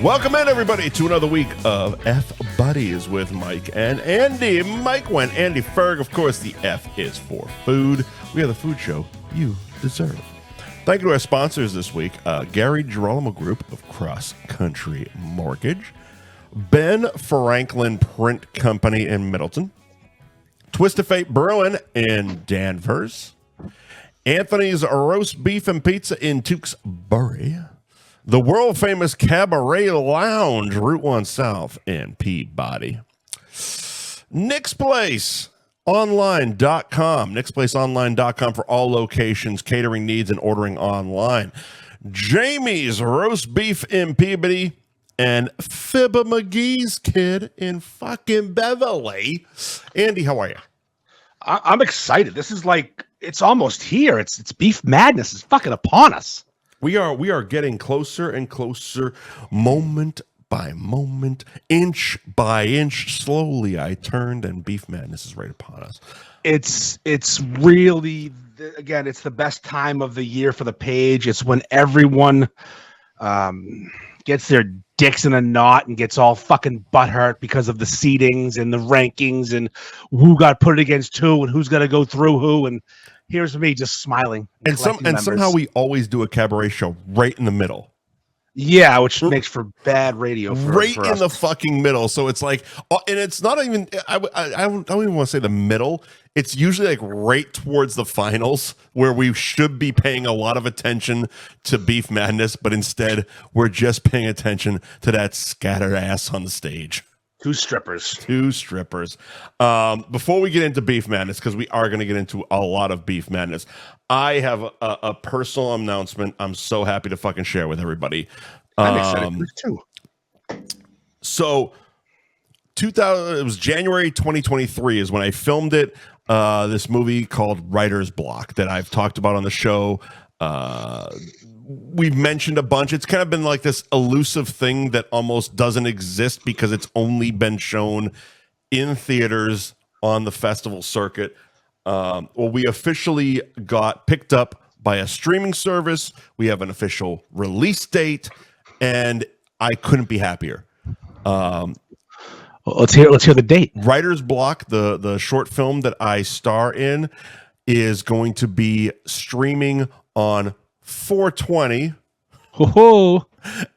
Welcome in, everybody, to another week of F Buddies with Mike and Andy. Mike Wendt, Andy Ferg. Of course, the F is for food. We are the food show you deserve. Thank you to our sponsors this week, Gary Girolamo Group of Cross Country Mortgage, Ben Franklin Print Company in Middleton, Twist of Fate Brewing in Danvers, Anthony's Roast Beef and Pizza in Tewksbury, the world-famous Cabaret Lounge, Route 1 South in Peabody. NixPlaceOnline.com. NixPlaceOnline.com for all locations, catering needs, and ordering online. Jamie's Roast Beef in Peabody and Fibber McGee's Kid in fucking Beverly. Andy, how are you? I'm excited. This is like, it's almost here. It's beef madness. It's fucking upon us. We are getting closer and closer, moment by moment, inch by inch. Slowly, I turned, and beef madness is right upon us. It's really, again, it's the best time of the year for the page. It's when everyone gets their dicks in a knot and gets all fucking butthurt because of the seedings and the rankings and who got put against who and who's got to go through who. And here's me just smiling. And somehow we always do a cabaret show right in the middle. Yeah, which makes for bad radio. For in the fucking middle. So it's like, and it's not even, I don't even want to say the middle. It's usually like right towards the finals where we should be paying a lot of attention to beef madness, but instead we're just paying attention to that scattered ass on the stage. Two strippers. Before we get into beef madness, because we are going to get into a lot of beef madness, I have a personal announcement I'm so happy to fucking share with everybody. I'm excited too. So, it was January 2023 is when I filmed it. This movie called Writer's Block that I've talked about on the show. We've mentioned a bunch. It's kind of been like this elusive thing that almost doesn't exist because it's only been shown in theaters on the festival circuit. Well, we officially got picked up by a streaming service. We have an official release date, and I couldn't be happier. Let's hear the date. Writer's Block, the short film that I star in, is going to be streaming on 4/20,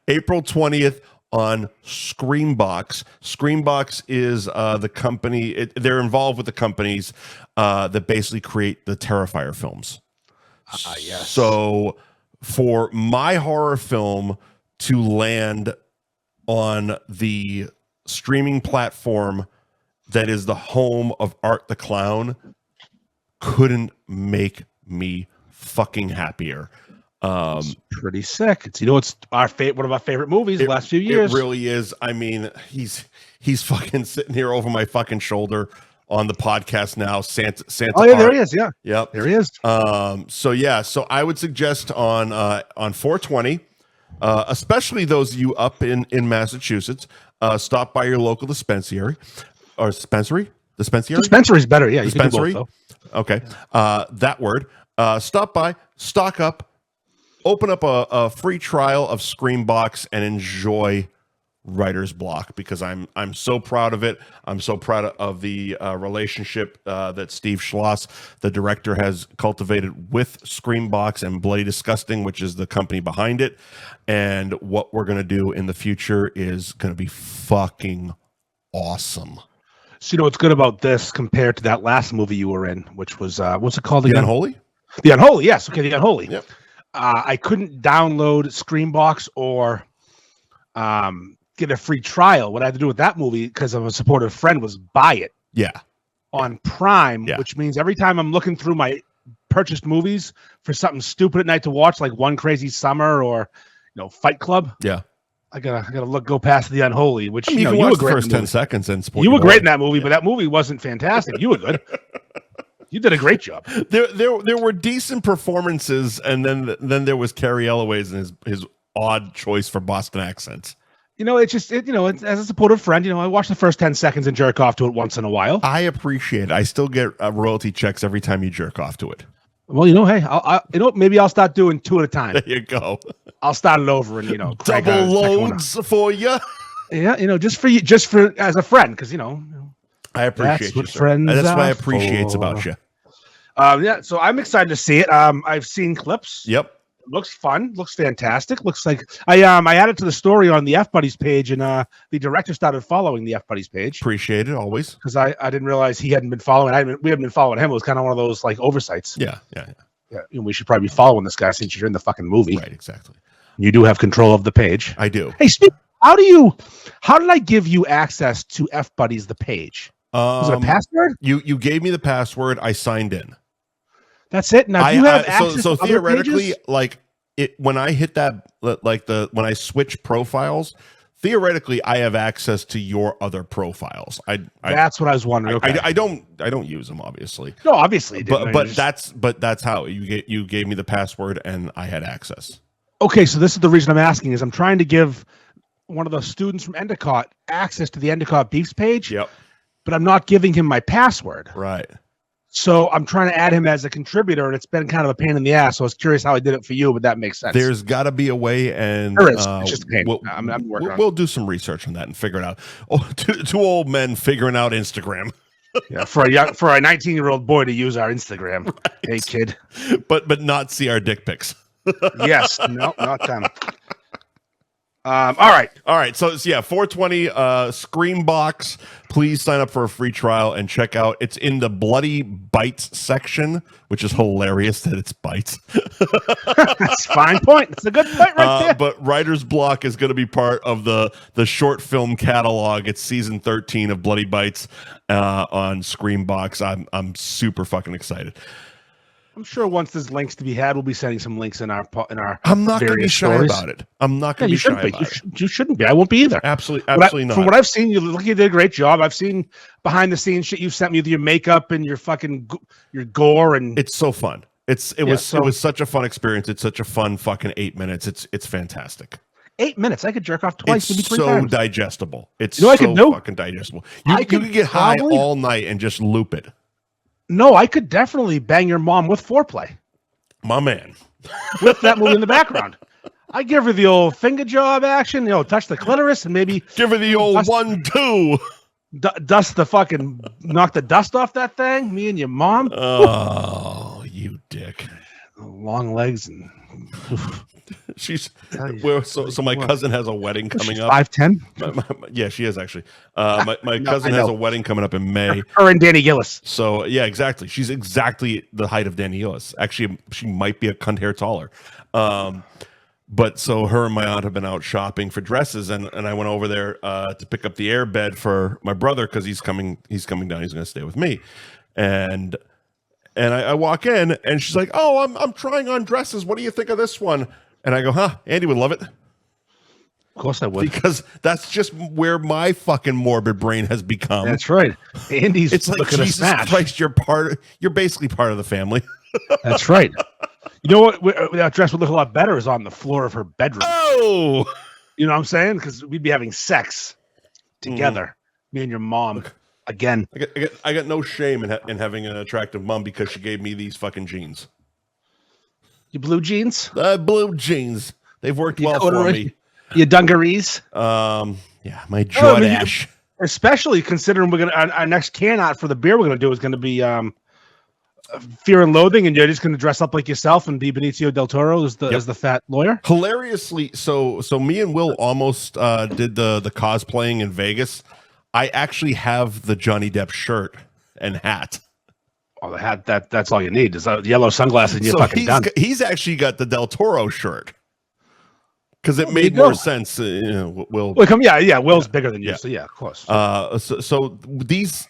April 20th on Screambox. Screambox is the company. They're involved with the companies that basically create the Terrifier films. Yes. So for my horror film to land on the streaming platform that is the home of Art the Clown couldn't make me fucking happier. It's pretty sick. It's it's one of our favorite movies the last few years. It really is. I mean, he's fucking sitting here over my fucking shoulder on the podcast now. Santa. Oh yeah, there he is. Yeah. Yep. There he is. So I would suggest on 4/20, especially those of you up in Massachusetts, stop by your local dispensary. Dispensary is better. Yeah, dispensary. Okay, that word. Stop by, stock up, open up a free trial of Screambox, and enjoy Writer's Block because I'm so proud of it. I'm so proud of the relationship that Steve Schloss, the director, has cultivated with Screambox and Bloody Disgusting, which is the company behind it. And what we're going to do in the future is going to be fucking awesome. So what's good about this compared to that last movie you were in, which was what's it called again? The Unholy? The Unholy, yes. Okay, The Unholy. Yep. I couldn't download Screambox or get a free trial. What I had to do with that movie, because of a supportive friend, was buy it. Yeah. On Prime, which means every time I'm looking through my purchased movies for something stupid at night to watch, like One Crazy Summer or Fight Club. Yeah. I gotta go past The Unholy, which you were great. First 10 seconds and you were great in that movie, but that movie wasn't fantastic. You were good. You did a great job. There were decent performances, and then there was Cary Elway's and his odd choice for Boston accents. It's just as a supportive friend, I watch the first 10 seconds and jerk off to it once in a while. I appreciate it. I still get royalty checks every time you jerk off to it. Well, hey, maybe I'll start doing 2 at a time. There you go. I'll start it over and double loads for you. Yeah, just for as a friend, because I appreciate that's you, what sir. friends That's what I are appreciate for. about you. Yeah, so I'm excited to see it. I've seen clips. Yep. Looks fun. Looks fantastic. Looks like I added to the story on the F Buddies page, and the director started following the F Buddies page. Appreciate it always, because I didn't realize he hadn't been following. We hadn't been following him. It was kind of one of those like oversights. Yeah. We should probably be following this guy since you're in the fucking movie. Right. Exactly. You do have control of the page. I do. Hey, how did I give you access to F Buddies the page? Was it a password? You gave me the password. I signed in. That's it. Now you have access so to theoretically, other pages? when I hit that, when I switch profiles, theoretically, I have access to your other profiles. That's what I was wondering. Okay. I don't use them, obviously. No, obviously, but that's how you gave me the password and I had access. Okay, so this is the reason I'm asking is I'm trying to give one of the students from Endicott access to the Endicott Beefs page. Yep. But I'm not giving him my password. Right. So I'm trying to add him as a contributor, and it's been kind of a pain in the ass. So I was curious how I did it for you, but that makes sense. There's got to be a way, and there is. It's just a pain. I'm working on it. We'll do some research on that and figure it out. Oh, two old men figuring out Instagram. Yeah, for a 19-year-old boy to use our Instagram. Right. Hey, kid. But not see our dick pics. Yes. No, not them. All right. So yeah, 420 Screambox. Please sign up for a free trial and check out. It's in the Bloody Bites section, which is hilarious that it's bites. That's a fine point. It's a good point right there. But Writer's Block is going to be part of the short film catalog. It's season 13 of Bloody Bites on Screambox. I'm super fucking excited. I'm sure once there's links to be had, we'll be sending some links in our. I'm not going to be shy about it. I'm not going to be shy about it. You shouldn't be. I won't be either. Absolutely not. From what I've seen, you did a great job. I've seen behind the scenes shit you've sent me with your makeup and your fucking your gore, and it's so fun. It was such a fun experience. It's such a fun fucking 8 minutes. It's fantastic. 8 minutes. I could jerk off twice. It's maybe 3 times. digestible. It's I could do? fucking digestible. You could get high all night and just loop it. No, I could definitely bang your mom with foreplay. My man. With that movie in the background. I give her the old finger job action, touch the clitoris and maybe give her the old 1-2. Dust the fucking knock the dust off that thing. Me and your mom. Oh, you dick. Long legs and she's so my cousin has a wedding coming up. 5'10"? Yeah, she is actually. My cousin has a wedding coming up in May. Her and Danny Gillis. So yeah, exactly. She's exactly the height of Danny Gillis. Actually, she might be a cunt hair taller. But so her and my aunt have been out shopping for dresses, and I went over there to pick up the air bed for my brother because he's coming down. He's going to stay with me, and I walk in and she's like, "Oh, I'm trying on dresses. What do you think of this one?" And I go, "Huh, Andy would love it." Of course I would. Because that's just where my fucking morbid brain has become. That's right. Andy's it's like, Jesus Christ, you're basically part of the family. That's right. You know what? That dress would look a lot better is on the floor of her bedroom. Oh! You know what I'm saying? Because we'd be having sex together. Me and your mom. Again. I got no shame in having an attractive mom because she gave me these fucking jeans. Your blue jeans? Blue jeans. They've worked well for me. Your dungarees? Yeah, my Jordache. Especially considering we're gonna our next can out for the beer we're gonna do is gonna be Fear and Loathing, and you're just gonna dress up like yourself and be Benicio del Toro as the fat lawyer. Hilariously, so me and Will almost did the cosplaying in Vegas. I actually have the Johnny Depp shirt and hat. Oh, the hat, that's all you need. Is yellow sunglasses and you're fucking done. He's actually got the Del Toro shirt. Because it made more sense. Will. Will's bigger than you, so yeah, of course. So these,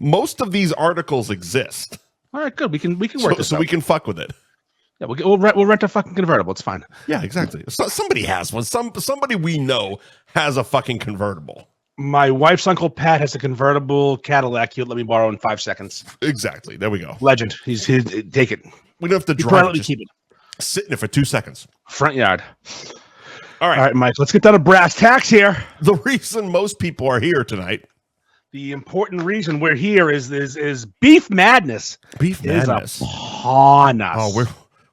most of these articles exist. All right, good. We can work this out. We can fuck with it. Yeah, we'll rent a fucking convertible. It's fine. Yeah, exactly. So somebody has one. Somebody we know has a fucking convertible. My wife's uncle Pat has a convertible Cadillac. He'll let me borrow in 5 seconds. Exactly. There we go. Legend. He's take it. We don't have to drive it. Keep it. Sit in it for 2 seconds. Front yard. All right, Mike. Let's get down to brass tacks here. The reason most people are here tonight the important reason we're here is beef madness. Beef madness is upon us. Oh,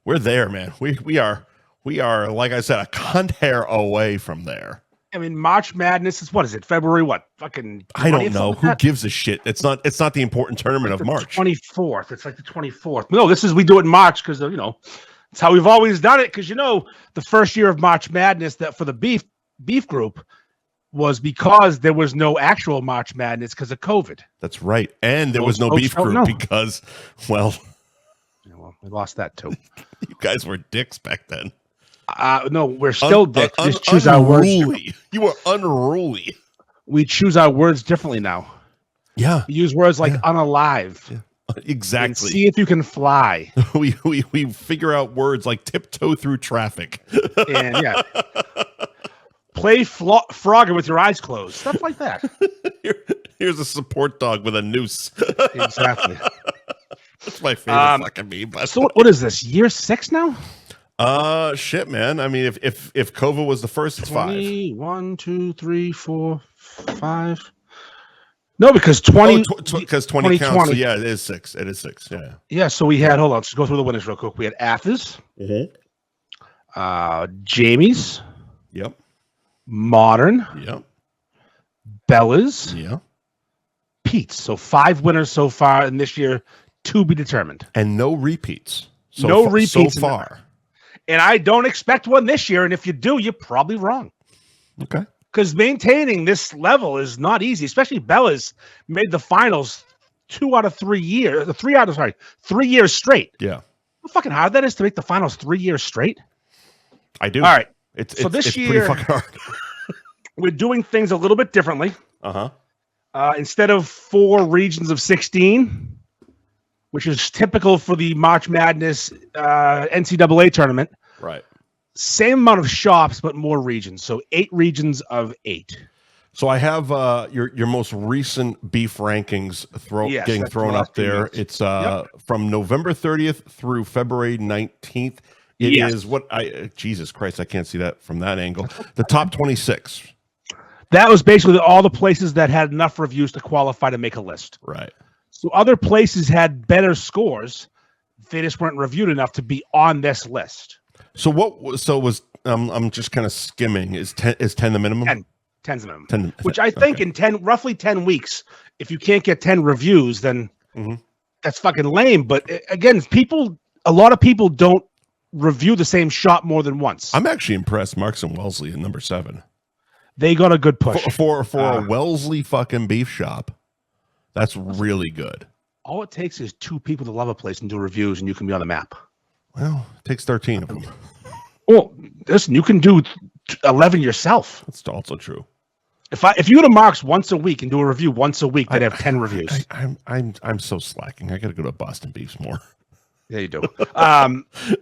we're there, man. We are like I said, a cunt hair away from there. I mean, March Madness is what is it? February what? Fucking 20th, I don't know. Who gives a shit? It's not the important tournament of March. 24th. It's like the 24th. No, we do it in March because it's how we've always done it. Because the first year of March Madness that for the beef group was because there was no actual March Madness because of COVID. That's right, and there was no beef group because, well, we lost that too. You guys were dicks back then. No, we're still dicks. We just choose our words. You were unruly. We choose our words differently now. Yeah. We use words like unalive. Yeah. Exactly. And see if you can fly. we figure out words like tiptoe through traffic. And play Frogger with your eyes closed. Stuff like that. Here's a support dog with a noose. Exactly. That's my favorite fucking meme. But so what is this? Year 6 now? Shit, man. I mean, if COVID was the first, it's 5. 1, 2, 3, 4, 5. No, because 20 because 20 counts. So yeah, it is 6. It is 6. Yeah. Yeah. So we had. Hold on. Let's go through the winners real quick. We had Athens. Jamie's. Yep. Modern. Yep. Bella's. Yeah. Pete's. So 5 winners so far, and this year 2 be determined. And no repeats. No repeats so far. And I don't expect one this year. And if you do, you're probably wrong. Okay. Because maintaining this level is not easy, especially Bella's made the finals 3 years straight. Yeah. How fucking hard that is to make the finals 3 years straight. I do. All right. This year, pretty fucking hard. We're doing things a little bit differently. Uh-huh. Instead of 4 regions of 16, which is typical for the March Madness NCAA tournament. Right. Same amount of shops, but more regions. So 8 regions of 8. So I have your most recent beef rankings getting thrown up there. It's from November 30th through February 19th. It is Jesus Christ, I can't see that from that angle. The top 26. That was basically all the places that had enough reviews to qualify to make a list. Right. So other places had better scores. They just weren't reviewed enough to be on this list. I'm just kind of skimming. Is 10 the minimum? 10's the minimum. Which I think in roughly 10 weeks, if you can't get 10 reviews, then that's fucking lame. But again, a lot of people don't review the same shop more than once. I'm actually impressed. Marks and Wellesley in number 7. They got a good push for a Wellesley fucking beef shop. That's really good. All it takes is 2 people to love a place and do reviews, and you can be on the map. Well, it takes 13 of them. Well, listen, you can do 11 yourself. That's also true. If you go to Mark's once a week and do a review once a week, they'd have 10 reviews. I'm so slacking. I got to go to Boston Beefs more. Yeah, you do.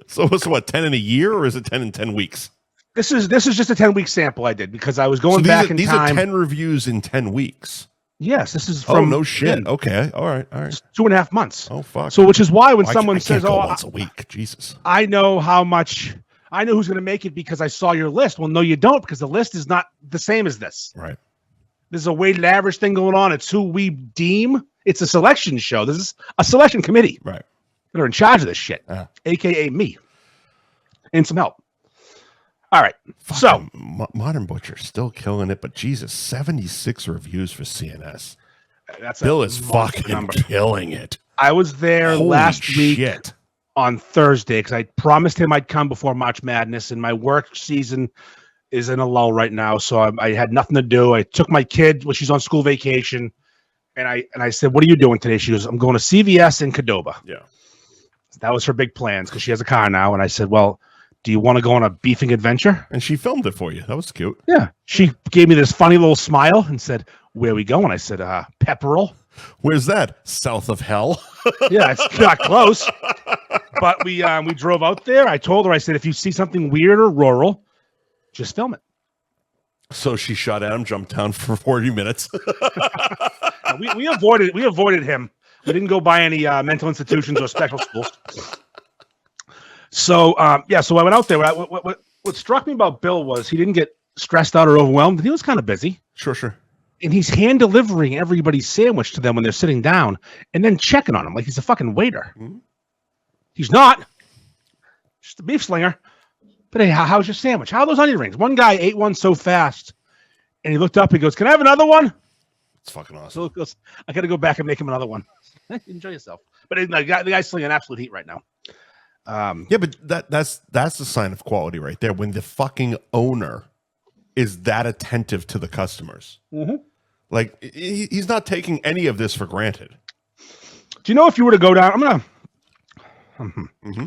So what? 10 in a year, or is it 10 in 10 weeks? This is just a 10-week sample I did because I was going back in time. These are 10 reviews in 10 weeks. Yes, this is from. Oh no shit! Okay, all right. 2.5 months. Oh fuck! So, which is why when someone says, "Oh, once a week," Jesus, I know who's going to make it because I saw your list. Well, no, you don't, because the list is not the same as this. Right. There's a weighted average thing going on. It's who we deem. It's a selection show. This is a selection committee. Right. That are in charge of this shit, aka me, and some help. All right. So Modern Butcher still killing it, but Jesus, 76 reviews for CNS. That's Bill is fucking killing it. I was there last week on Thursday because I promised him I'd come before March Madness, and my work season is in a lull right now, so I had nothing to do. I took my kid when she's on school vacation, and I said, "What are you doing today?" She goes, "I'm going to CVS in Cadoba." Yeah, that was her big plans because she has a car now, and I said, "Well, do you want to go on a beefing adventure?" And she filmed it for you. That was cute. Yeah. She gave me this funny little smile and said, "Where are we going?" I said, Pepperell. Where's that? South of hell? Yeah, it's not close. But we drove out there. I told her, I said, if you see something weird or rural, just film it. So she shot at him, jumped down for 40 minutes. we avoided him. We didn't go by any mental institutions or special schools. So, so I went out there. What struck me about Bill was he didn't get stressed out or overwhelmed. He was kind of busy. Sure. And he's hand delivering everybody's sandwich to them when they're sitting down and then checking on them like he's a fucking waiter. Mm-hmm. He's not. Just a beef slinger. But hey, how's your sandwich? How are those onion rings? One guy ate one so fast and he looked up. He goes, "Can I have another one?" It's fucking awesome. So he goes, "I got to go back and make him another one." Enjoy yourself. But the guy's slinging absolute heat right now. Yeah, but that's the sign of quality right there. When the fucking owner is that attentive to the customers. Mm-hmm. Like, he's not taking any of this for granted. Do you know if you were to go down, I'm going to... Mm-hmm.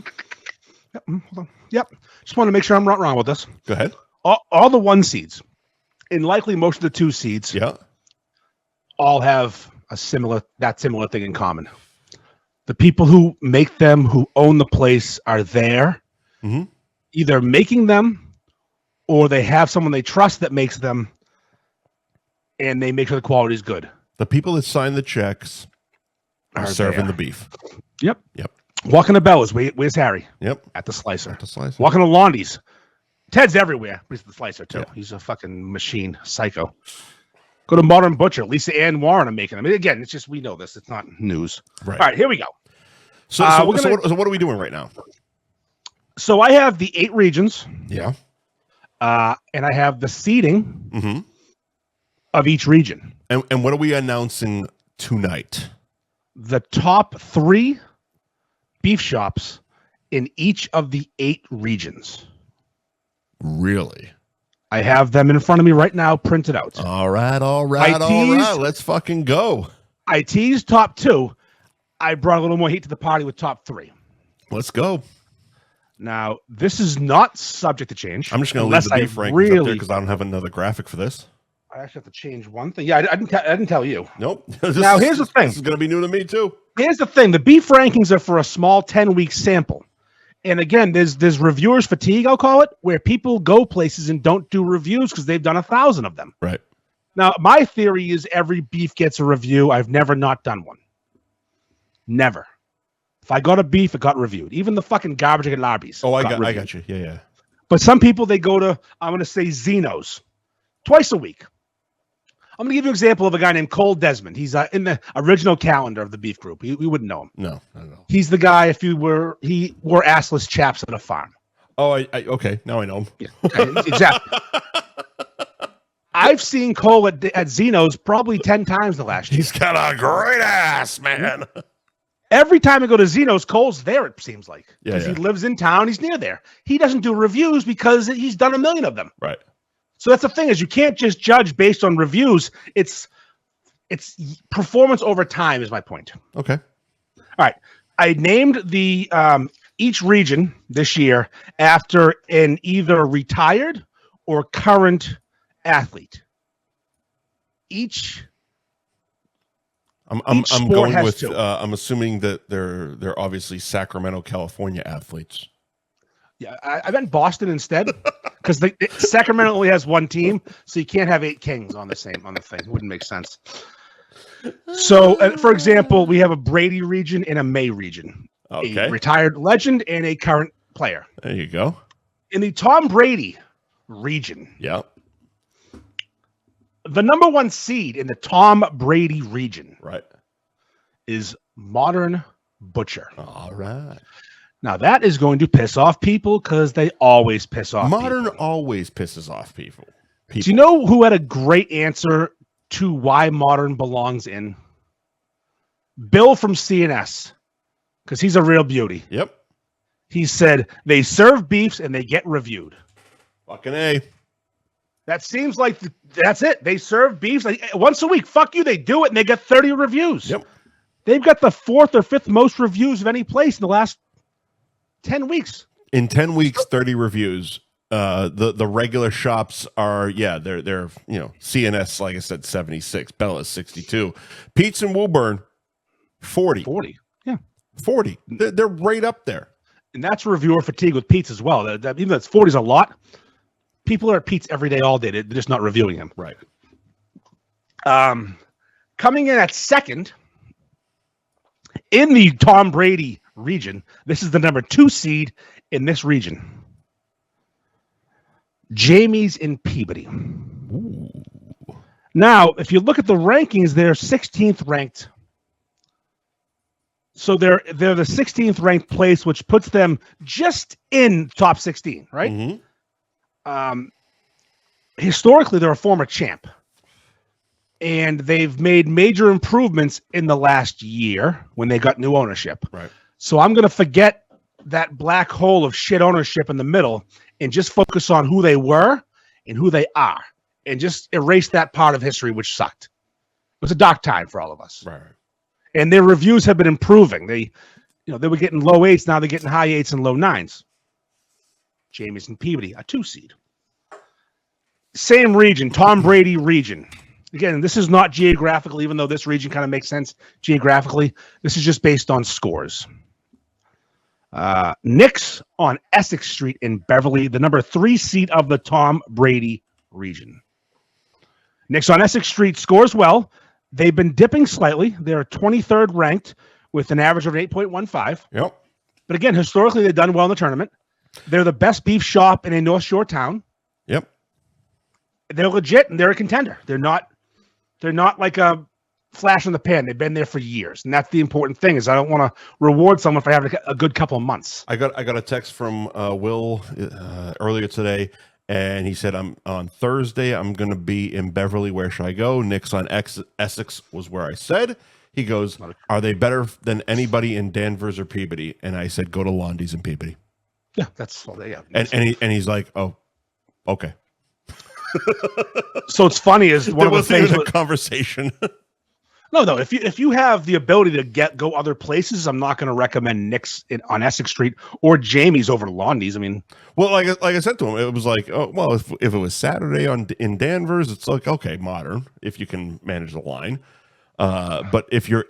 Yep, hold on. Yep. Just want to make sure I'm not wrong with this. Go ahead. All the 1 seeds, and likely most of the 2 seeds, all have a similar thing in common. The people who make them, who own the place, are there, either making them, or they have someone they trust that makes them, and they make sure the quality is good. The people that sign the checks are serving the beef. Yep. Walking to Bella's, where's Harry? Yep. At the Slicer. Walking to Londy's. Ted's everywhere. He's the Slicer, too. Yeah. He's a fucking machine. Psycho. Go to Modern Butcher. Lisa Ann Warren are making them. Again, it's just, we know this. It's not news. Right. All right, here we go. So what are we doing right now? So I have the 8 regions. Yeah. And I have the seating of each region. And what are we announcing tonight? The top 3 beef shops in each of the 8 regions. Really? I have them in front of me right now, printed out. All right. Let's fucking go. I teased top 2. I brought a little more heat to the party with top 3. Let's go. Now, this is not subject to change. I'm just going to leave the beef rankings up there because I don't have another graphic for this. I actually have to change one thing. Yeah, I didn't tell you. Nope. Now, here's the thing. This is going to be new to me, too. Here's the thing. The beef rankings are for a small 10-week sample. And again, there's reviewers fatigue, I'll call it, where people go places and don't do reviews because they've done 1,000 of them. Right. Now, my theory is every beef gets a review. I've never not done one. Never. If I got a beef, it got reviewed. Even the fucking garbage at Larby's. Oh, I got you. Yeah. But some people, they go to, I'm going to say Zeno's twice a week. I'm going to give you an example of a guy named Cole Desmond. He's in the original calendar of the beef group. We wouldn't know him. No, I don't know. He's the guy, he wore assless chaps at a farm. Oh, okay. Now I know him. Yeah, exactly. I've seen Cole at Zeno's probably 10 times the last year. He's got a great ass, man. Every time I go to Zeno's, Cole's there, it seems like. Because he lives in town. He's near there. He doesn't do reviews because he's done 1 million of them. Right. So that's the thing, is you can't just judge based on reviews. It's performance over time is my point. Okay. All right. I named the each region this year after an either retired or current athlete. I'm going with I'm assuming that they're obviously Sacramento, California athletes. Yeah, I meant Boston instead, because Sacramento only has 1 team, so you can't have 8 Kings on the thing. It wouldn't make sense. So, for example, we have a Brady region and a May region. Okay. A retired legend and a current player. There you go. In the Tom Brady region, the number 1 seed in the Tom Brady region, is Modern Butcher. All right. Now, that is going to piss off people because they always piss off Modern people. always pisses off people. Do you know who had a great answer to why Modern belongs in? Bill from CNS, because he's a real beauty. Yep. He said, they serve beefs and they get reviewed. Fucking A. That seems like that's it. They serve beefs once a week. Fuck you. They do it and they get 30 reviews. Yep. They've got the 4th or 5th most reviews of any place in the last 10 weeks. In 10 weeks, 30 reviews. The regular shops are, they're CNS, like I said, 76. Bella's 62. Pete's and Woburn, 40. 40. Yeah. 40. They're right up there. And that's reviewer fatigue with Pete's as well. Even though it's 40 is a lot, people are at Pete's every day, all day. They're just not reviewing him. Right. Coming in at 2nd in the Tom Brady region, this is the number 2 seed in this region. Jamie's in Peabody. Ooh. Now, if you look at the rankings, they're 16th ranked. So they're the 16th ranked place, which puts them just in top 16, right? Mm-hmm. Historically, they're a former champ. And they've made major improvements in the last year when they got new ownership. Right. So I'm going to forget that black hole of shit ownership in the middle and just focus on who they were and who they are and just erase that part of history, which sucked. It was a dark time for all of us. Right. And their reviews have been improving. They were getting low 8s. Now they're getting high 8s and low 9s. James and Peabody, a 2 seed. Same region, Tom Brady region. Again, this is not geographical, even though this region kind of makes sense geographically. This is just based on scores. Nick's on Essex Street in Beverly, the number 3 seat of the Tom Brady region. Nick's on Essex Street scores well. They've been dipping slightly. They're 23rd ranked with an average of 8.15. Yep. But again, historically, they've done well in the tournament. They're the best beef shop in a North Shore town. Yep. They're legit and they're a contender. They're not like a flash in the pan. They've been there for years, and that's the important thing. Is I don't want to reward someone for having a good couple of months. I got a text from Will earlier today, and he said, "I'm on Thursday. I'm going to be in Beverly. Where should I go?" Nick's on Essex was where I said. He goes, "Are they better than anybody in Danvers or Peabody?" And I said, "Go to Londy's and Peabody." Yeah, that's all they have. And he's like, "Oh, okay." So it's funny is one of the things. A conversation. No. If you have the ability to go other places, I'm not going to recommend Nick's on Essex Street or Jamie's over to Londy's. I mean, well, like I said to him, it was like, oh, well, if it was Saturday in Danvers, it's like, okay, modern if you can manage the line. But if you're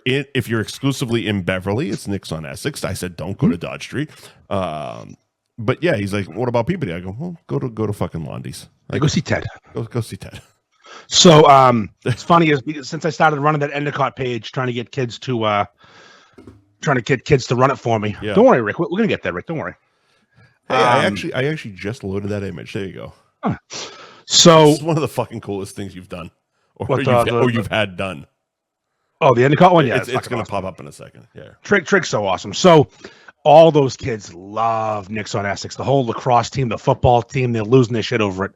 exclusively in Beverly, it's Nick's on Essex. I said, don't go to Dodge Street. But yeah, he's like, what about Peabody? I go, well, go to fucking Londy's. Like, go see Ted. Go see Ted. So it's funny is because since I started running that Endicott page, trying to get kids to run it for me. Yeah. Don't worry, Rick. We're gonna get there, Rick. Don't worry. Hey, I actually just loaded that image. There you go. So it's one of the fucking coolest things you've done, or you've had done. Oh, the Endicott one. Yeah, it's going to pop up in a second. Yeah, Trick's so awesome. So all those kids love Nick's on Essex. The whole lacrosse team, the football team, they're losing their shit over it.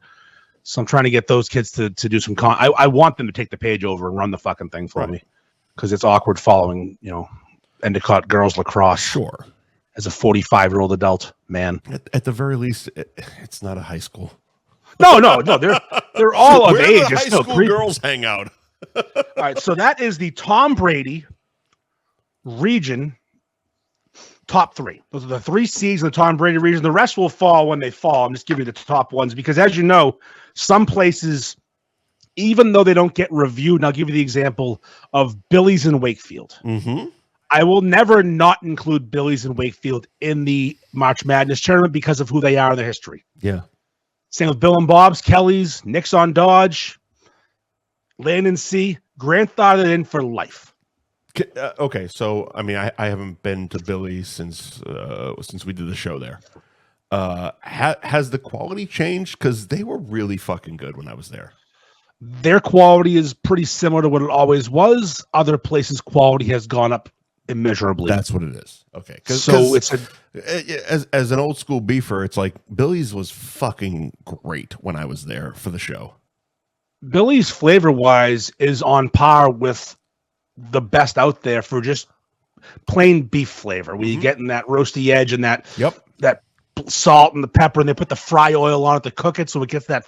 So I'm trying to get those kids to do some I want them to take the page over and run the fucking thing for me because it's awkward following, Endicott girls lacrosse. Sure. As a 45-year-old adult man. At the very least, it's not a high school. No. They're all of age. Where the high school girls hang out. All right, so that is the Tom Brady region top 3. Those are the 3 seeds in the Tom Brady region. The rest will fall when they fall. I'm just giving you the top ones because, as you know, some places, even though they don't get reviewed, and I'll give you the example of Billy's in Wakefield. Mm-hmm. I will never not include Billy's in Wakefield in the March Madness tournament because of who they are in their history. Yeah. Same with Bill and Bob's, Kelly's, Nick's on Dodge, Land and Sea, grandfathered in for life. Okay, so I mean, I haven't been to Billy's since we did the show there. Has the quality changed? Because they were really fucking good when I was there. Their quality is pretty similar to what it always was. Other places' quality has gone up immeasurably. That's what it is. Okay, so it's as an old school beefer, it's like Billy's was fucking great when I was there for the show. Billy's flavor wise is on par with the best out there for just plain beef flavor. Where you get in that roasty edge and that salt and the pepper, and they put the fry oil on it to cook it, so it gets that.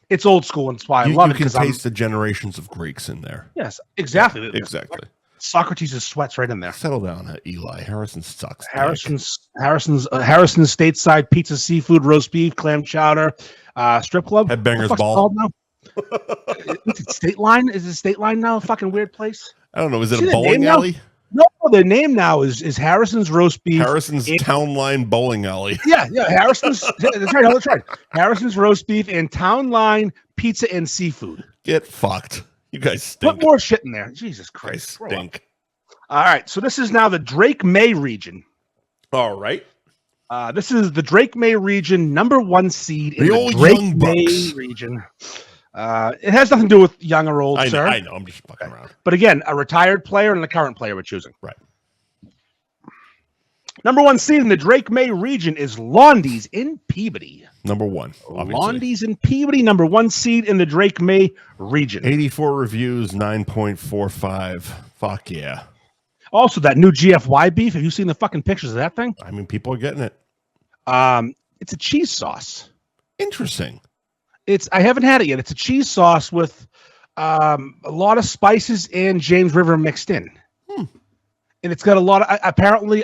It's old school, and it's why I love it. You can taste the generations of Greeks in there. Yes, exactly. Yeah, exactly. Socrates' sweats right in there. Settle down, Eli. Harrison sucks. Harrison's stateside pizza, seafood, roast beef, clam chowder, strip club. Headbangers Ball. Is it State Line? Is it State Line now? A fucking weird place. I don't know. Is it a bowling alley? No, their name now is Harrison's Roast Beef. Harrison's Town Line Bowling Alley. Yeah. Harrison's. That's right. Harrison's Roast Beef and Town Line Pizza and Seafood. Get fucked. You guys stink. Put more shit in there. Jesus Christ. Stink. All right. So this is now the Drake May region. All right. This is the Drake May region, number 1 seed in the the old Drake Young May Bucks region. It has nothing to do with young or old, sir. I know. I'm just fucking around. But again, a retired player and a current player we're choosing. Right. Number 1 seed in the Drake May region is Londy's in Peabody. Number 1, obviously. Londy's in Peabody, number 1 seed in the Drake May region. 84 reviews, 9.45. Fuck yeah. Also, that new GFY beef. Have you seen the fucking pictures of that thing? I mean, people are getting it. It's a cheese sauce. Interesting. I haven't had it yet. It's a cheese sauce with a lot of spices and James River mixed in. And it's got a lot of, apparently,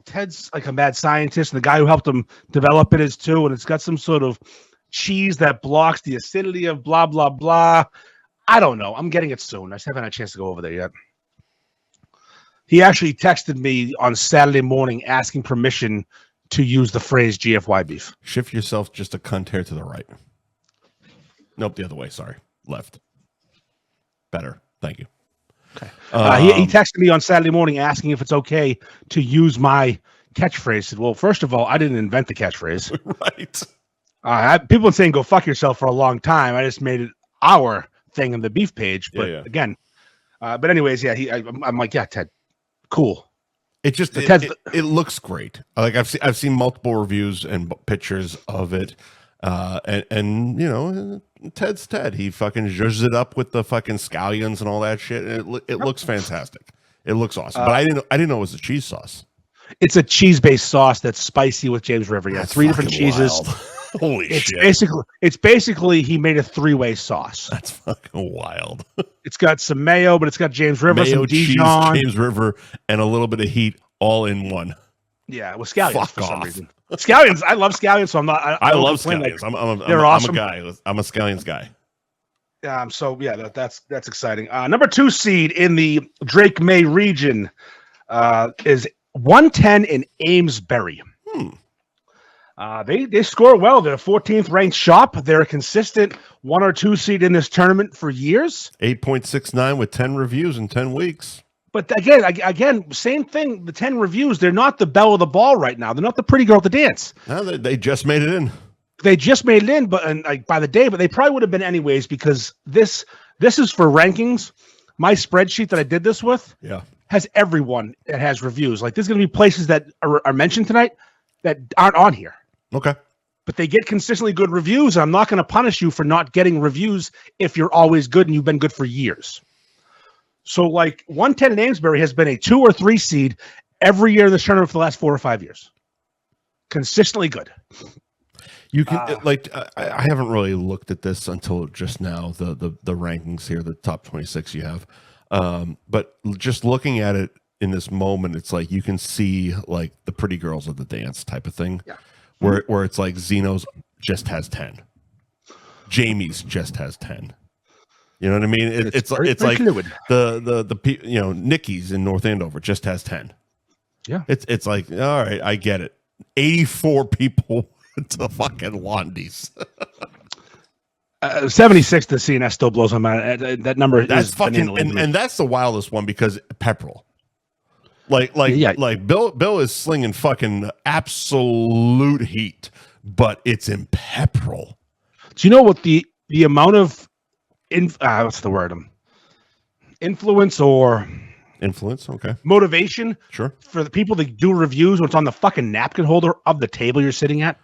Ted's like a mad scientist, and the guy who helped him develop it is too, and it's got some sort of cheese that blocks the acidity of blah, blah, blah. I don't know. I'm getting it soon. I just haven't had a chance to go over there yet. He actually texted me on Saturday morning asking permission to use the phrase GFY beef. Shift yourself just a cunt hair to the right. Nope, the other way. Sorry. Left. Better. Thank you. Okay. He texted me on Saturday morning asking if it's okay to use my catchphrase. I said, well, first of all, I didn't invent the catchphrase. Right. People have been saying go fuck yourself for a long time. I just made it our thing on the beef page. But again, but anyways, I'm like, yeah, Ted, cool. It just it looks great. Like I've seen multiple reviews and pictures of it, and you know, Ted's Ted. He fucking zhuzhes it up with the fucking scallions and all that shit. And it looks fantastic. It looks awesome. But I didn't know it was a cheese sauce. It's a cheese-based sauce that's spicy with James River. Yeah, That's 3 different cheeses. Wild. Holy shit! It's basically he made a 3-way sauce. That's fucking wild. It's got some mayo, but it's got James River, mayo, some cheese, Dijon, James River, and a little bit of heat all in one. Yeah, with scallions Fuck for off. some reason. Scallions, I love scallions, so I'm not. I love scallions. I'm awesome. a guy. I'm a scallions guy. So yeah, that's exciting. Number 2 seed in the Drake May region is 110 in Amesbury. They score well. They're a 14th ranked shop. They're a consistent 1 or 2 seed in this tournament for years. 8.69 with 10 reviews in 10 weeks. But again, same thing. The 10 reviews. They're not the belle of the ball right now. They're not the pretty girl at the dance. No, they just made it in. They just made it in, but by the day. But they probably would have been anyways because this is for rankings. My spreadsheet that I did this with has everyone that has reviews. Like there's going to be places that are mentioned tonight that aren't on here. Okay. But they get consistently good reviews. And I'm not going to punish you for not getting reviews if you're always good and you've been good for years. So like 110 in Amesbury has been a 2 or 3 seed every year in this tournament for the last 4 or 5 years. Consistently good. You can I haven't really looked at this until just now, the rankings here, the top 26 you have. But just looking at it in this moment, it's like you can see like the pretty girls of the dance type of thing. Yeah. Where it's like Zeno's just has 10. Jamie's just has 10. You know what I mean? It's like fluid. the Nikki's in North Andover just has 10. Yeah. It's like, all right, I get it. 84 people to fucking Londy's. 76 to CNS still blows my mind. That number is fucking and that's the wildest one because Pepperell. Like Bill is slinging fucking absolute heat, but it's in Pepperell. Do you know what the amount of what's the word? Influence, okay. Motivation, sure, for the people that do reviews when it's on the fucking napkin holder of the table you're sitting at.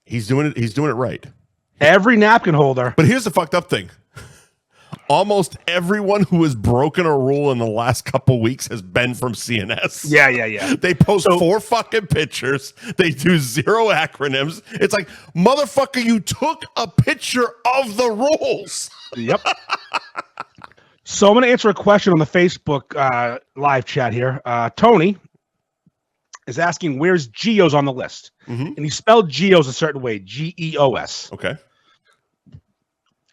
He's doing it right. Every napkin holder. But here's the fucked up thing. Almost everyone who has broken a rule in the last couple weeks has been from CNS. Yeah. They post 4 fucking pictures. They do 0 acronyms. It's like, motherfucker, you took a picture of the rules. Yep. So I'm going to answer a question on the Facebook live chat here. Tony is asking, where's Geo's on the list? Mm-hmm. And he spelled Geo's a certain way, Geos. Okay.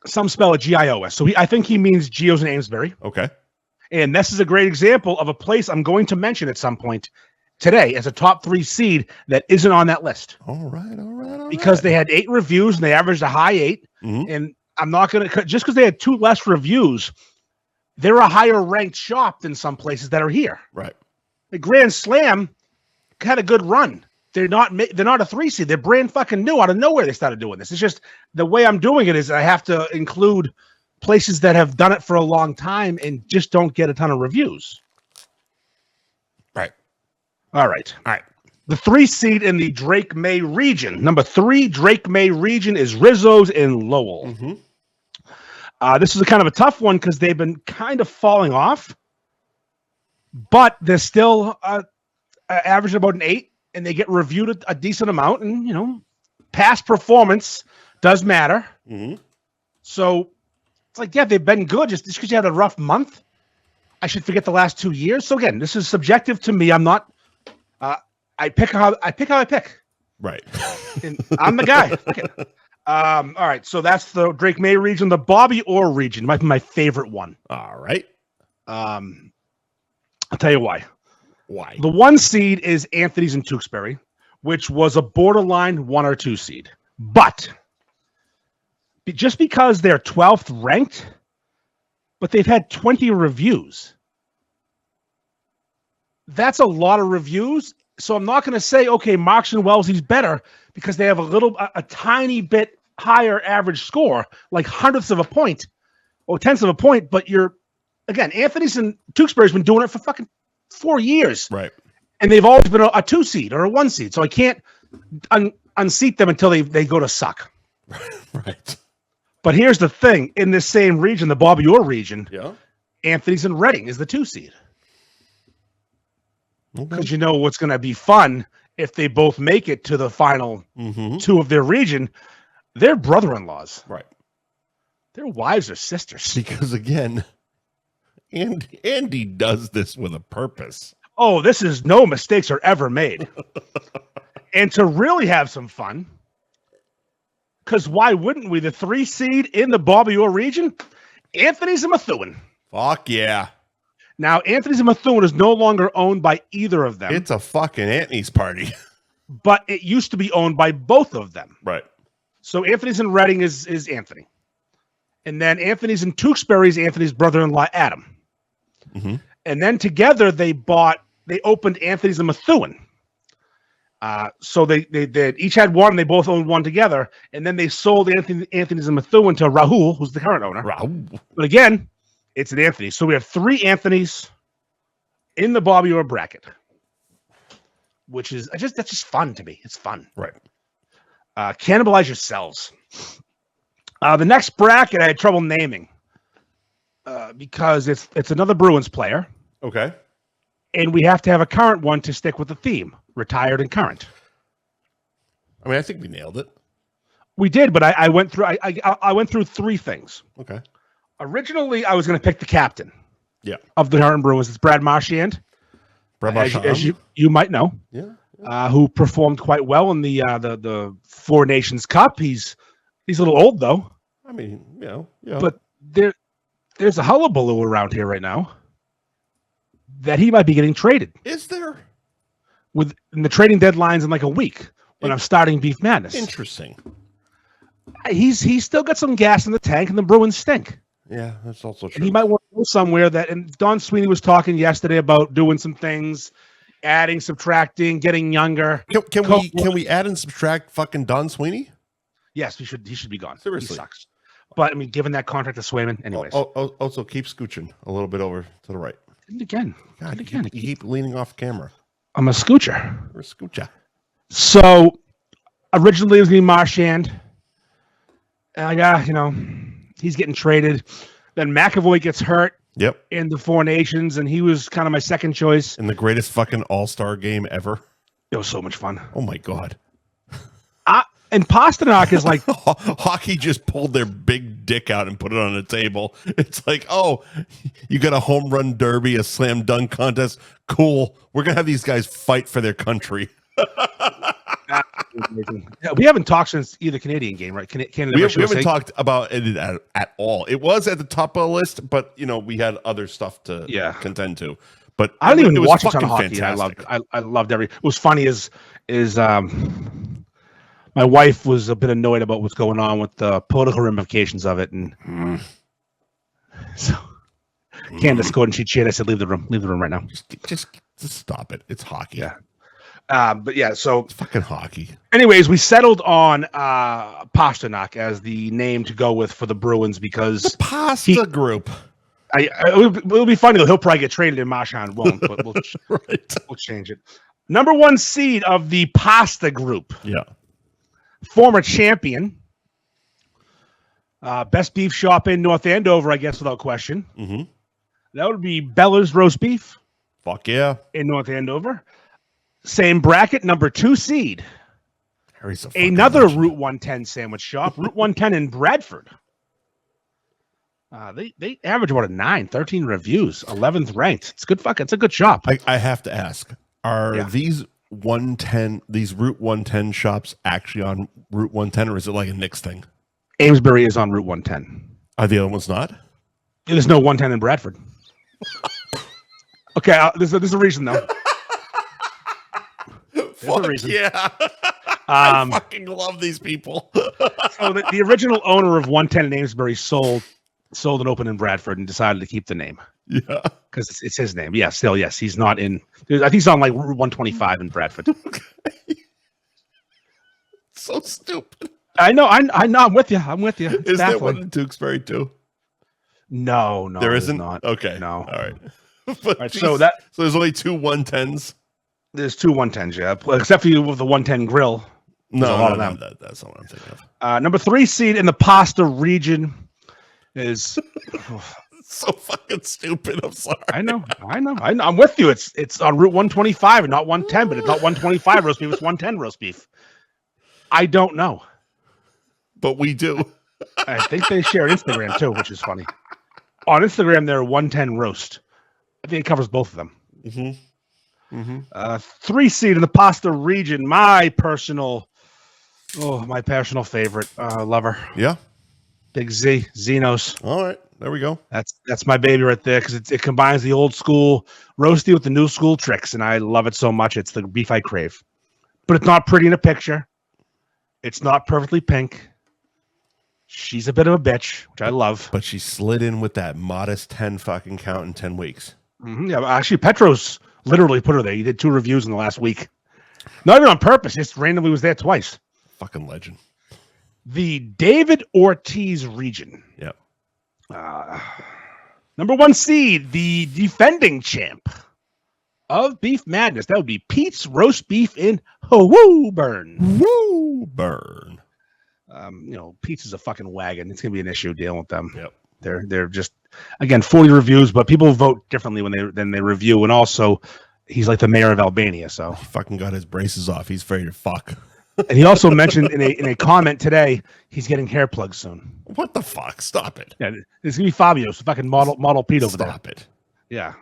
Some spell it Gios. So I think he means Geo's in Amesbury. Okay. And this is a great example of a place I'm going to mention at some point today as a top 3 seed that isn't on that list. All right. Because they had 8 reviews and they averaged a high 8. Mm-hmm. And I'm not going to, just because they had 2 less reviews, they're a higher ranked shop than some places that are here. Right. The Grand Slam had a good run. they're not a 3 seed. They're brand fucking new. Out of nowhere, they started doing this. It's just the way I'm doing it is I have to include places that have done it for a long time and just don't get a ton of reviews. Right. All right. The 3 seed in the Drake May region. Number 3 Drake May region is Rizzo's in Lowell. Mm-hmm. This is a kind of a tough one because they've been kind of falling off, but they're still averaging about an 8, and they get reviewed a decent amount. And past performance does matter. Mm-hmm. So it's like, yeah, they've been good. Just because you had a rough month, I should forget the last 2 years. So again, this is subjective to me. I'm not. I pick how I pick. Right. And I'm the guy. Okay. All right. So that's the Drake May region. The Bobby Orr region might be my favorite one. All right. I'll tell you why. Why? The 1 seed is Anthony's in Tewksbury, which was a borderline 1 or 2 seed. But just because they're 12th ranked, but they've had 20 reviews. That's a lot of reviews. So I'm not going to say, okay, Marks and Wellesley's better because they have a tiny bit higher average score, like hundredths of a point or tenths of a point. But Anthony's in Tewksbury's been doing it for fucking 4 years. Right. And they've always been a 2 seed or a 1 seed. So I can't unseat them until they go to suck. Right. But here's the thing. In this same region, the Bobby Orr region, Yeah. Anthony's in Reading is the 2 seed. Because Okay. what's going to be fun if they both make it to the final 2 of their region. They're brother-in-laws. Right. Their wives are sisters. Because again, Andy does this with a purpose. Oh, this is no mistakes are ever made. And to really have some fun, because why wouldn't we? The 3 seed in the Bobby Orr region, Anthony's and Methuen. Fuck yeah. Now, Anthony's and Methuen is no longer owned by either of them. It's a fucking Anthony's party. But it used to be owned by both of them. Right. So Anthony's in Reading is Anthony. And then Anthony's in Tewksbury is Anthony's brother-in-law, Adam. Mm-hmm. And then together they opened Anthony's and Methuen. So they each had one, and they both owned one together. And then they sold Anthony's and Methuen to Rahul, who's the current owner. Rahul. But again, it's an Anthony. So we have 3 Anthonys in the Bobby Orr bracket, which is that's just fun to me. It's fun. Right. Cannibalize yourselves. The next bracket I had trouble naming because it's another Bruins player. Okay. And we have to have a current one to stick with the theme, retired and current. I mean, I think we nailed it. We did, but I went through I went through 3 things. Okay. Originally, I was going to pick the captain. Yeah. Of the current Bruins. It's Brad Marchand. As you might know. Yeah. Who performed quite well in the 4 Nations Cup. He's a little old though. I mean, yeah. But there's a hullabaloo around here right now that he might be getting traded. Is there? And the trading deadline's in like a week when I'm starting Beef Madness. Interesting. He's still got some gas in the tank, and the Bruins stink. Yeah, that's also true. And he might want to go somewhere and Don Sweeney was talking yesterday about doing some things, adding, subtracting, getting younger. Can we add and subtract fucking Don Sweeney? Yes, he should be gone. Seriously. He sucks. But I mean, given that contract to Swayman, anyways. Also keep scooching a little bit over to the right. And again. You keep leaning off camera. I'm a scoocher. You're a scoocher. So originally it was going to be Marchand. And he's getting traded. Then McAvoy gets hurt. Yep. In the 4 Nations, and he was kind of my second choice. In the greatest fucking all-star game ever. It was so much fun. Oh my God. And Pasternak is like hockey just pulled their big dick out and put it on a table. It's like, oh, you got a home run derby, a slam dunk contest. Cool. We're gonna have these guys fight for their country. Yeah, we haven't talked since either Canadian game, right? Canada. We haven't talked about it at all. It was at the top of the list, but we had other stuff to contend to. But I didn't even watch a ton of hockey. Fantastic. I loved every. What was funny is my wife was a bit annoyed about what's going on with the political ramifications of it, and so Canada scored and she cheered. I said, "Leave the room right now." Just stop it. It's hockey. Yeah. But yeah, so It's fucking hockey. anyways, we settled on Pasternak as the name to go with for the Bruins because The pasta group. it'll be funny though. He'll probably get traded and Marchand won't, but Right. we'll change it. Number 1 seed of the pasta group. Yeah. Former champion. Best beef shop in North Andover, I guess, without question. Mm-hmm. That would be Bella's Roast Beef Fuck yeah. in North Andover. Same bracket, number 2 seed. Harry's a fucking Another legend. Route 110 sandwich shop, Route 110 in Bradford. They average about a 9, 13 reviews, 11th ranked. It's good. It's a good shop. I have to ask: are these Route 110 shops actually on Route 110, or is it like a Knicks thing? Amesbury is on Route 110. Are the other ones not? There's no 110 in Bradford. Okay, there's a reason though. Fuck a reason. yeah! I fucking love these people. So the original owner of 110 in Amesbury sold and opened in Bradford and decided to keep the name. Yeah, because it's his name. Yeah, still yes, he's not in. I think he's on like Route 125 in Bradford. So stupid. I know. I'm with you. It's Is there baffling. one in Tewksbury too? No, There isn't. Not. Okay, No. all right. But Right, so there's only 2 110s. There's 2 110s, yeah, except for you with the 110 grill. No, a lot of them. That's not what I'm thinking of. Number 3 seed in the pasta region is. So fucking stupid. I'm sorry. I know. I'm with you. It's on Route 125 and not 110, but it's not 125 roast beef. It's 110 roast beef. I don't know. But we do. I think they share Instagram too, which is funny. On Instagram, they're 110 roast. I think it covers both of them. Mm-hmm. Mm-hmm. 3 seed in the pasta region. My personal favorite lover. Yeah. Big Z, Xenos. All right. There we go. That's my baby right there because it combines the old school roasty with the new school tricks, and I love it so much. It's the beef I crave. But it's not pretty in a picture. It's not perfectly pink. She's a bit of a bitch, which I love. But she slid in with that modest 10 fucking count in 10 weeks. Mm-hmm. Yeah, actually, Petros literally put her there. He did 2 reviews in the last week. Not even on purpose. Just randomly was there twice. Fucking legend. The David Ortiz region. Yep. Number 1 seed, the defending champ of Beef Madness. That would be Pete's Roast Beef in Woburn. Woburn. Pete's is a fucking wagon. It's gonna be an issue dealing with them. Yep. They're just, again, 40 reviews, but people vote differently when they review, and also he's like the mayor of Albania. So He fucking got his braces off. He's ready to fuck. and he also mentioned in a comment today he's getting hair plugs soon. What the fuck? Stop it. Yeah, it's gonna be Fabio, so fucking model Pete over there. Stop it. Yeah.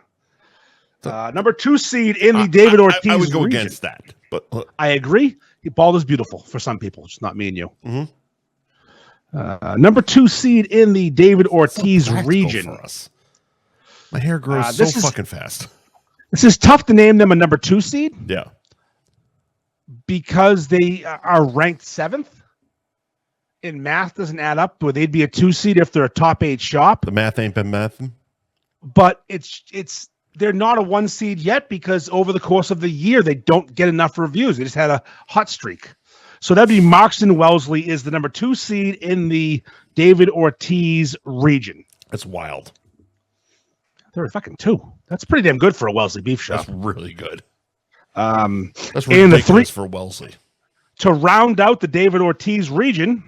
Number 2 seed in the David Ortiz I would go region. against that. But I agree. Bald is beautiful for some people, just not me and you. Mhm. Number 2 seed in the David Ortiz region. For us. My hair grows fucking fast. This is tough to name them a number 2 seed Yeah. because they are ranked 7th. And math doesn't add up, but they'd be a 2 seed if they're a top 8 shop. The math ain't been math. But they're not a 1 seed yet because over the course of the year they don't get enough reviews. They just had a hot streak. So that'd be Markston Wellesley is the number 2 seed in the David Ortiz region. That's wild. They're a fucking 2. That's pretty damn good for a Wellesley beef shop. That's really good. And That's ridiculous the 3 for Wellesley. to round out the David Ortiz region,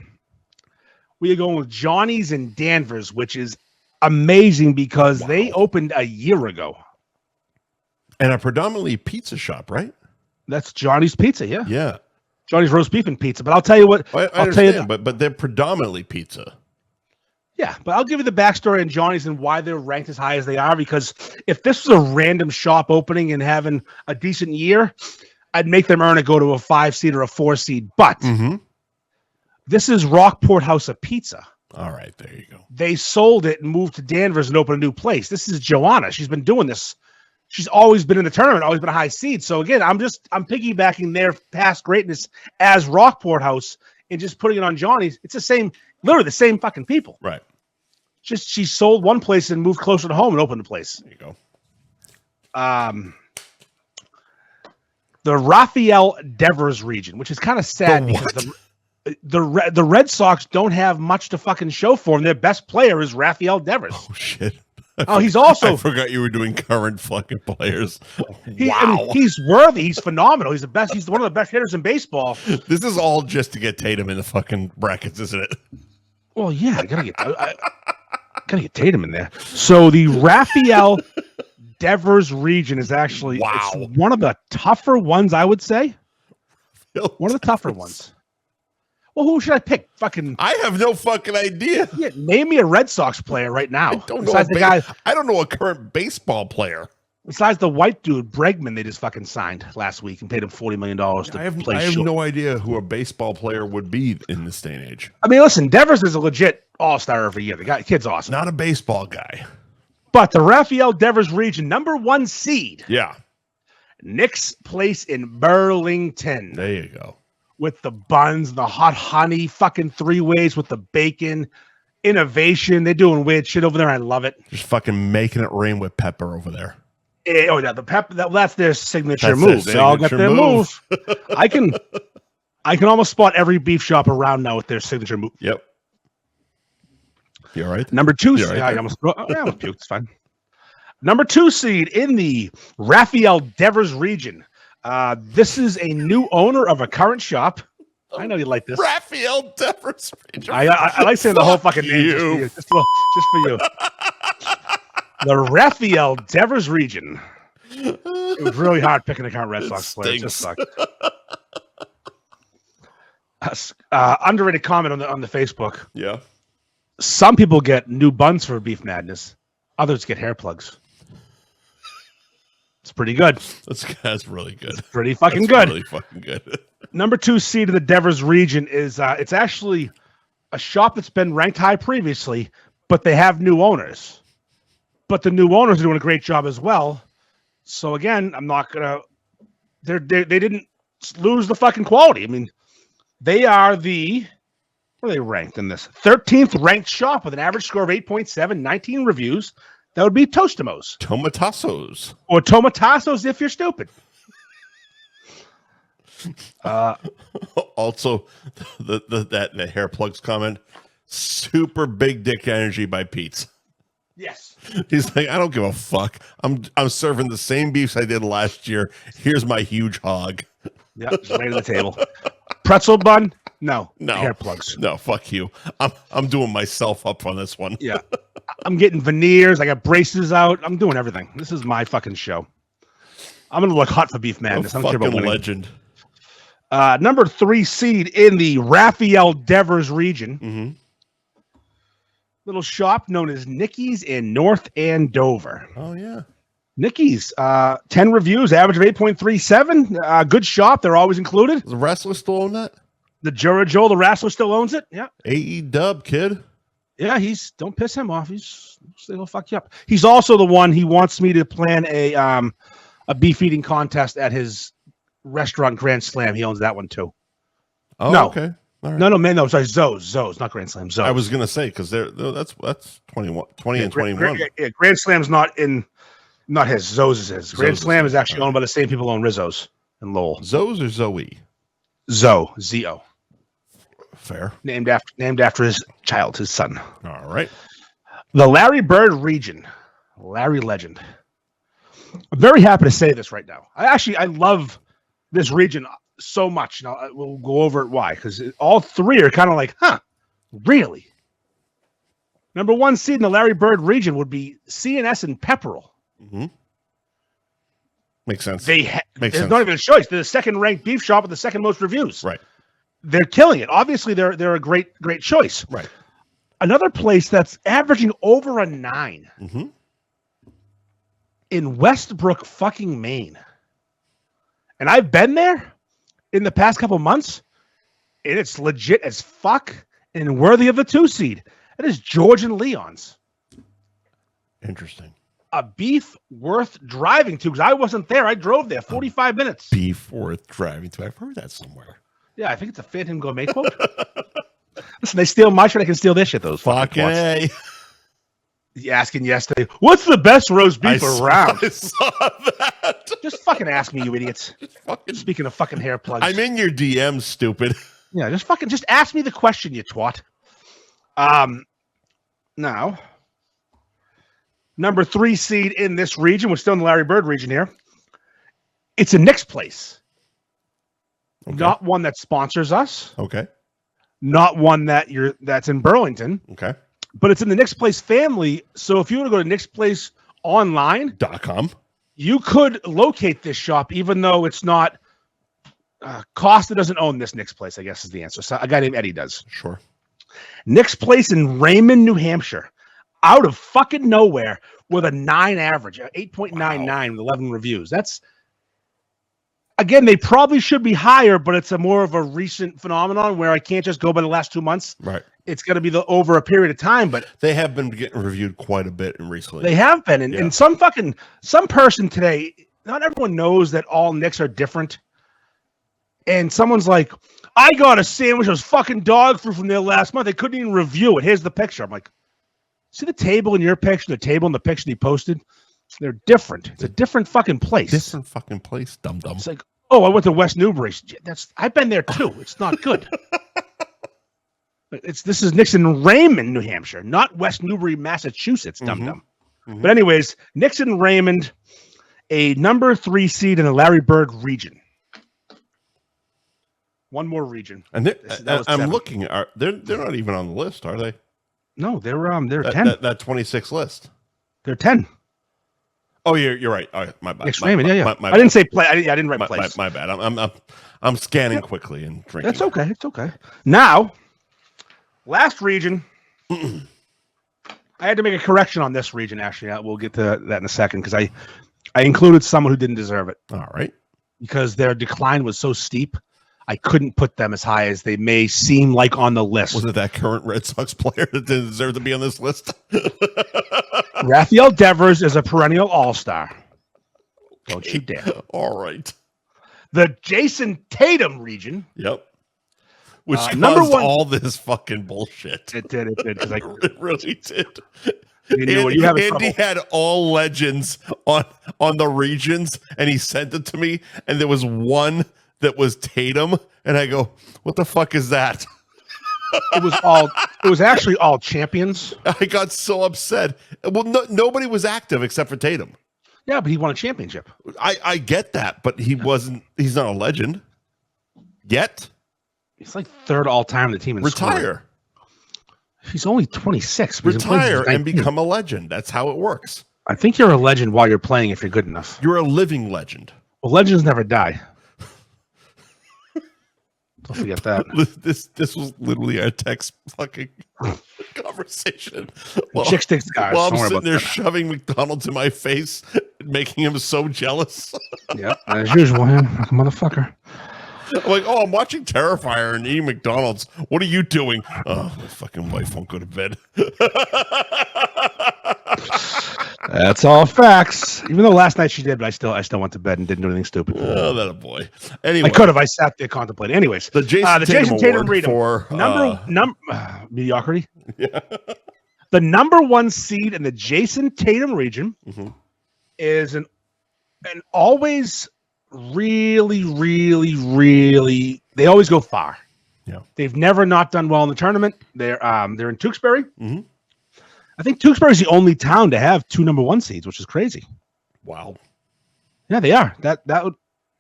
we are going with Johnny's in Danvers, which is amazing because they opened a year ago. And a predominantly pizza shop, right? That's Johnny's Pizza, yeah. Yeah. Johnny's roast beef and pizza. But I'll tell you what. I understand, but they're predominantly pizza. Yeah, but I'll give you the backstory on Johnny's and why they're ranked as high as they are. Because if this was a random shop opening and having a decent year, I'd make them earn it, go to a 5 seed or a 4 seed. But this is Rockport House of Pizza. All right, there you go. They sold it and moved to Danvers and opened a new place. This is Joanna. She's been doing this. She's always been in the tournament, always been a high seed. So again, I'm piggybacking their past greatness as Rockport House and just putting it on Johnny's. It's the same, literally the same fucking people. Right. Just she sold one place and moved closer to home and opened a place. There you go. The Raphael Devers region, which is kind of sad because the Red Sox don't have much to fucking show for them. Their best player is Raphael Devers. Oh, shit. He's also... I forgot you were doing current fucking players. Wow. He's worthy. He's phenomenal. He's the best. He's one of the best hitters in baseball. This is all just to get Tatum in the fucking brackets, isn't it? Well, yeah, I gotta get Tatum in there. So the Raphael Devers region is actually it's one of the tougher ones, I would say. One of the tougher ones. Well, who should I pick? I have no fucking idea. Yeah, name me a Red Sox player right now. I don't know a current baseball player. Besides the white dude, Bregman, they just fucking signed last week and paid him $40 million to play. I have no idea who a baseball player would be in this day and age. I mean, listen, Devers is a legit all-star every year. The kid's awesome. Not a baseball guy. But the Raphael Devers region, number 1 seed. Yeah. Nick's place in Burlington. There you go. With the buns, the hot honey, fucking 3-ways with the bacon. Innovation. They're doing weird shit over there. I love it. Just fucking making it rain with pepper over there. The pepper. That's their signature move. They all got their move. I can almost spot every beef shop around now with their signature move. Yep. You all right? Number 2 seed. Right I almost puked. It's fine. Number 2 seed in the Raphael Devers region. This is a new owner of a current shop. I know you like this. Raphael Devers region. I like saying the whole fucking name just for you. The Raphael Devers region. It was really hard picking a current Red Sox player. It just sucked. Underrated comment on the Facebook. Yeah. Some people get new buns for Beef Madness. Others get hair plugs. It's pretty good. That's really good. It's pretty fucking good. Really fucking good. Number 2 seed of the Devers region is it's actually a shop that's been ranked high previously, but they have new owners. But the new owners are doing a great job as well. So again, I'm not gonna. They didn't lose the fucking quality. I mean, they are the. Where are they ranked in this? 13th ranked shop with an average score of 8.7, 19 reviews. That would be Toastamos. Tomatassos. Or Tomatassos if you're stupid. Also, the hair plugs comment. Super big dick energy by Pete's. Yes. He's like, I don't give a fuck. I'm serving the same beefs I did last year. Here's my huge hog. Yep, just right on the table. Pretzel bun? No. Hair plugs. No, fuck you. I'm doing myself up on this one. Yeah. I'm getting veneers. I got braces out. I'm doing everything. This is my fucking show. I'm gonna look hot for Beef Madness. I don't care about winning. Legend. Number 3 seed in the Raphael Devers region. Mm-hmm. Little shop known as Nicky's in North Andover. Oh, yeah. Nicky's, 10 reviews, average of 8.37. Good shop. They're always included. Does the wrestler still own that? The Joe, the wrestler, still owns it. Yeah. AE-dub, kid. Yeah, don't piss him off. He'll fuck you up. He's also the one, he wants me to plan a beef eating contest at his restaurant Grand Slam. He owns that one too. Oh, no. Okay. Right. No, sorry, Zoe's, not Grand Slam. Zoe's. I was gonna say because that's 21, 20 and 21. Grand Slam's not his. Zoe's is his. Grand Slam is actually owned by the same people who own Rizzo's and Lowell. Zoe's or Zoe? Zoe, Z-O. Fair. Named after his child, his son. All right. The Larry Bird region, Larry Legend. I'm very happy to say this right now. I love this region so much. Now we'll go over it why, because all three are kind of like, really? Number 1 seed in the Larry Bird region would be CNS and Pepperell. Mm-hmm. Makes sense. There's not even a choice. They're the second ranked beef shop with the second most reviews. Right. They're killing it. Obviously, they're a great choice. Right. Another place that's averaging over a 9 mm-hmm. in Westbrook, fucking Maine. And I've been there in the past couple months, and it's legit as fuck and worthy of the 2 seed. That is George and Leon's. Interesting. A beef worth driving to, because I wasn't there. I drove there 45 minutes. Beef worth driving to. I've heard that somewhere. Yeah, I think it's a Phantom Gourmet quote. Listen, they steal my shit, I can steal their shit, those fucking A. You asking yesterday, what's the best roast beef around? I saw that. Just fucking ask me, you idiots. Speaking of fucking hair plugs. I'm in your DMs, stupid. Yeah, just ask me the question, you twat. Now, number 3 seed in this region, we're still in the Larry Bird region here. It's a Nick's place. Okay. Not one that sponsors us. Okay. Not one that's in Burlington. Okay. But it's in the Nick's Place family. So if you were to go to Nick's Place online.com, you could locate this shop, even though it's not. Costa doesn't own this Nick's Place, I guess is the answer. So a guy named Eddie does. Sure. Nick's Place in Raymond, New Hampshire, out of fucking nowhere with a 9 average, 8.99 with 11 reviews. That's, again, they probably should be higher, but it's a more of a recent phenomenon where I can't just go by the last 2 months. Right. It's going to be over a period of time, but they have been getting reviewed quite a bit recently. They have been, and some person today. Not everyone knows that all Nicks are different. And someone's like, I got a sandwich that was fucking dog food from there last month. They couldn't even review it. Here's the picture. I'm like, see the table in your picture, the table in the picture he posted? They're different. It's a different fucking place. Different fucking place, dum-dum. It's like, oh, I went to West Newbury. I've been there too. It's not good. This is Nick's in Raymond, New Hampshire, not West Newbury, Massachusetts, dum-dum. But anyways, Nick's in Raymond, a number 3 seed in the Larry Bird region. One more region. And I'm looking. They're not even on the list, are they? No, they're 10. That 26 list. They're 10. Oh, you're right. All right, my bad. Nick's Raymond, yeah. My I didn't say play. I didn't write place. My bad. I'm scanning quickly and drinking. That's okay. It's okay. Now, last region. I had to make a correction on this region. Actually, we'll get to that in a second because I included someone who didn't deserve it. All right. Because their decline was so steep, I couldn't put them as high as they may seem like on the list. Was it that current Red Sox player that didn't deserve to be on this list? Rafael Devers is a perennial all-star. Don't you dare. All right. The Jason Tatum region. Yep. Which caused all this fucking bullshit. It did. It really did. Andy had all legends on the regions, and he sent it to me, and there was one that was Tatum, and I go, what the fuck is that? It was actually all champions. I got so upset. Well, nobody was active except for Tatum. Yeah, but he won a championship. I get that, but he's not a legend yet. He's like 3rd all time in the team in Retire. Scoring. He's only 26. Retire and become a legend. That's how it works. I think you're a legend while you're playing if you're good enough. You're a living legend. Well, legends never die. Don't forget that. This was literally our text fucking conversation. Chick sticks guys. While I'm sitting there shoving McDonald's in my face, making him so jealous. Yeah, as usual, like a motherfucker. I'm like, I'm watching Terrifier and eating McDonald's. What are you doing? Oh, my fucking wife won't go to bed. That's all facts. Even though last night she did, but I still went to bed and didn't do anything stupid. Oh, that a boy. Anyway, I could have. I sat there contemplating. Anyways, the Jason Tatum Award for number mediocrity. Yeah. The number 1 seed in the Jason Tatum region is an always really, really, really. They always go far. Yeah, they've never not done well in the tournament. They're in Tewksbury. I think Tewksbury is the only town to have 2 number 1 seeds, which is crazy. Wow. Yeah, they are.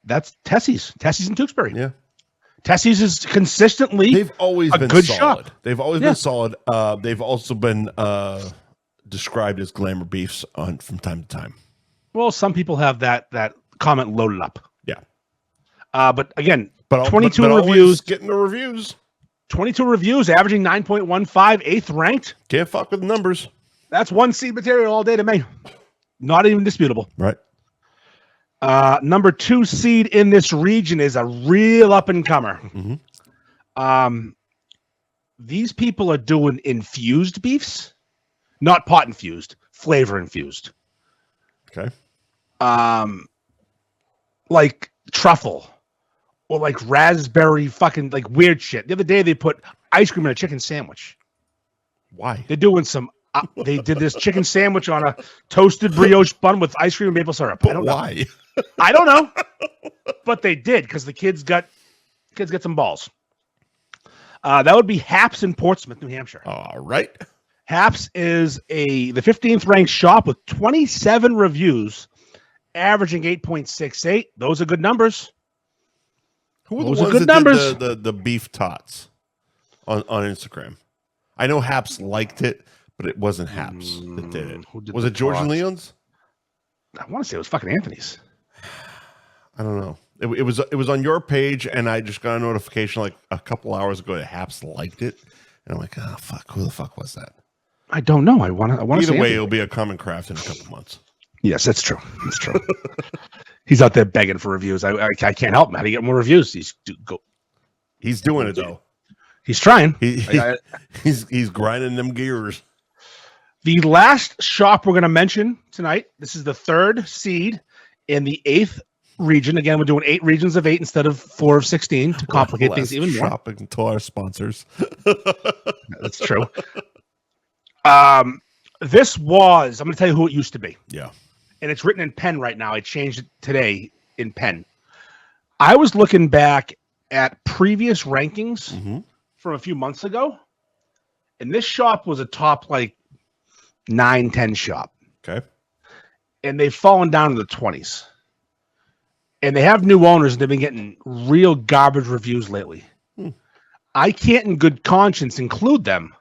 That's Tessie's. Tessie's in Tewksbury. Yeah. Tessie's is consistently. They've always been good solid. shop. They've always been solid. They've also been described as glamour beefs from time to time. Well, some people have that comment loaded up. Yeah. But again, 22 but reviews. Getting the reviews. 22 reviews, averaging 9.15, 8th ranked. Can't fuck with the numbers. That's 1 seed material all day to me. Not even disputable. Right. Number 2 seed in this region is a real up-and-comer. These people are doing infused beefs. Not pot infused, flavor infused. Okay. Like truffle. Or like raspberry fucking like weird shit. The other day they put ice cream in a chicken sandwich. Why? They're doing some. They did this chicken sandwich on a toasted brioche bun with ice cream and maple syrup. I don't know. Why? I don't know, but they did because the kids got some balls. That would be Haps in Portsmouth, New Hampshire. All right. Haps is the 15th ranked shop with 27 reviews, averaging 8.68. Those are good numbers. Who were the ones that did the beef tots on Instagram? I know Haps liked it, but it wasn't Haps that did it. Was it George and Leon's? I want to say it was fucking Anthony's. I don't know. It was on your page, and I just got a notification like a couple hours ago that Haps liked it, and I'm like, oh fuck, who the fuck was that? I don't know. I want to. Either way, it'll be a common craft in a couple months. Yes, that's true. That's true. He's out there begging for reviews. I can't help him. How do you get more reviews? He's doing it though. He's trying. He's grinding them gears. The last shop we're going to mention tonight. This is the third seed in the 8th region. Again, we're doing 8 regions of 8 instead of 4 of 16 to complicate things even more. Shopping to our sponsors. That's true. This was, I'm going to tell you who it used to be. Yeah. And it's written in pen right now. I changed it today in pen. I was looking back at previous rankings from a few months ago, and this shop was a top like 9-10 shop. Okay. And they've fallen down to the 20s. And they have new owners, and they've been getting real garbage reviews lately. I can't in good conscience include them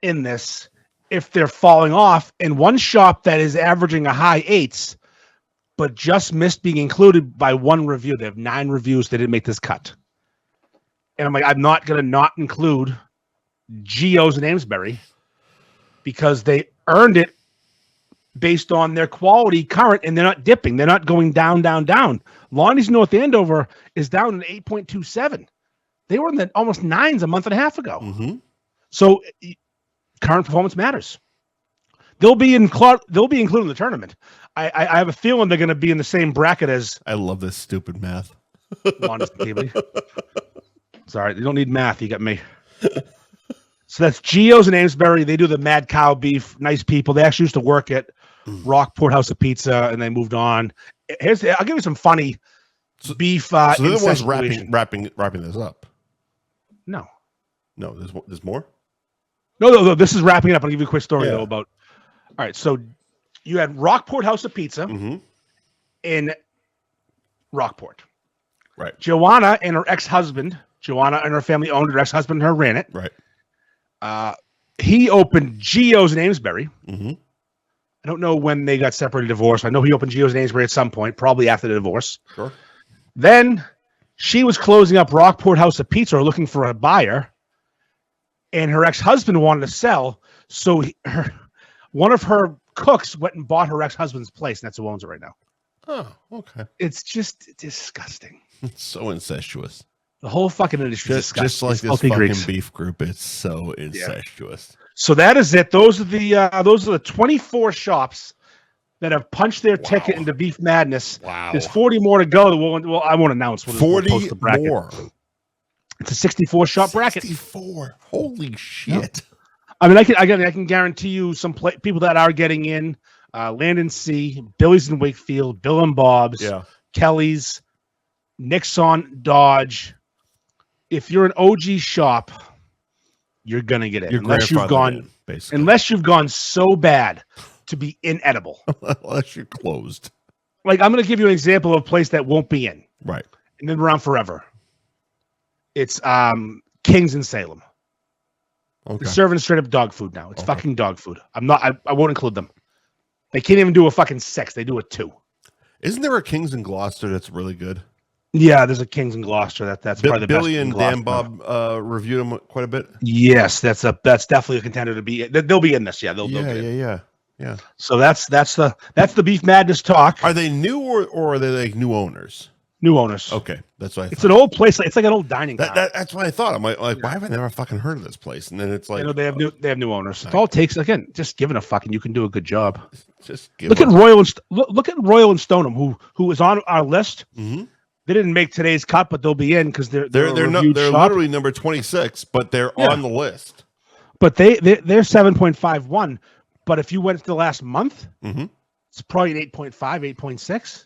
in this if they're falling off. And one shop that is averaging a high 8s, but just missed being included by 1 review. They have 9 reviews. They didn't make this cut. And I'm like, I'm not going to not include Geo's in Amesbury because they earned it based on their quality current, and they're not dipping. They're not going down, down, down. Lonnie's North Andover is down in 8.27. They were in the almost 9s a month and a half ago. So current performance matters. They'll be included in the tournament. I have a feeling they're going to be in the same bracket as. I love this stupid math. Sorry, you don't need math. You got me. So that's Geo's in Amesbury. They do the Mad Cow beef. Nice people. They actually used to work at Rockport House of Pizza, and they moved on. I'll give you some funny beef. So they're the ones wrapping this up. No, there's more. No. This is wrapping it up. I'll give you a quick story though about. All right, so you had Rockport House of Pizza in Rockport. Right. Joanna and her ex-husband. Joanna and her family owned it. Her ex-husband and her ran it. Right. He opened Geo's in Amesbury. I don't know when they got separated, divorced. I know he opened Geo's in Amesbury at some point, probably after the divorce. Sure. Then she was closing up Rockport House of Pizza or looking for a buyer, and her ex-husband wanted to sell. So one of her cooks went and bought her ex-husband's place, and that's who owns it right now. Oh, okay. It's just disgusting. It's so incestuous. The whole fucking industry is disgusting. Just like this fucking beef group, it's so incestuous. So that is it. Those are the 24 shops that have punched their ticket into Beef Madness. Wow. There's 40 more to go. Well, I won't announce when 40 we'll post the bracket. More. It's a 64 shop bracket. 64. Holy shit. I mean, I can guarantee you some people that are getting in. Landon C, Billy's in Wakefield, Bill and Bob's, Kelly's, Nixon, Dodge. If you're an OG shop, you're gonna get it unless you've gone so bad to be inedible. Unless you're closed. Like, I'm gonna give you an example of a place that won't be in. Right. And been around forever. It's Kings in Salem. Okay. They're serving straight up dog food now. It's fucking dog food. I won't include them. They can't even do a fucking 6. They do a 2. Isn't there a Kings in Gloucester that's really good? Yeah, there's a Kings in Gloucester. That's probably the best. Billy and Dan Bob reviewed them quite a bit. Yes, that's definitely a contender to be. They'll be in this. Yeah, they'll Yeah. So that's the Beef Madness talk. Are they new or are they like new owners? New owners. Okay, that's why it's an old place. It's like an old dining. That's what I thought. I'm like, why have I never fucking heard of this place? And then it's like, they have new owners. It all it takes, again, just giving a fuck, and you can do a good job. Just look at Royal and Stoneham, who is on our list. Mm-hmm. They didn't make today's cut, but they'll be in because they're literally number 26, but they're on the list. But they're 7.51. But if you went to the last month, it's probably an 8.5, 8.6.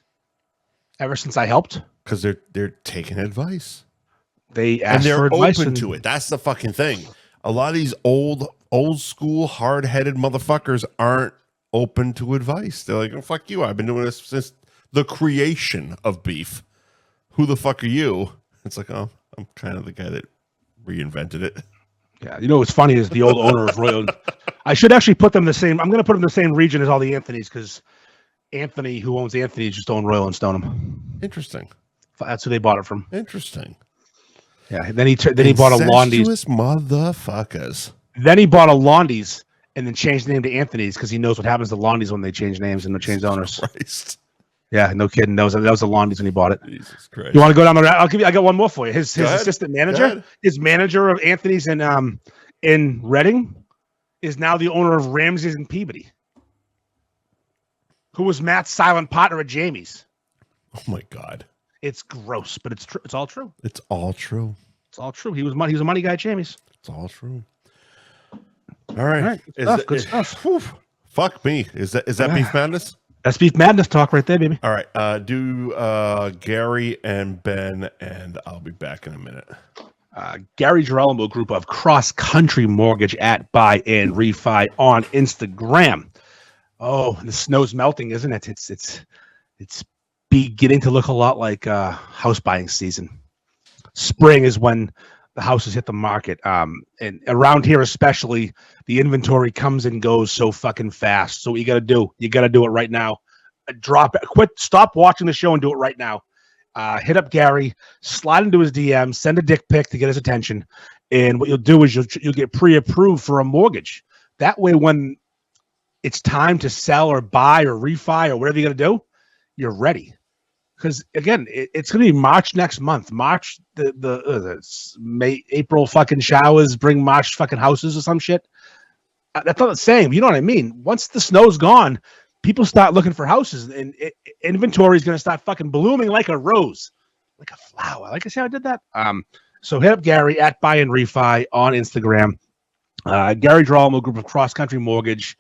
Ever since I helped, because they're taking advice. They ask and for they're advice open to it. That's the fucking thing. A lot of these old school, hard-headed motherfuckers aren't open to advice. They're like, oh, fuck you. I've been doing this since the creation of beef. Who the fuck are you? It's like, oh, I'm kind of the guy that reinvented it. Yeah, you know what's funny is the old owner of Royal. I should actually put them the same. I'm going to put them in the same region as all the Anthonys because Anthony, who owns Anthony, just owned Royal and Stoneham. Interesting. That's who they bought it from. Interesting. Yeah. Then he bought a Londies. Motherfuckers. Then he bought a Londies and then changed the name to Anthony's because he knows what happens to Londies when they change names and they change owners. Christ. Yeah, no kidding. That was a Londies when he bought it. Jesus Christ. You want to go down the route? I got one more for you. His assistant manager, his manager of Anthony's in Reading, is now the owner of Ramsey's in Peabody, who was Matt's silent partner at Jamie's. Oh my God. It's gross, but it's true. It's all true. It's all true. It's all true. He was a money guy at Jamie's. It's all true. All right. Good stuff. Whew, fuck me. Is that Beef Madness? That's Beef Madness talk right there, baby. All right. Do Gary and Ben, and I'll be back in a minute. Gary Girolamo group of Cross Country Mortgage at Buy and Refi on Instagram. Oh, the snow's melting, isn't it? It's beginning to look a lot like house buying season. Spring is when the houses hit the market. And around here especially, the inventory comes and goes so fucking fast. So what you got to do? You got to do it right now. Stop watching the show and do it right now. Hit up Gary, slide into his DM, send a dick pic to get his attention. And what you'll do is you'll get pre-approved for a mortgage. That way, when it's time to sell or buy or refi or whatever you got to do, you're ready. Because again, it's going to be March next month. March, April fucking showers bring March fucking houses or some shit. That's not the same. You know what I mean? Once the snow's gone, people start looking for houses, and inventory is going to start fucking blooming like a rose, like a flower. Like I said, I did that. So hit up Gary at Buy and Refi on Instagram. Gary Girolamo group of Cross Country Mortgage.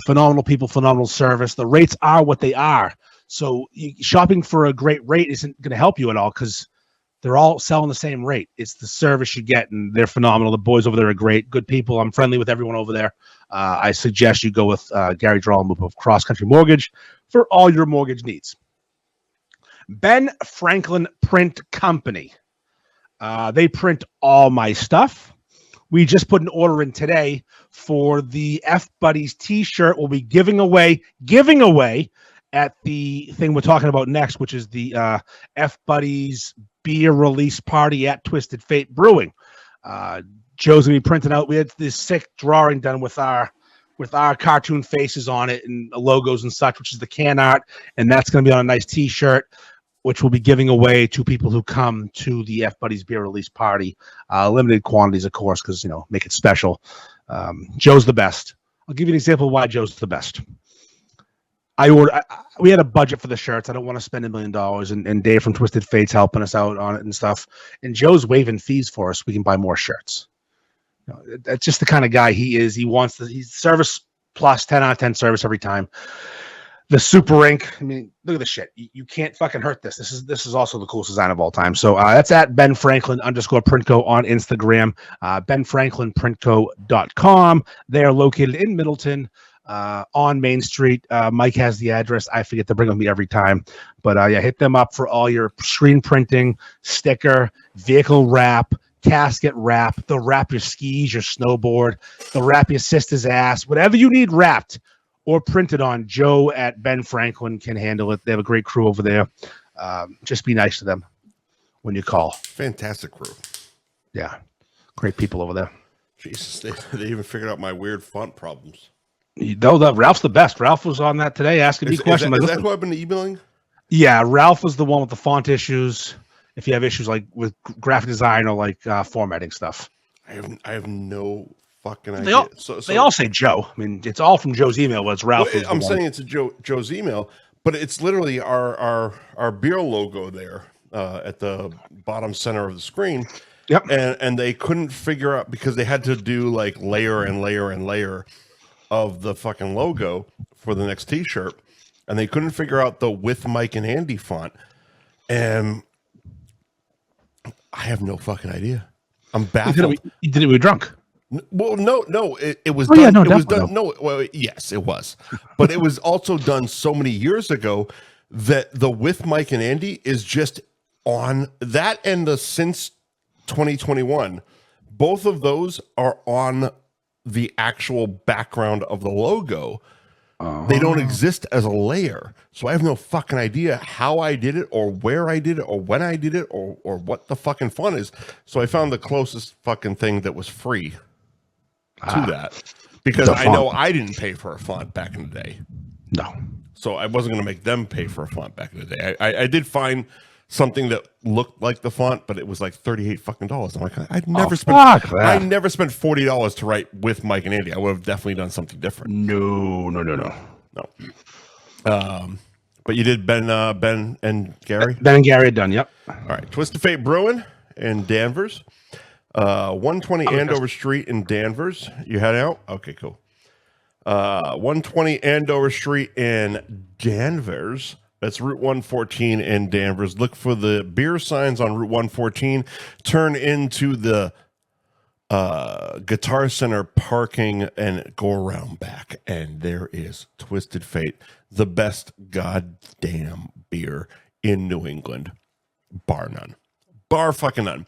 Phenomenal people, phenomenal service. The rates are what they are. So shopping for a great rate isn't going to help you at all because they're all selling the same rate. It's the service you get, and they're phenomenal. The boys over there are great, good people. I'm friendly with everyone over there. I suggest you go with Gary Girolamo of Cross Country Mortgage for all your mortgage needs. Ben Franklin Print Company. They print all my stuff. We just put an order in today for the F Buddies t-shirt. We'll be giving away at the thing we're talking about next, which is the F Buddies beer release party at Twisted Fate Brewing. Joe's gonna be printing out. We had this sick drawing done with our cartoon faces on it and logos and such, which is the can art, and that's gonna be on a nice t-shirt, which we'll be giving away to people who come to the F Buddies beer release party. Limited quantities, of course, because make it special. Joe's the best. I'll give you an example of why Joe's the best. We had a budget for the shirts. I don't want to spend $1 million, and Dave from Twisted Fate's helping us out on it and stuff. And Joe's waiving fees for us. We can buy more shirts. That's just the kind of guy he is. He's service plus 10 out of 10 service every time. The Super Ink. I mean, look at this shit. You can't fucking hurt this. This is also the coolest design of all time. So that's at Ben Franklin _Printco on Instagram. BenFranklinPrintco.com. They are located in Middleton. On Main Street. Mike has the address. I forget to bring with me every time. But hit them up for all your screen printing, sticker, vehicle wrap, casket wrap. They'll wrap your skis, your snowboard. They'll wrap your sister's ass. Whatever you need wrapped or printed on, Joe at Ben Franklin can handle it. They have a great crew over there. Just be nice to them when you call. Fantastic crew. Yeah. Great people over there. Jesus, they even figured out my weird font problems. Ralph's the best. Ralph was on that today asking me questions. Is that who I've been emailing? Yeah, Ralph was the one with the font issues. If you have issues like with graphic design or like formatting stuff, I have no fucking idea. They all say Joe. I mean, it's all from Joe's email, but it's Ralph. Well, I'm saying it's Joe's email, but it's literally our beer logo there at the bottom center of the screen. Yep. And they couldn't figure out because they had to do like layer and layer and layer of the fucking logo for the next t-shirt, and they couldn't figure out the with Mike and Andy font. And I have no fucking idea. I'm baffled. You did it with drunk. Well, no, it was Oh, done. yeah, no, it was done. definitely. No, well, yes, it was, but it was also done so many years ago that the With Mike and Andy is just on that, and the since 2021. Both of those are on the actual background of the logo. They don't exist as a layer, so I have no fucking idea how I did it, or where I did it, or when I did it, or what the fucking fun is. So I found the closest fucking thing that was free to that, because I know I didn't pay for a font back in the day. No. So I wasn't going to make them pay for a font back in the day. I did find something that looked like the font, but it was like $38 fucking. I'm like, I never spent $40 to write With Mike and Andy. I would have definitely done something different. No. But you did Ben and Gary. Ben and Gary are done. Yep. All right, Twisted Fate Brewing in Danvers, 120 Andover Street in Danvers. You head out? Okay, cool. 120 Andover Street in Danvers. That's Route 114 in Danvers. Look for the beer signs on Route 114. Turn into the Guitar Center parking and go around back. And there is Twisted Fate, the best goddamn beer in New England. Bar none. Bar fucking none.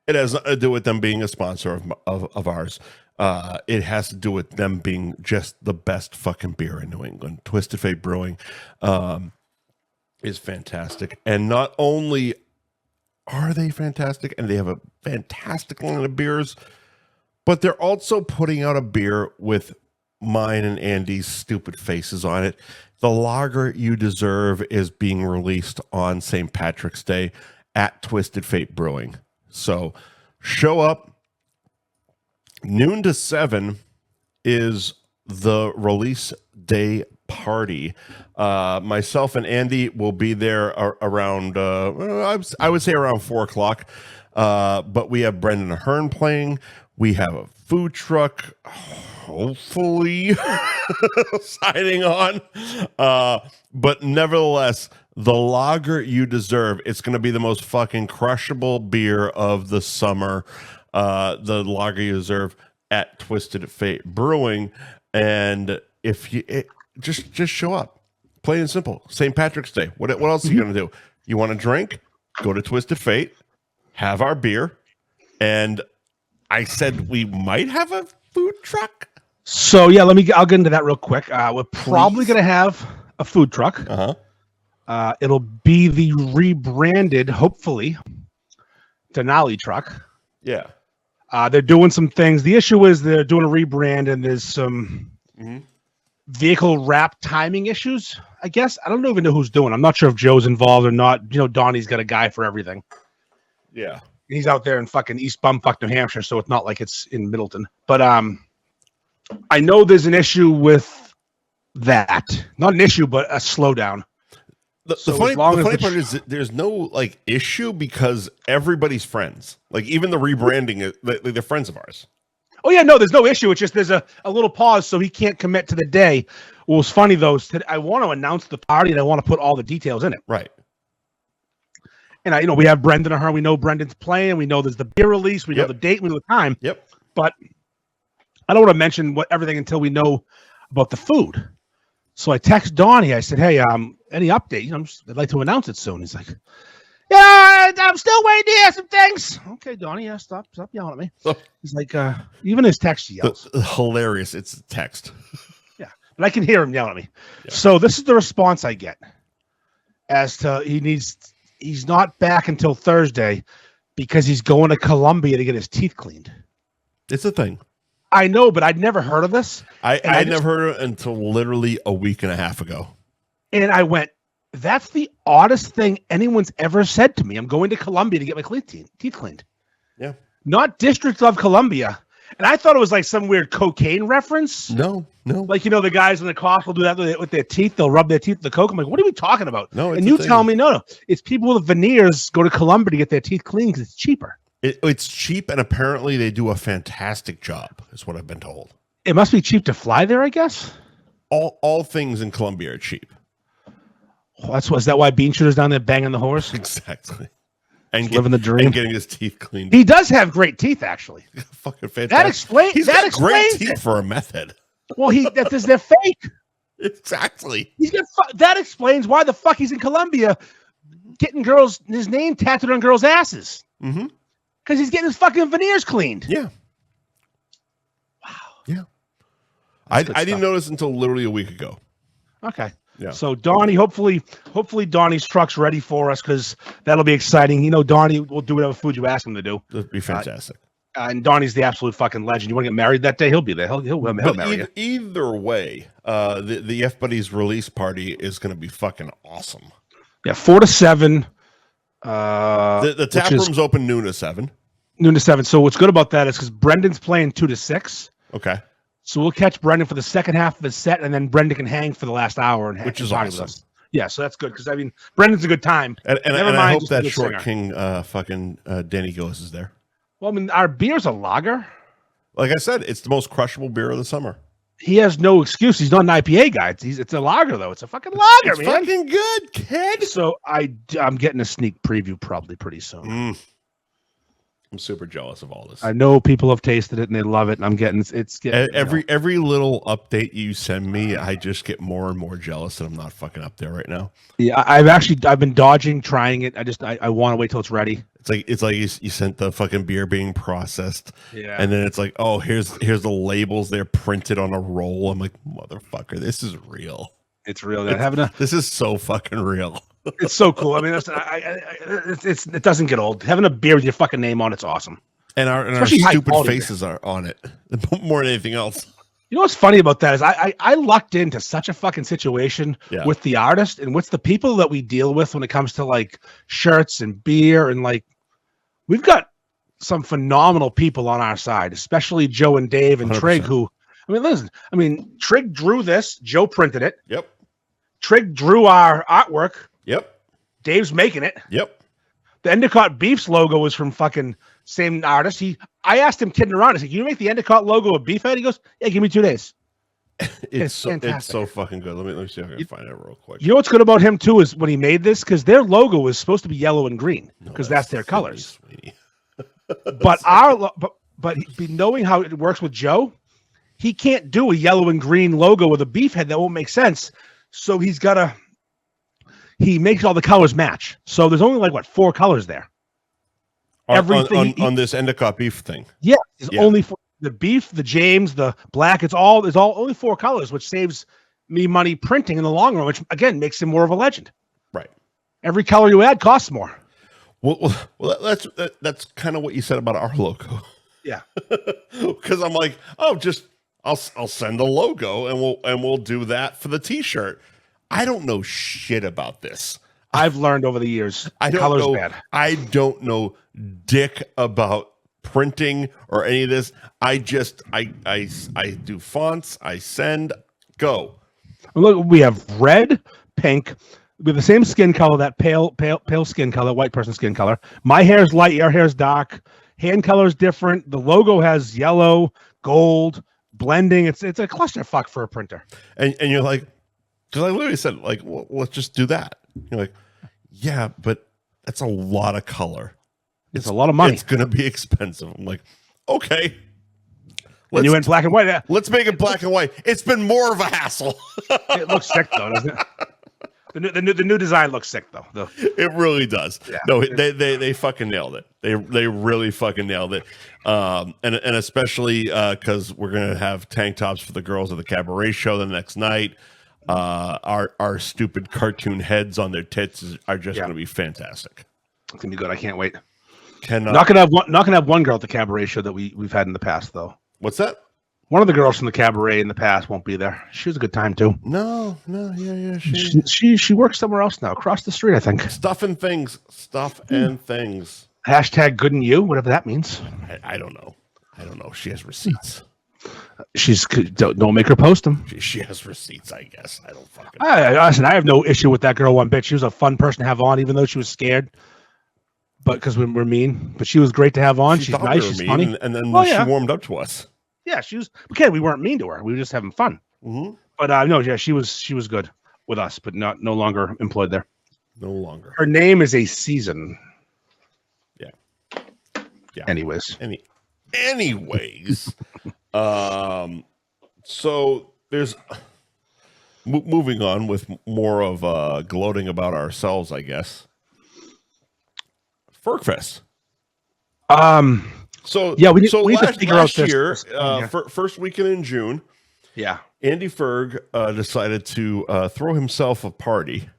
It has nothing to do with them being a sponsor of ours. It has to do with them being just the best fucking beer in New England. Twisted Fate Brewing is fantastic. And not only are they fantastic, and they have a fantastic line of beers, but they're also putting out a beer with mine and Andy's stupid faces on it. The Lager You Deserve is being released on St. Patrick's Day at Twisted Fate Brewing. So show up. Noon to 7 is the release day party. Myself and Andy will be there around, I would say around 4 o'clock. But we have Brendan Ahern playing. We have a food truck, hopefully, signing on. But nevertheless, the Lager You Deserve, it's going to be the most fucking crushable beer of the summer. The Lager You Deserve at Twisted Fate Brewing. And if you just show up, plain and simple. St. Patrick's Day. What else are you going to do? You want to drink? Go to Twisted Fate, have our beer, and I said we might have a food truck. So yeah, I'll get into that real quick. We're probably going to have a food truck. It'll be the rebranded, hopefully, Denali truck. Yeah. They're doing some things. The issue is they're doing a rebrand, and there's some vehicle wrap timing issues, I guess. I don't even know who's doing it. I'm not sure if Joe's involved or not. You know, Donnie's got a guy for everything. Yeah. He's out there in fucking East Bumfuck, New Hampshire, so it's not like it's in Middleton. But I know there's an issue with that. Not an issue, but a slowdown. The funny part is that there's no like issue because everybody's friends. Like even the rebranding, they're friends of ours. Oh yeah, no, there's no issue. It's just there's a little pause, so he can't commit to the day. What was funny though is I want to announce the party and I want to put all the details in it. Right. And we have Brendan Ahern. We know Brendan's playing. We know there's the beer release. We know the date. We know the time. Yep. But I don't want to mention everything until we know about the food. So I text Donnie. I said, "Hey, any update? I'd like to announce it soon." He's like, "Yeah, I'm still waiting to hear some things." Okay, Donnie. Yeah, stop yelling at me. He's like, even his text yells. Hilarious. It's text. Yeah, but I can hear him yelling at me. Yeah. So this is the response I get as to he's not back until Thursday because he's going to Columbia to get his teeth cleaned. It's a thing. I know, but I'd never heard of this. I never heard of it until literally a week and a half ago. And I went, that's the oddest thing anyone's ever said to me. I'm going to Columbia to get my teeth cleaned. Yeah. Not District of Columbia. And I thought it was like some weird cocaine reference. No. Like, the guys in the cough will do that with their teeth. They'll rub their teeth with the coke. I'm like, what are we talking about? No, and you tell me, no. It's people with veneers go to Columbia to get their teeth cleaned because it's cheaper. It's cheap, and apparently they do a fantastic job, is what I've been told. It must be cheap to fly there, I guess. All things in Columbia are cheap. Is that why Bean Shooter's down there banging the horse? Exactly. And living the dream. And getting his teeth cleaned. He does have great teeth, actually. Fucking fantastic. He's got great teeth for a meth head. Well, they're fake. Exactly. That explains why the fuck he's in Colombia getting his name tattooed on girls' asses. Mm-hmm. Because he's getting his fucking veneers cleaned. Yeah. Wow. Yeah. I didn't notice until literally a week ago. Okay. Yeah. So Donnie, hopefully Donnie's truck's ready for us because that'll be exciting. You know, Donnie will do whatever food you ask him to do. That'd be fantastic. And Donnie's the absolute fucking legend. You want to get married that day? He'll be there. He'll marry you. Either way, the F Buddies release party is going to be fucking awesome. Yeah, 4 to 7. The tap room's open noon to 7. Noon to 7. So what's good about that is because Brendan's playing 2 to 6. Okay. So we'll catch Brendan for the second half of his set, and then Brendan can hang for the last hour, which is awesome. Yeah, so that's good because I mean Brendan's a good time. And I hope that short singer. King, Danny Gillis is there. Well, I mean our beer's a lager. Like I said, it's the most crushable beer of the summer. He has no excuse. He's not an IPA guy. It's a lager though. It's a fucking lager, it's man. Fucking good, kid. So I'm getting a sneak preview probably pretty soon. I'm super jealous of all this. I know people have tasted it and they love it. And I'm getting it's getting every little update you send me, I just get more and more jealous that I'm not fucking up there right now. Yeah, I've been dodging trying it. I want to wait till it's ready. It's like you sent the fucking beer being processed. Yeah. And then it's like, oh, here's the labels. They're printed on a roll. I'm like, motherfucker, this is real. It's real. This is so fucking real. It's so cool. I mean, it doesn't get old. Having a beer with your fucking name on it's awesome. And our stupid faces are on it more than anything else. You know what's funny about that is I lucked into such a fucking situation with the artist and with the people that we deal with when it comes to like shirts and beer and like we've got some phenomenal people on our side, especially Joe and Dave and 100%. Trig who Trig drew this, Joe printed it. Yep. Trig drew our artwork. Yep. Dave's making it. Yep. The Endicott Beefs logo was from fucking same artist. I asked him kidding around. I said, "Can you make the Endicott logo a beef head?" He goes, "Yeah, give me 2 days." It's so fucking good. Let me see if I can find it real quick. You know what's good about him too is when he made this because their logo was supposed to be yellow and green because that's their colors. But knowing how it works with Joe, he can't do a yellow and green logo with a beef head. That won't make sense. So he makes all the colors match. So there's only like 4 colors there. Everything on this Endicott beef thing. Yeah, it's only for the beef, the James, the black. It's all only 4 colors, which saves me money printing in the long run, which again makes him more of a legend. Right. Every color you add costs more. Well, that's kind of what you said about our logo. Yeah. Because I'm like, I'll send a logo and we'll do that for the T-shirt. I don't know shit about this. I've learned over the years. I don't know dick about printing or any of this. I do fonts. I send. Go. Look, we have red, pink. We have the same skin color, that pale skin color, white person skin color. My hair's light. Your hair's dark. Hand color's different. The logo has yellow, gold, blending. It's a clusterfuck for a printer. And you're like, because I literally said, like, well, let's just do that. You're like, yeah, but that's a lot of color. It's a lot of money. It's going to be expensive. I'm like, okay. And you went black and white. Let's make it black and white. It's been more of a hassle. It looks sick, though, doesn't it? The new design looks sick, though. It really does. Yeah. No, they fucking nailed it. They really fucking nailed it. And especially because we're going to have tank tops for the girls at the Cabaret show the next night. Our stupid cartoon heads on their tits are just going to be fantastic. It's gonna be good. I can't wait. Not gonna have one girl at the Cabaret show that we've had in the past though. What's that? One of the girls from the Cabaret in the past won't be there. She was a good time too. No, yeah. She works somewhere else now, across the street, I think. Stuff and things. Hashtag good and you, whatever that means. I don't know. She has receipts. Don't make her post them. She has receipts, I guess. I don't fucking. Listen, I have no issue with that girl one bit. She was a fun person to have on, even though she was scared. But because we're mean, but she was great to have on. She's nice. She's funny, and then she warmed up to us. Yeah, she was okay. We weren't mean to her. We were just having fun. Mm-hmm. But no, yeah, she was good. with us, but no longer employed there. No longer. Her name is a Season. Yeah. Anyways. Anyways. So there's moving on with more of gloating about ourselves, I guess. Fergfest. So yeah, we need to figure out this year, first weekend in June. Yeah, Andy Ferg decided to throw himself a party.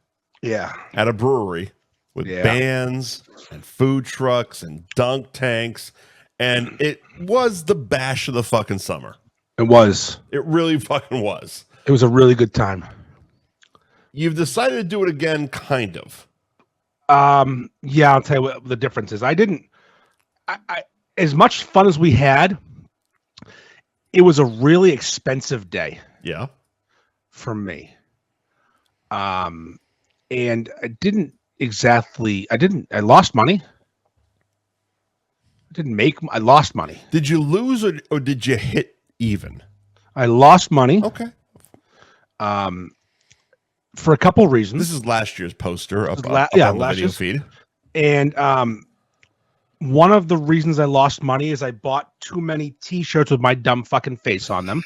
Yeah, at a brewery with bands and food trucks and dunk tanks, and it was the bash of the fucking summer. It was. It really fucking was. It was a really good time. You've decided to do it again, kind of. Yeah, I'll tell you what the difference is. I as much fun as we had, it was a really expensive day. Yeah. For me. And I lost money. I lost money. Did you lose or did you hit even? I lost money. Okay. For a couple of reasons. This is last year's poster up on the video feed. And one of the reasons I lost money is I bought too many T-shirts with my dumb fucking face on them.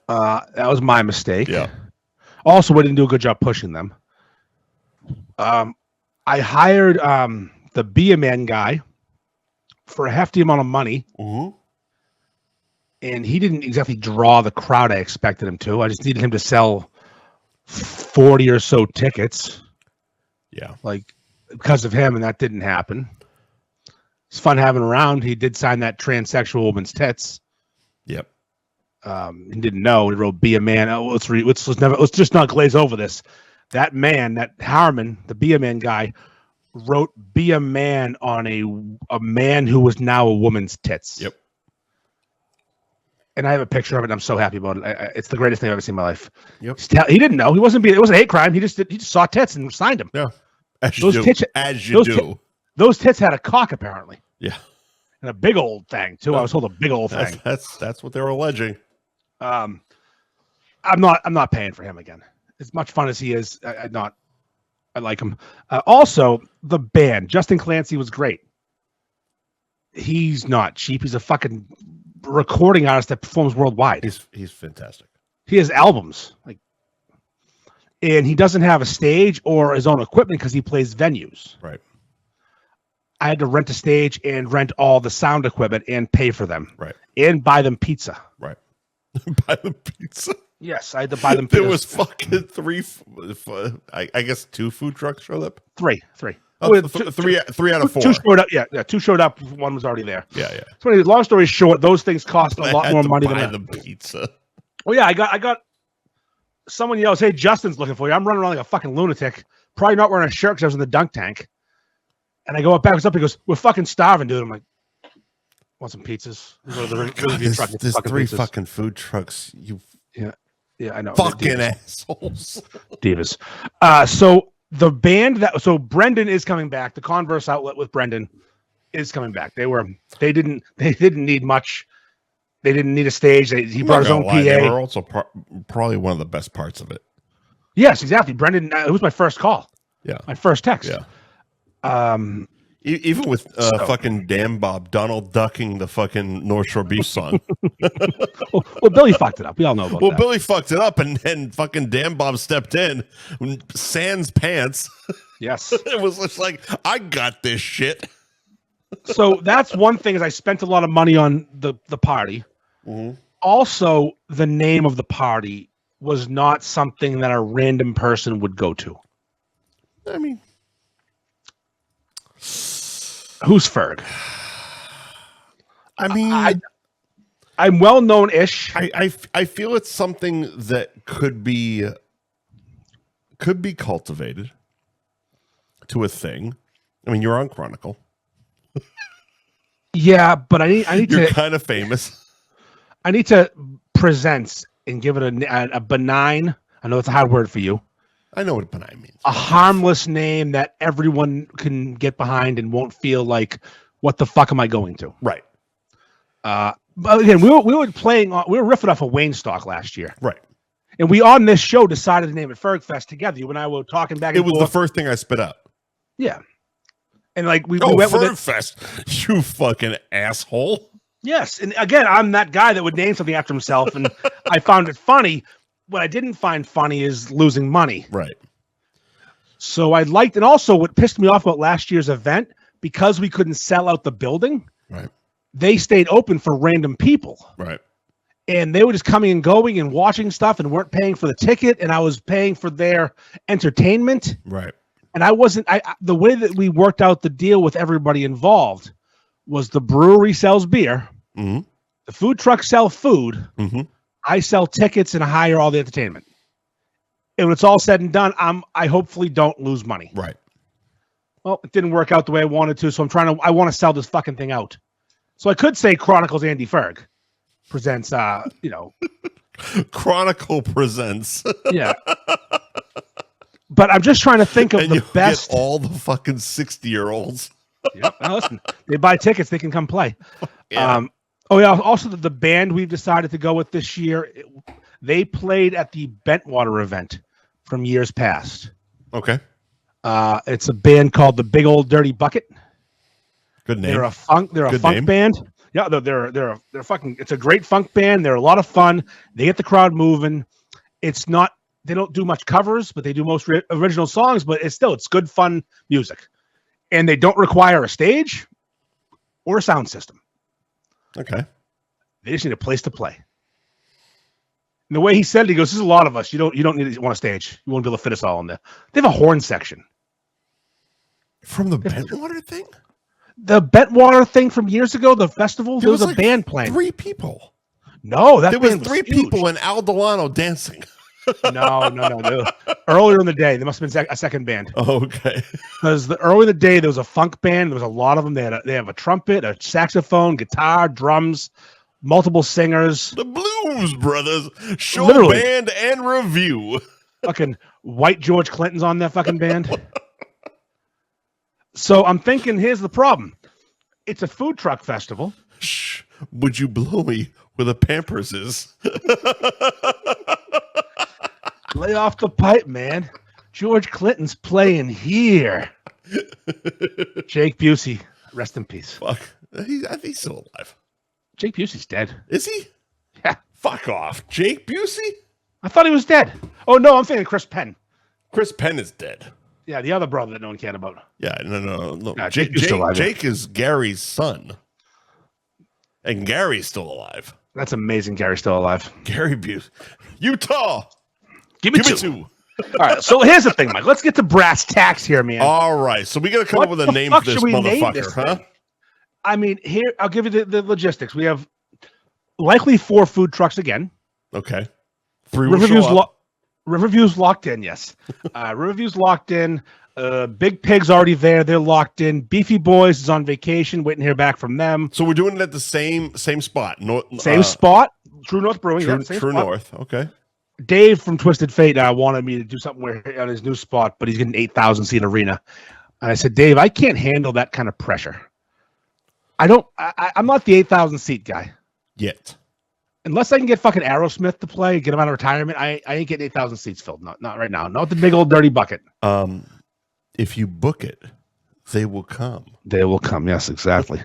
That was my mistake. Yeah. Also, we didn't do a good job pushing them. I hired the Be a Man guy for a hefty amount of money. Mm-hmm. And he didn't exactly draw the crowd I expected him to. I just needed him to sell 40 or so tickets. Yeah. Like, because of him, and that didn't happen. It's fun having him around. He did sign that transsexual woman's tits. Yep. He didn't know. He wrote "Be a Man." Oh, let's just not glaze over this. That man, that Harriman, the Be a Man guy, wrote "Be a Man" on a man who was now a woman's tits. Yep. And I have a picture of it. And I'm so happy about it. It's the greatest thing I've ever seen in my life. Yep. He didn't know. It wasn't a hate crime. He just saw tits and signed them. Yeah. As you do. Those tits had a cock apparently. Yeah. And a big old thing too. I was told a big old thing. That's what they were alleging. I'm not paying for him again. As much fun as he is, I like him. Also, the band, Justin Clancy was great. He's not cheap. He's a fucking recording artist that performs worldwide. He's fantastic. He has albums, and he doesn't have a stage or his own equipment because he plays venues. Right. I had to rent a stage and rent all the sound equipment and pay for them. Right. And buy them pizza. Right. Buy them pizza. Yes, I had to buy them pizza. There was fucking I guess 2 food trucks showed up. Three. Oh, three out of 4. 2 showed up. Yeah, 2 showed up. 1 was already there. Yeah. So anyway, long story short, those things cost a lot more money than the pizza. Oh yeah, I got someone yells, "Hey, Justin's looking for you." I'm running around like a fucking lunatic, probably not wearing a shirt because I was in the dunk tank. And I go back up. He goes, "We're fucking starving, dude." I'm like, "Want some pizzas?" There's 3 pizzas. Fucking food trucks. Yeah, I know. Fucking assholes. Divas. So the band so Brendan is coming back. The Converse outlet with Brendan is coming back. They didn't need much. They didn't need a stage. He brought his own PA. They were also probably one of the best parts of it. Yes, exactly. Brendan, it was my first call. Yeah. My first text. Yeah. Even with fucking Damn Bob Donald ducking the fucking North Shore Beach song. well, Billy fucked it up. We all know about that. Well, Billy fucked it up, and then fucking Damn Bob stepped in, sans pants. Yes. It was just like, I got this shit. So that's one thing is I spent a lot of money on the party. Mm-hmm. Also, the name of the party was not something that a random person would go to. I mean... Who's Ferg? I mean, I'm well known-ish. I feel it's something that could be cultivated to a thing. I mean, you're on Chronicle. Yeah, but I need You're to. kind of famous. I need to present and give it a benign. I know it's a hard word for you. I know what benign means. A harmless name that everyone can get behind and won't feel like, what the fuck am I going to? Right. But again, we were riffing off of Wayne stock last year. Right. And we on this show decided to name it Ferg Fest together. You and I were talking back and It was forth. the first thing I spit out. Yeah. And like we Oh, went with Ferg it. Fest, you fucking asshole. Yes. And again, I'm that guy that would name something after himself. And I found it funny. What I didn't find funny is losing money. Right. So I liked, and also what pissed me off about last year's event, because we couldn't sell out the building, Right. they stayed open for random people. Right. And they were just coming and going and watching stuff and weren't paying for the ticket. And I was paying for their entertainment. Right. And the way that we worked out the deal with everybody involved was the brewery sells beer, Mm-hmm. the food trucks sell food, Mm-hmm. I sell tickets and hire all the entertainment. And when it's all said and done, I hopefully don't lose money. Right. Well, it didn't work out the way I wanted to, so I want to sell this fucking thing out. So I could say Chronicles Andy Ferg presents, Chronicle presents. Yeah. But I'm just trying to think of and the you best. Get all the fucking 60-year-olds. Yep. Now listen, they buy tickets, they can come play. Yeah. Also the band we've decided to go with this year, they played at the Bentwater event from years past. Okay. It's a band called the Big Old Dirty Bucket. Good name. They're a funk name. band. Yeah, they're fucking. It's a great funk band. They're a lot of fun. They get the crowd moving. It's not. They don't do much covers, but they do most original songs. But it's good fun music, and they don't require a stage or a sound system. Okay. They just need a place to play. And the way he said it, he goes, "There's a lot of us. You don't want a stage. You won't be able to fit us all in there." They have a horn section From the Bentwater thing. The Bentwater thing from years ago, the festival, there was a like band playing. 3 people. No, There was band 3 huge. people and Al Delano dancing. No. Earlier in the day, there must have been a second band. Oh, okay. Because early in the day, there was a funk band. There was a lot of them. They have a trumpet, a saxophone, guitar, drums, multiple singers. The Blues Brothers show Literally. band and review. Fucking white George Clinton's on that fucking band. So I'm thinking, here's the problem. It's a food truck festival. Shh. Would you blow me where the Pampers is? Lay off the pipe, man. George Clinton's playing here. Jake Busey, rest in peace. Fuck. I think he's still alive. Jake Busey's dead. Is he? Yeah. Fuck off. Jake Busey? I thought he was dead. Oh, no, I'm thinking Chris Penn. Chris Penn is dead. Yeah, the other brother that no one cared about. Yeah, no. Nah, Jake is still alive. Jake is Gary's son. And Gary's still alive. That's amazing. Gary's still alive. Gary Busey. Utah. Give me two. All right, so here's the thing, Mike. Let's get to brass tacks here, man. All right, so we got to come up with a name for this motherfucker, huh? I mean, here, I'll give you the logistics. We have likely 4 food trucks again. Okay. 3 will show up. Riverview's locked in, yes. Riverview's locked in. Big Pig's already there. They're locked in. Beefy Boys is on vacation, waiting to hear back from them. So we're doing it at the same spot. Same spot. True North Brewing. True North. Okay. Dave from Twisted Fate wanted me to do something on his new spot, but he's getting 8,000 seat arena. And I said, Dave, I can't handle that kind of pressure. I'm not the 8,000 seat guy. Yet. Unless I can get fucking Aerosmith to play, get him out of retirement, I ain't getting 8,000 seats filled. Not right now. Not the big old dirty bucket. If you book it, they will come. They will come. Yes, exactly.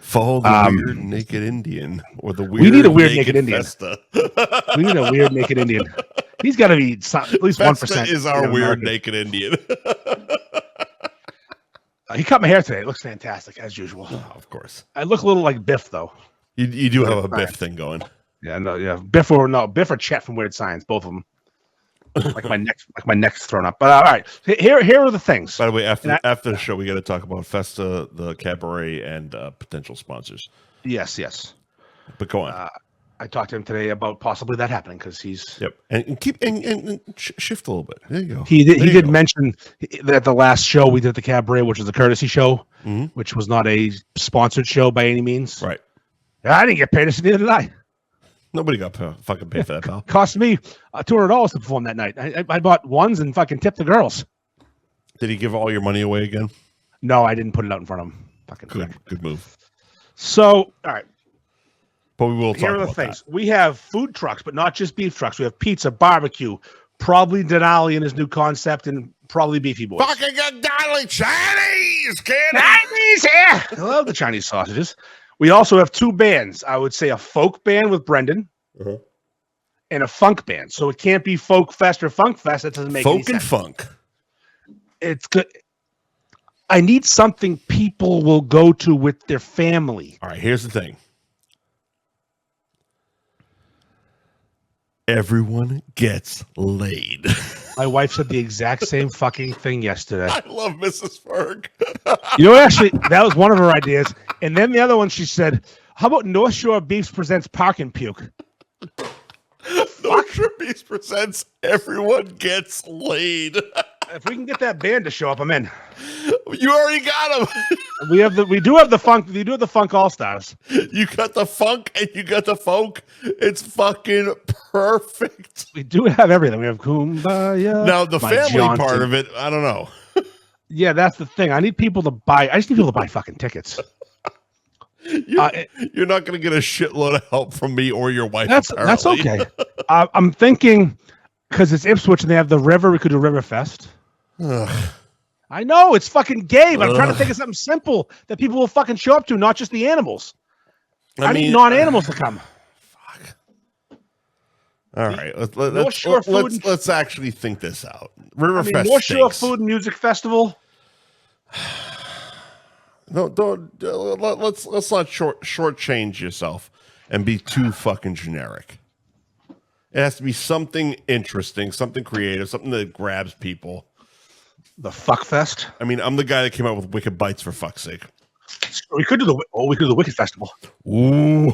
Follow the weird naked Indian or the weird. We need a weird naked Indian. Festa. We need a weird naked Indian. He's got to be at least 1%. Festa is our weird naked Indian. He cut my hair today. It looks fantastic as usual. Oh, of course. I look a little like Biff though. You do have a Biff thing going. Yeah, Biff or Chet from Weird Science, both of them. like my neck's thrown up. But all right, here are the things. By the way, after the show, we got to talk about Festa, the Cabaret, and potential sponsors. Yes. But go on. I talked to him today about possibly that happening because he's and keep and shift a little bit. There you go. He did mention that the last show we did at the Cabaret, which was a courtesy show, which was not a sponsored show by any means. Right. I didn't get paid. Neither did I. Nobody got fucking paid for that, pal. Cost me $200 to perform that night. I bought ones and fucking tipped the girls. Did he give all your money away again? No, I didn't put it out in front of him. Fucking good move. So, all right. But we will talk Here are the about things. that. We have food trucks, but not just beef trucks. We have pizza, barbecue, probably Denali and his new concept, and probably Beefy Boys. Fucking good darling Chinese, kid. Chinese here. I love the Chinese sausages. We also have two bands. I would say a folk band with Brendan and a funk band. So it can't be Folk Fest or Funk Fest. That doesn't make any Folk and sense. funk. It's good. I need something people will go to with their family. All right, here's the thing. Everyone gets laid. My wife said the exact same fucking thing yesterday. I love Mrs. Ferg. You know, actually, that was one of her ideas. And then the other one, she said, how about North Shore Beefs presents Park and Puke? North Shore Beefs presents Everyone Gets Laid. If we can get that band to show up, I'm in. You already got them. We do have the funk all stars. You got the funk and you got the folk. It's fucking perfect. We do have everything. We have Kumbaya. Now the My family Johnson. part of it, I don't know. Yeah, that's the thing. I need people to buy. I just need people to buy fucking tickets. You're not going to get a shitload of help from me or your wife. That's okay. I'm thinking because it's Ipswich and they have the river. We could do Riverfest. Ugh. I know it's fucking gay, but I'm trying to think of something simple that people will fucking show up to, not just the animals. I need non-animals to come. Fuck. All right, let's actually think this out. Riverfest. North Shore Food and Music Festival. Let's not shortchange yourself and be too fucking generic. It has to be something interesting, something creative, something that grabs people. The Fuck Fest. I mean, I'm the guy that came out with Wicked Bites for fuck's sake. We could do the Wicked Festival. Ooh.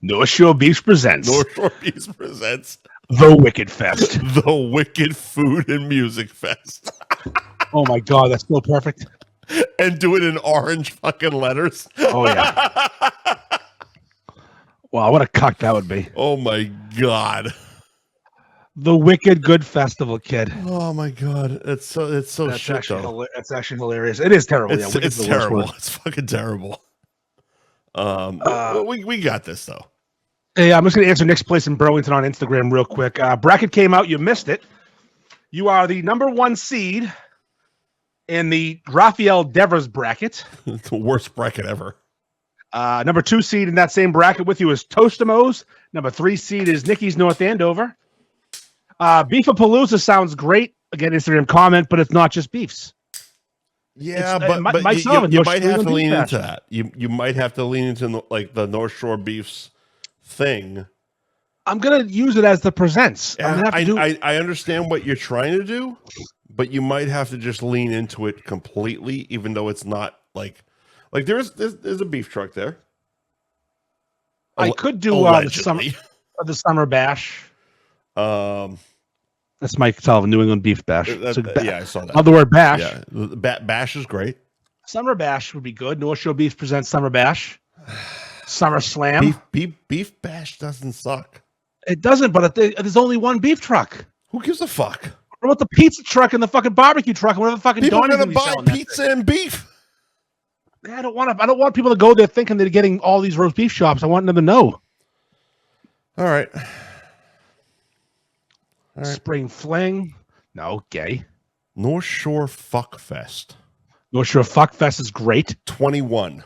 North Shore Beefs presents. North Shore Beefs presents The Wicked Fest. The Wicked Food and Music Fest. Oh my god, that's still perfect. And do it in orange fucking letters. Oh yeah. Wow, what a cuck that would be. Oh my god. The Wicked Good Festival, kid. Oh my god, it's so That's shit actually though. that's actually hilarious. It is terrible. It's terrible. It's fucking terrible. We got this though. Hey, I'm just gonna answer Nick's Place in Burlington on Instagram real quick. Bracket came out. You missed it. You are the number 1 seed in the Raphael Devers bracket. It's the worst bracket ever. Number 2 seed in that same bracket with you is Toastamos. Number 3 seed is Nikki's North Andover. Beefapalooza sounds great. Again, Instagram comment, but it's not just beefs. Yeah, It's, but Mike you Sullivan, might have to Beef lean Bash. into that. You might have to lean into the North Shore Beefs thing. I'm gonna use it as the presents. I understand what you're trying to do, but you might have to just lean into it completely, even though it's not like there's a beef truck there. I could do the summer bash. That's Mike Sullivan, New England Beef Bash. Yeah, I saw that. Love the word bash. Yeah, bash is great. Summer bash would be good. North Shore Beef presents Summer Bash. Summer Slam. Beef bash doesn't suck. It doesn't, but there's only one beef truck. Who gives a fuck? What about the pizza truck and the fucking barbecue truck and whatever fucking People are Donnie's gonna buy selling that pizza thing? and beef. I don't want people to go there thinking they're getting all these roast beef shops. I want them to know. All right. Spring Fling. No, gay. North Shore Fuck Fest. North Shore Fuck Fest is great. 21.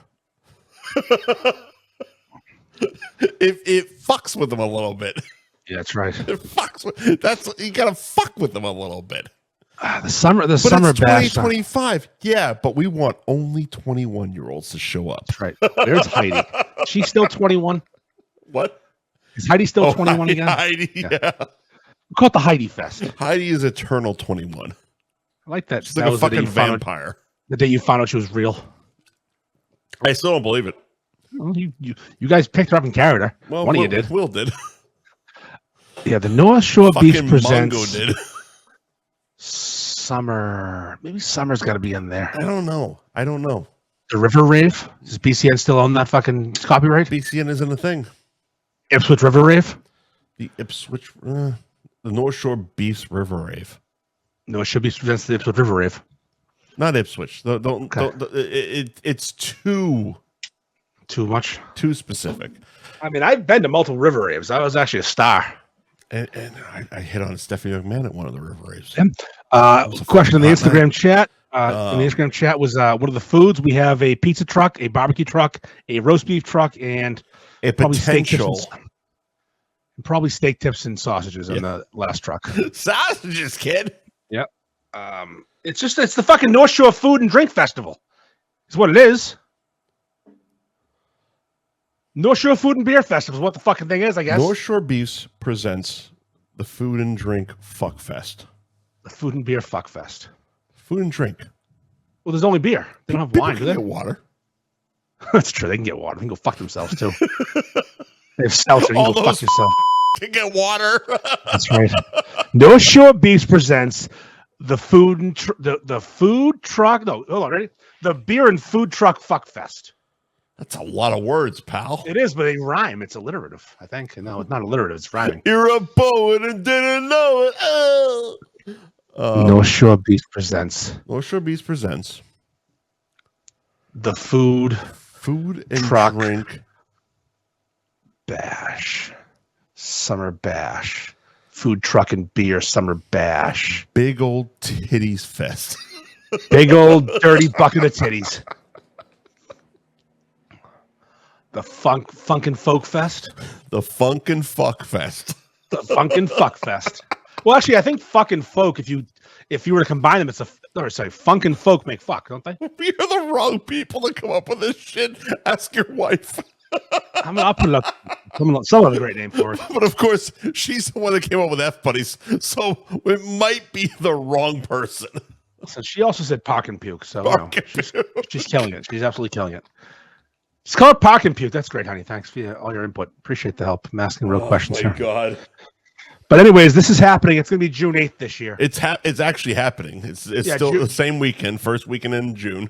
It fucks with them a little bit. Yeah, that's right. It fucks with, you gotta fuck with them a little bit. The summer But summer it's bash. 2025. Yeah, but we want only 21-year-olds to show up. That's right. There's Heidi. She's still 21. What? Is Heidi still 21 again? Heidi, yeah. We call it the Heidi Fest. Heidi is eternal 21. I like that. She's That like a was the day fucking you found out- vampire. The day you found out she was real. I still don't believe it. Well, you guys picked her up in character. Well, One of you did. Will did. Yeah, the North Shore Beef Fucking presents Mongo did. Summer. Maybe Summer's got to be in there. I don't know. The River Rave. Does BCN still own that fucking copyright? BCN isn't a thing. Ipswich River Rave. The Ipswich, the North Shore Beefs River Rave. No, it should be presents the Ipswich River Rave. Not Ipswich. It's too Too much? Too specific. I mean, I've been to multiple river raves. I was actually a star. And I hit on Stephanie McMahon at one of the river raves. Question in the Instagram chat. In the Instagram chat was what are the foods? We have a pizza truck, a barbecue truck, a roast beef truck, and a potential. Probably steak tips and sausages in the last truck. Sausages, kid. Yep. It's the fucking North Shore Food and Drink Festival. It's what it is. North Shore Food and Beer Festival is what the fucking thing is, I guess. North Shore Beefs presents the Food and Drink Fuck Fest. The Food and Beer Fuck Fest. Food and drink. Well, there's only beer. They don't have wine, do they? Get water. That's true. They can get water. They can go fuck themselves, too. They have seltzer. You can go fuck yourself. Can get water. That's right. North Shore Beefs presents the food and the food truck. No, hold on, ready? The Beer and Food Truck Fuck Fest. That's a lot of words, pal. It is, but they rhyme. It's alliterative, I think. No, it's not alliterative. It's rhyming. You're a poet and didn't know it. Oh. North Shore Beefs presents. North Shore Beefs presents the food and truck drink bash. Summer bash. Food truck and beer summer bash. Big old titties fest. Big old dirty bucket of titties. The Funkin' Folk Fest. The Funkin' Fuck Fest. The Funkin' Fuck Fest. Well, actually, I think fucking folk, if you were to combine them, funk and folk make fuck, don't they? You're the wrong people to come up with this shit. Ask your wife. I'll put it up. Someone have a great name for it. But of course, she's the one that came up with F buddies, so it might be the wrong person. So she also said park and puke, so she's killing it. She's absolutely killing it. Just call it park and puke. That's great, honey. Thanks for all your input. Appreciate the help. I'm asking real questions here. Oh my God. But anyways, this is happening. It's going to be June 8th this year. It's actually happening. It's still the same weekend, first weekend in June.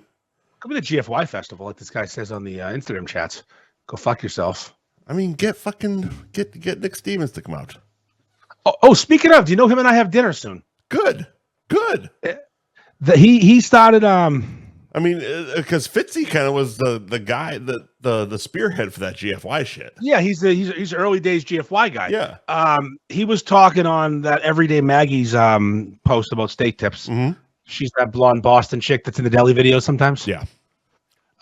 Could be the GFY festival, like this guy says on the Instagram chats. Go fuck yourself. I mean, get Nick Stevens to come out. Oh, speaking of, do you know him and I have dinner soon? Good. He started. I mean, because Fitzy kind of was the guy, the spearhead for that GFY shit. Yeah, he's early days GFY guy. Yeah. He was talking on that Everyday Maggie's post about steak tips. Mm-hmm. She's that blonde Boston chick that's in the deli videos sometimes. Yeah.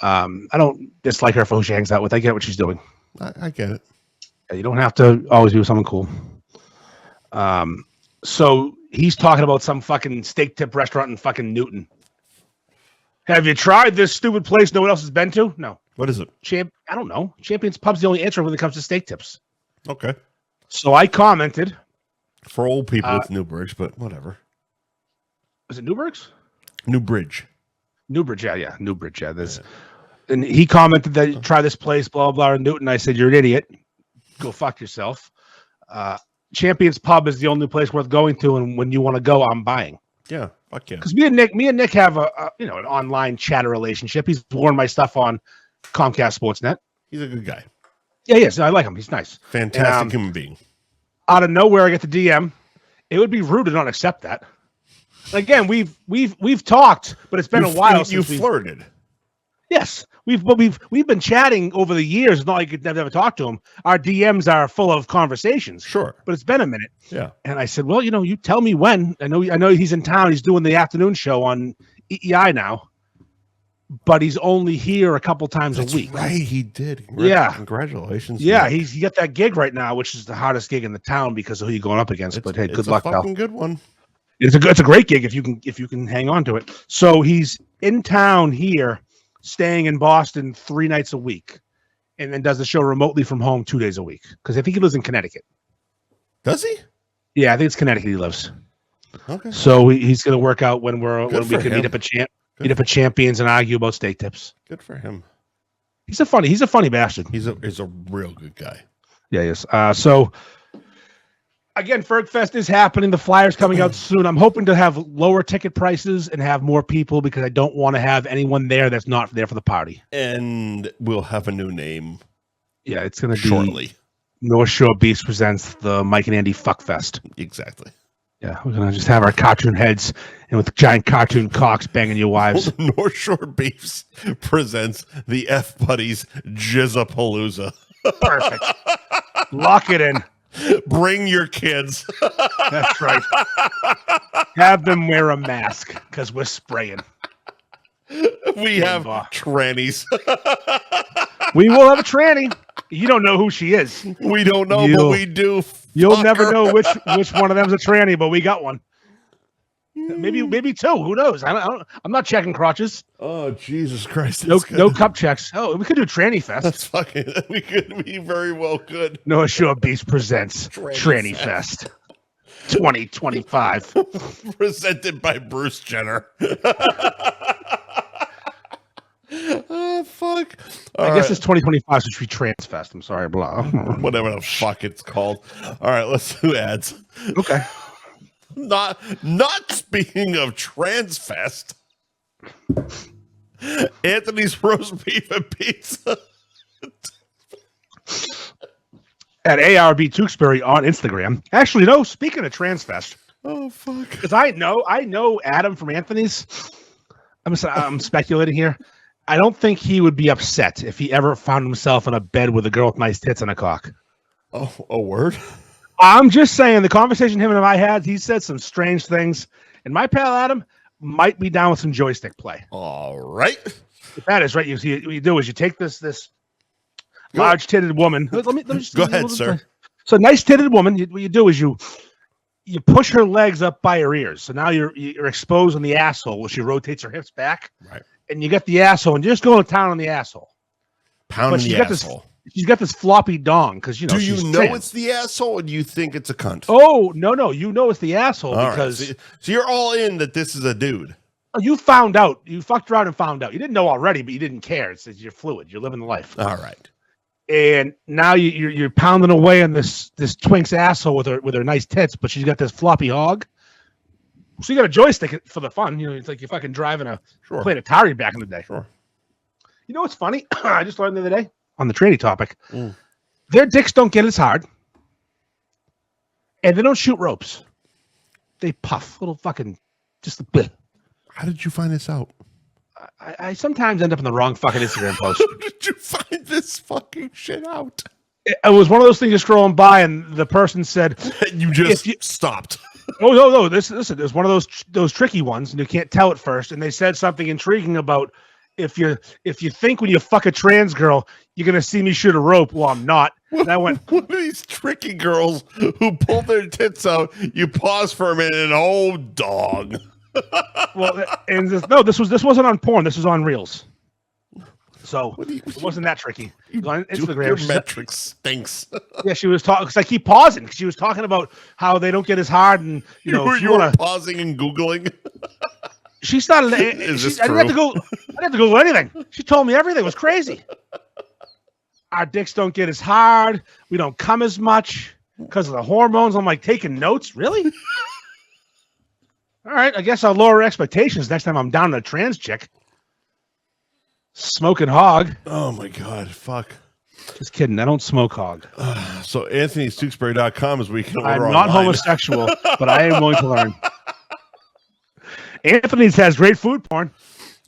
I don't dislike her for who she hangs out with. I get what she's doing. I get it. Yeah, you don't have to always be with someone cool. So he's talking about some fucking steak tip restaurant in fucking Newton. Have you tried this stupid place no one else has been to? No. What is it? I don't know. Champion's Pub's the only answer when it comes to steak tips. Okay. So I commented. For old people, it's Newbridge, but whatever. Is it Newburgh's? Newbridge, yeah. Newbridge, yeah. And he commented that try this place, blah, blah, in Newton. I said, you're an idiot. Go fuck yourself. Champion's Pub is the only place worth going to, and when you want to go, I'm buying. Yeah, fuck yeah. Because me and Nick have an online chatter relationship. He's worn my stuff on Comcast Sportsnet. He's a good guy. Yeah, yes, I like him. He's nice. Fantastic human being. Out of nowhere, I get the DM. It would be rude to not accept that. Again, we've talked, but it's been a while since you flirted. Yes, we've been chatting over the years. It's not like I've never talked to him. Our DMs are full of conversations. Sure, but it's been a minute. Yeah. And I said, well, you tell me when. I know he's in town. He's doing the afternoon show on EEI now, but he's only here a couple times a week. Right, he did. Congratulations. Yeah, he got that gig right now, which is the hardest gig in the town because of who you're going up against. But hey, good luck, pal. It's a fucking good one. It's a great gig if you can hang on to it. So he's in town here, staying in Boston 3 nights a week, and then does the show remotely from home 2 days a week. Because I think he lives in Connecticut. Does he? Yeah, I think it's Connecticut he lives. Okay. So he's going to work out when we can meet up at Champions and argue about steak tips. Good for him. He's a funny bastard. He's a real good guy. Yeah, yes. So again, FergFest is happening. The flyer's coming out soon. I'm hoping to have lower ticket prices and have more people because I don't want to have anyone there that's not there for the party. And we'll have a new name. Yeah, it's going to be shortly. North Shore Beefs presents the Mike and Andy Fuck Fest. Exactly. Yeah, we're gonna just have our cartoon heads and with giant cartoon cocks banging your wives. North Shore Beefs presents the F Buddies Jizzapalooza. Perfect. Lock it in. Bring your kids. That's right. Have them wear a mask because we're spraying. We have trannies. We will have a tranny. You don't know who she is. We don't know, but we do. You'll never know which one of them's a tranny, but we got one. Maybe two. Who knows? I'm not checking crotches. Oh, Jesus Christ! No cup checks. Oh, we could do Tranny Fest. That's fucking. We could be very well good. North Shore Beast presents Tranny Fest 2025. Presented by Bruce Jenner. Oh, fuck. I guess it's 2025, so it should be Trans Fest. I'm sorry, blah. Whatever the fuck it's called. All right, let's do ads. Okay. Not speaking of Trans Fest. Anthony's roast beef and pizza. At ARB Tewksbury on Instagram. Actually, no, speaking of Trans Fest. Oh, fuck. Because I know Adam from Anthony's. I'm speculating here. I don't think he would be upset if he ever found himself in a bed with a girl with nice tits and a cock. Oh, a word? I'm just saying, the conversation him and I had, he said some strange things. And my pal Adam might be down with some joystick play. All right. If that is right, you see, what you do is you take this large-titted woman. Let me just go ahead, sir. So, nice-titted woman, what you do is you push her legs up by her ears. So now you're exposing the asshole where she rotates her hips back. Right. And you get the asshole, and you're just going to town on the asshole. Pounding the asshole. She's got this floppy dong because do you know it's the asshole, or do you think it's a cunt? Oh no, you know it's the asshole all because right. So you're all in that this is a dude. You found out. You fucked around and found out. You didn't know already, but you didn't care. It's you're fluid. You're living the life. All right. And now you're pounding away on this twink's asshole with her nice tits, but she's got this floppy hog. So you got a joystick for the fun. You know, it's like you're fucking driving playing Atari back in the day. Sure. You know what's funny? I just learned the other day on the tranny topic. Their dicks don't get as hard, and they don't shoot ropes. They puff little fucking just a bit. How did you find this out? I sometimes end up in the wrong fucking Instagram post. How did you find this fucking shit out? It was one of those things just scrolling by, and the person said, "You just stopped." Oh no! Listen, there's one of those tricky ones, and you can't tell at first. And they said something intriguing about if you think when you fuck a trans girl you're gonna see me shoot a rope. Well, I'm not. And I went, one of these tricky girls who pull their tits out. You pause for a minute, and oh, dog. Well, and this wasn't on porn. This was on Reels. So it wasn't that tricky. It was on Instagram. Your metric stinks. Yeah, she was talking because I keep pausing because she was talking about how they don't get as hard, and you were pausing and Googling. She started. I didn't have to Google anything. She told me everything. It was crazy. Our dicks don't get as hard. We don't come as much because of the hormones. I'm like taking notes. Really? All right. I guess I'll lower expectations next time I'm down to a trans chick. Smoking hog. Oh my God. Fuck. Just kidding. I don't smoke hog. So Anthony'sTewksbury.com is where you can order I'm online. not homosexual, but I am willing to learn. Anthony's has great food porn,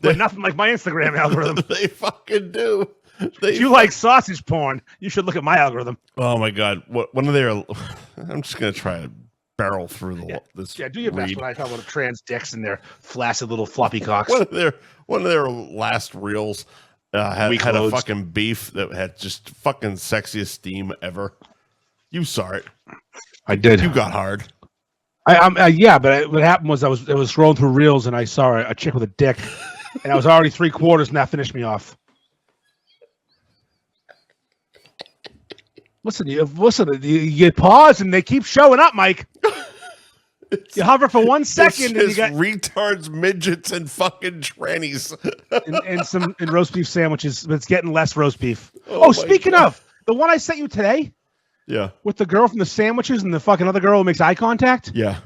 but nothing like my Instagram algorithm. They fucking do. If you like sausage porn, you should look at my algorithm. Oh my God. One of their, I'm just going to try to barrel through this. Yeah, do your best when I talk about trans dicks and their flaccid little floppy cocks. One of their last reels had a fucking beef that had just fucking sexiest steam ever. You saw it. I did. You got hard. Yeah, but what happened was I was scrolling through reels and I saw a chick with a dick, and I was already 3/4, and that finished me off. Listen, you pause and they keep showing up, Mike. You hover for 1 second and you got retards, midgets, and fucking trannies, and roast beef sandwiches, but it's getting less roast beef. Oh, speaking of the one I sent you today, yeah, with the girl from the sandwiches and the fucking other girl who makes eye contact. Yeah,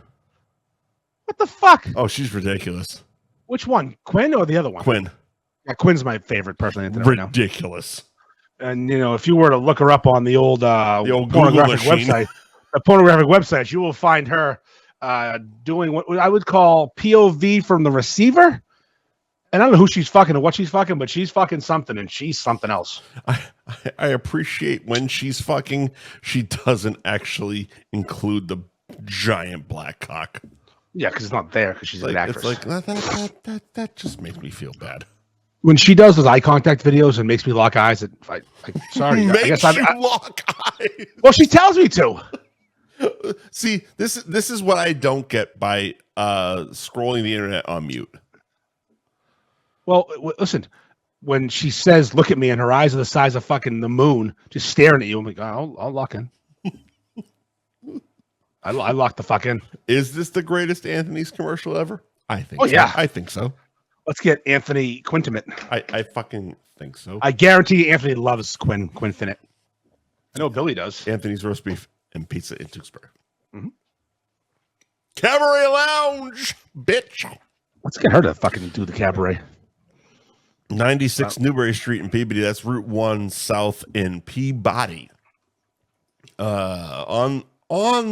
what the fuck? Oh, she's ridiculous. Which one, Quinn or the other one? Quinn. Yeah, Quinn's my favorite person. Ridiculous. And if you were to look her up on the old pornographic website, the pornographic website, you will find her doing what I would call POV from the receiver. And I don't know who she's fucking or what she's fucking, but she's fucking something, and she's something else. I appreciate when she's fucking, she doesn't actually include the giant black cock. Yeah, because it's not there because she's an actress. It's like that just makes me feel bad. When she does those eye contact videos and makes me lock eyes, sorry, I guess lock eyes. Well, she tells me to. See, this is what I don't get by scrolling the internet on mute. Well, listen, when she says, "Look at me," and her eyes are the size of fucking the moon, just staring at you, I'm like, I'll lock in. I locked the fuck in. Is this the greatest Anthony's commercial ever? I think. Oh so. yeah, I think so. Let's get Anthony Quintimate. I fucking think so. I guarantee Anthony loves Quinfinite. I know Billy does. Anthony's roast beef and pizza in Tewksbury. Mm-hmm. Cabaret Lounge, bitch. Let's get her to fucking do the cabaret. 96 Newbury Street in Peabody. That's Route 1 South in Peabody. On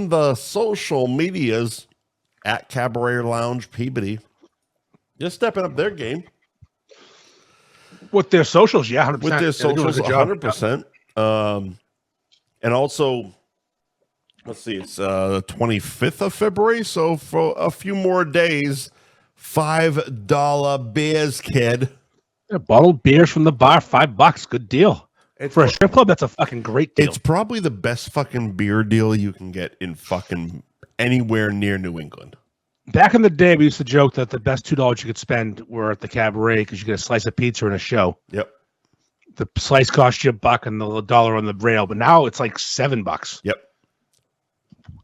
the social medias at Cabaret Lounge Peabody. Just stepping up their game. With their socials, yeah, 100%. With their socials, 100%. And also, let's see, it's the 25th of February. So for a few more days, $5 beers, kid. Yeah, bottled beers from the bar, $5. Good deal. For a strip club, that's a fucking great deal. It's probably the best fucking beer deal you can get in fucking anywhere near New England. Back in the day, we used to joke that the best $2 you could spend were at the cabaret because you get a slice of pizza and a show. Yep. The slice cost you $1 and the $1 on the rail, but now it's like $7. Yep.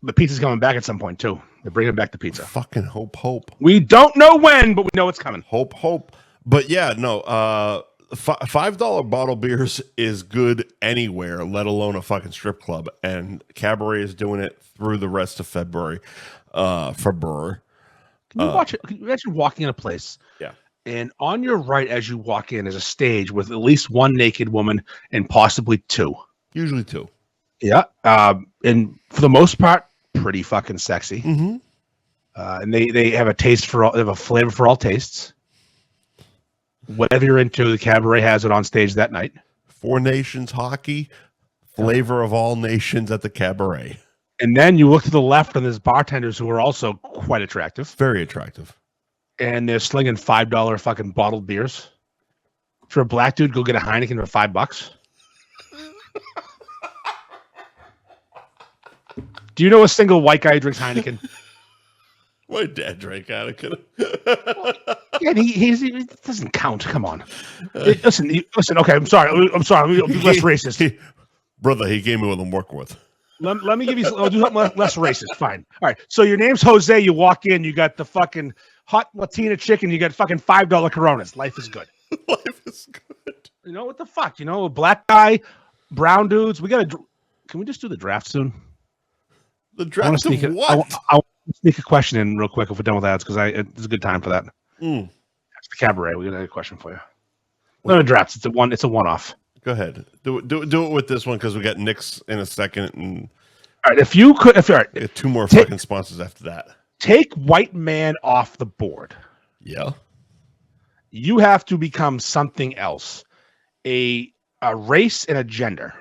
The pizza's coming back at some point too. They're bringing back the pizza. Fucking hope. We don't know when, but we know it's coming. Hope. But yeah, no. $5 bottle beers is good anywhere, let alone a fucking strip club. And Cabaret is doing it through the rest of February. Fibber. Can you watch it? Can you imagine walking in a place? Yeah. And on your right, as you walk in, is a stage with at least one naked woman and possibly two. Usually two. Yeah. And for the most part, pretty fucking sexy. Mm-hmm. And they have a taste for all, they have a flavor for all tastes. Whatever you're into, the Cabaret has it on stage that night. Four Nations hockey, flavor of all nations at the Cabaret. And then you look to the left, and there's bartenders who are also quite attractive. Very attractive. And they're slinging $5 fucking bottled beers. For a black dude, go get a Heineken for $5. Do you know a single white guy who drinks Heineken? My dad drank Heineken. Yeah, he doesn't count. Come on. Listen. Okay, I'm sorry. I'll be less racist. Brother, he gave me what I'm working with. Let me give you. I'll do something less racist. Fine. All right. So your name's Jose. You walk in. You got the fucking hot Latina chicken. You got fucking $5 Coronas. Life is good. Life is good. You know what the fuck? You know, a black guy, brown dudes. We gotta. Can we just do the draft soon? The draft of what? I want to sneak a question in real quick if we're done with ads because it's a good time for that. That's the Cabaret. We got a question for you. No drafts. It's a one-off. Go ahead. Do it with this one because we got Nick's in a second. And all right, if you could, all right, we got two more fucking sponsors after that. Take white man off the board. Yeah. You have to become something else, a race and a gender.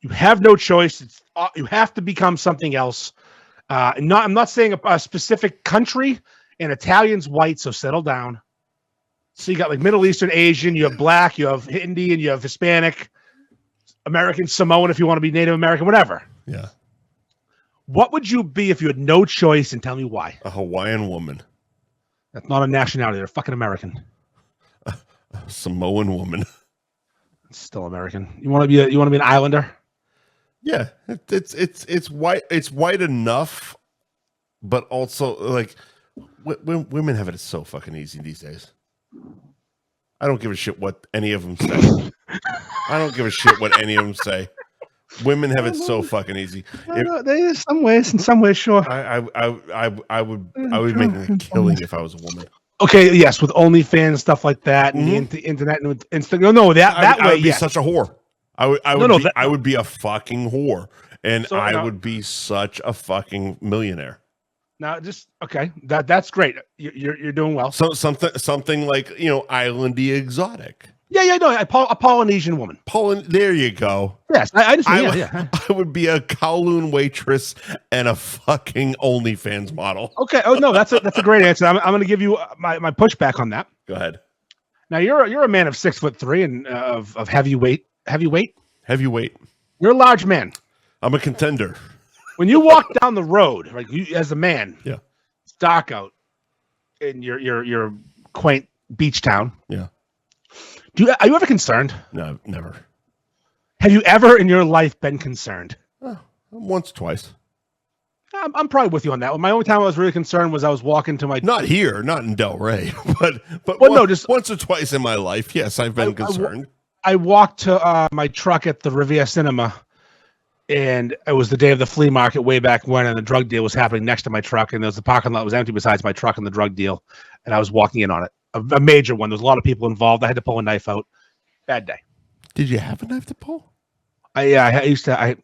You have no choice. You have to become something else. I'm not saying a specific country. And Italian's white, so settle down. So you got like Middle Eastern, Asian. You have black. You have Indian. You have Hispanic, American, Samoan. If you want to be Native American, whatever. Yeah. What would you be if you had no choice? And tell me why. A Hawaiian woman. That's not a nationality. They're fucking American. A Samoan woman. It's still American. You want to be an islander? Yeah, it's white. It's white enough, but also like women have it so fucking easy these days. I don't give a shit what any of them say. I don't give a shit what any of them say. Women have it so fucking easy. In some ways, sure. I would be making a killing if I was a woman. Okay, yes, with OnlyFans stuff like that, and the internet and Instagram. No, that way, I would be such a whore. I would be a fucking whore. and I would be such a fucking millionaire. Now, just okay. That's great. You're doing well. So something like islandy exotic. Yeah. No, a Polynesian woman. There you go. Yes, I understand. I would be a Kowloon waitress and a fucking OnlyFans model. Okay. Oh no, that's a great answer. I'm going to give you my pushback on that. Go ahead. Now you're a man of 6'3" and of heavyweight. Heavyweight. You're a large man. I'm a contender. When you walk down the road, like as a man, yeah, it's dark out in your quaint beach town. Yeah. Are you ever concerned? No, never. Have you ever in your life been concerned? Once, twice. I'm probably with you on that. My only time I was really concerned was I was walking to my... Not here, not in Delray, but just once or twice in my life, yes, I've been concerned. I walked to my truck at the Riviera Cinema, and it was the day of the flea market way back when, and the drug deal was happening next to my truck, and there was the parking lot was empty besides my truck and the drug deal, and I was walking in on it. A major one. There was a lot of people involved. I had to pull a knife out. Bad day. Did you have a knife to pull? I used to.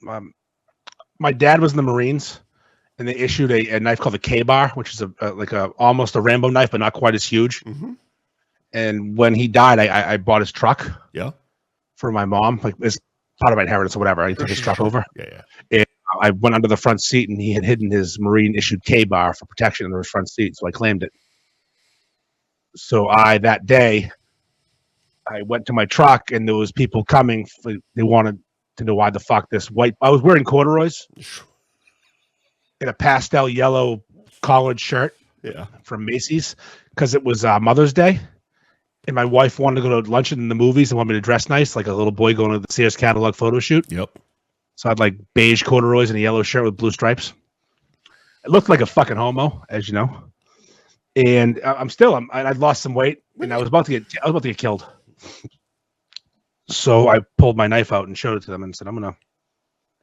My dad was in the Marines, and they issued a knife called the K-bar, which is almost a Rambo knife, but not quite as huge. Mm-hmm. And when he died, I bought his truck. Yeah. For my mom, like as part of my inheritance or whatever. I took his truck over. Yeah. And I went under the front seat, and he had hidden his Marine issued K-bar for protection under his front seat, so I claimed it. So that day, I went to my truck, and there was people coming. They wanted to know why the fuck this white. I was wearing corduroys in a pastel yellow collared shirt. Yeah, from Macy's because it was Mother's Day, and my wife wanted to go to lunch in the movies and wanted me to dress nice, like a little boy going to the Sears catalog photo shoot. Yep. So I had like beige corduroys and a yellow shirt with blue stripes. It looked like a fucking homo, as you know. And I'd lost some weight, and I was about to get killed. So I pulled my knife out and showed it to them and said, I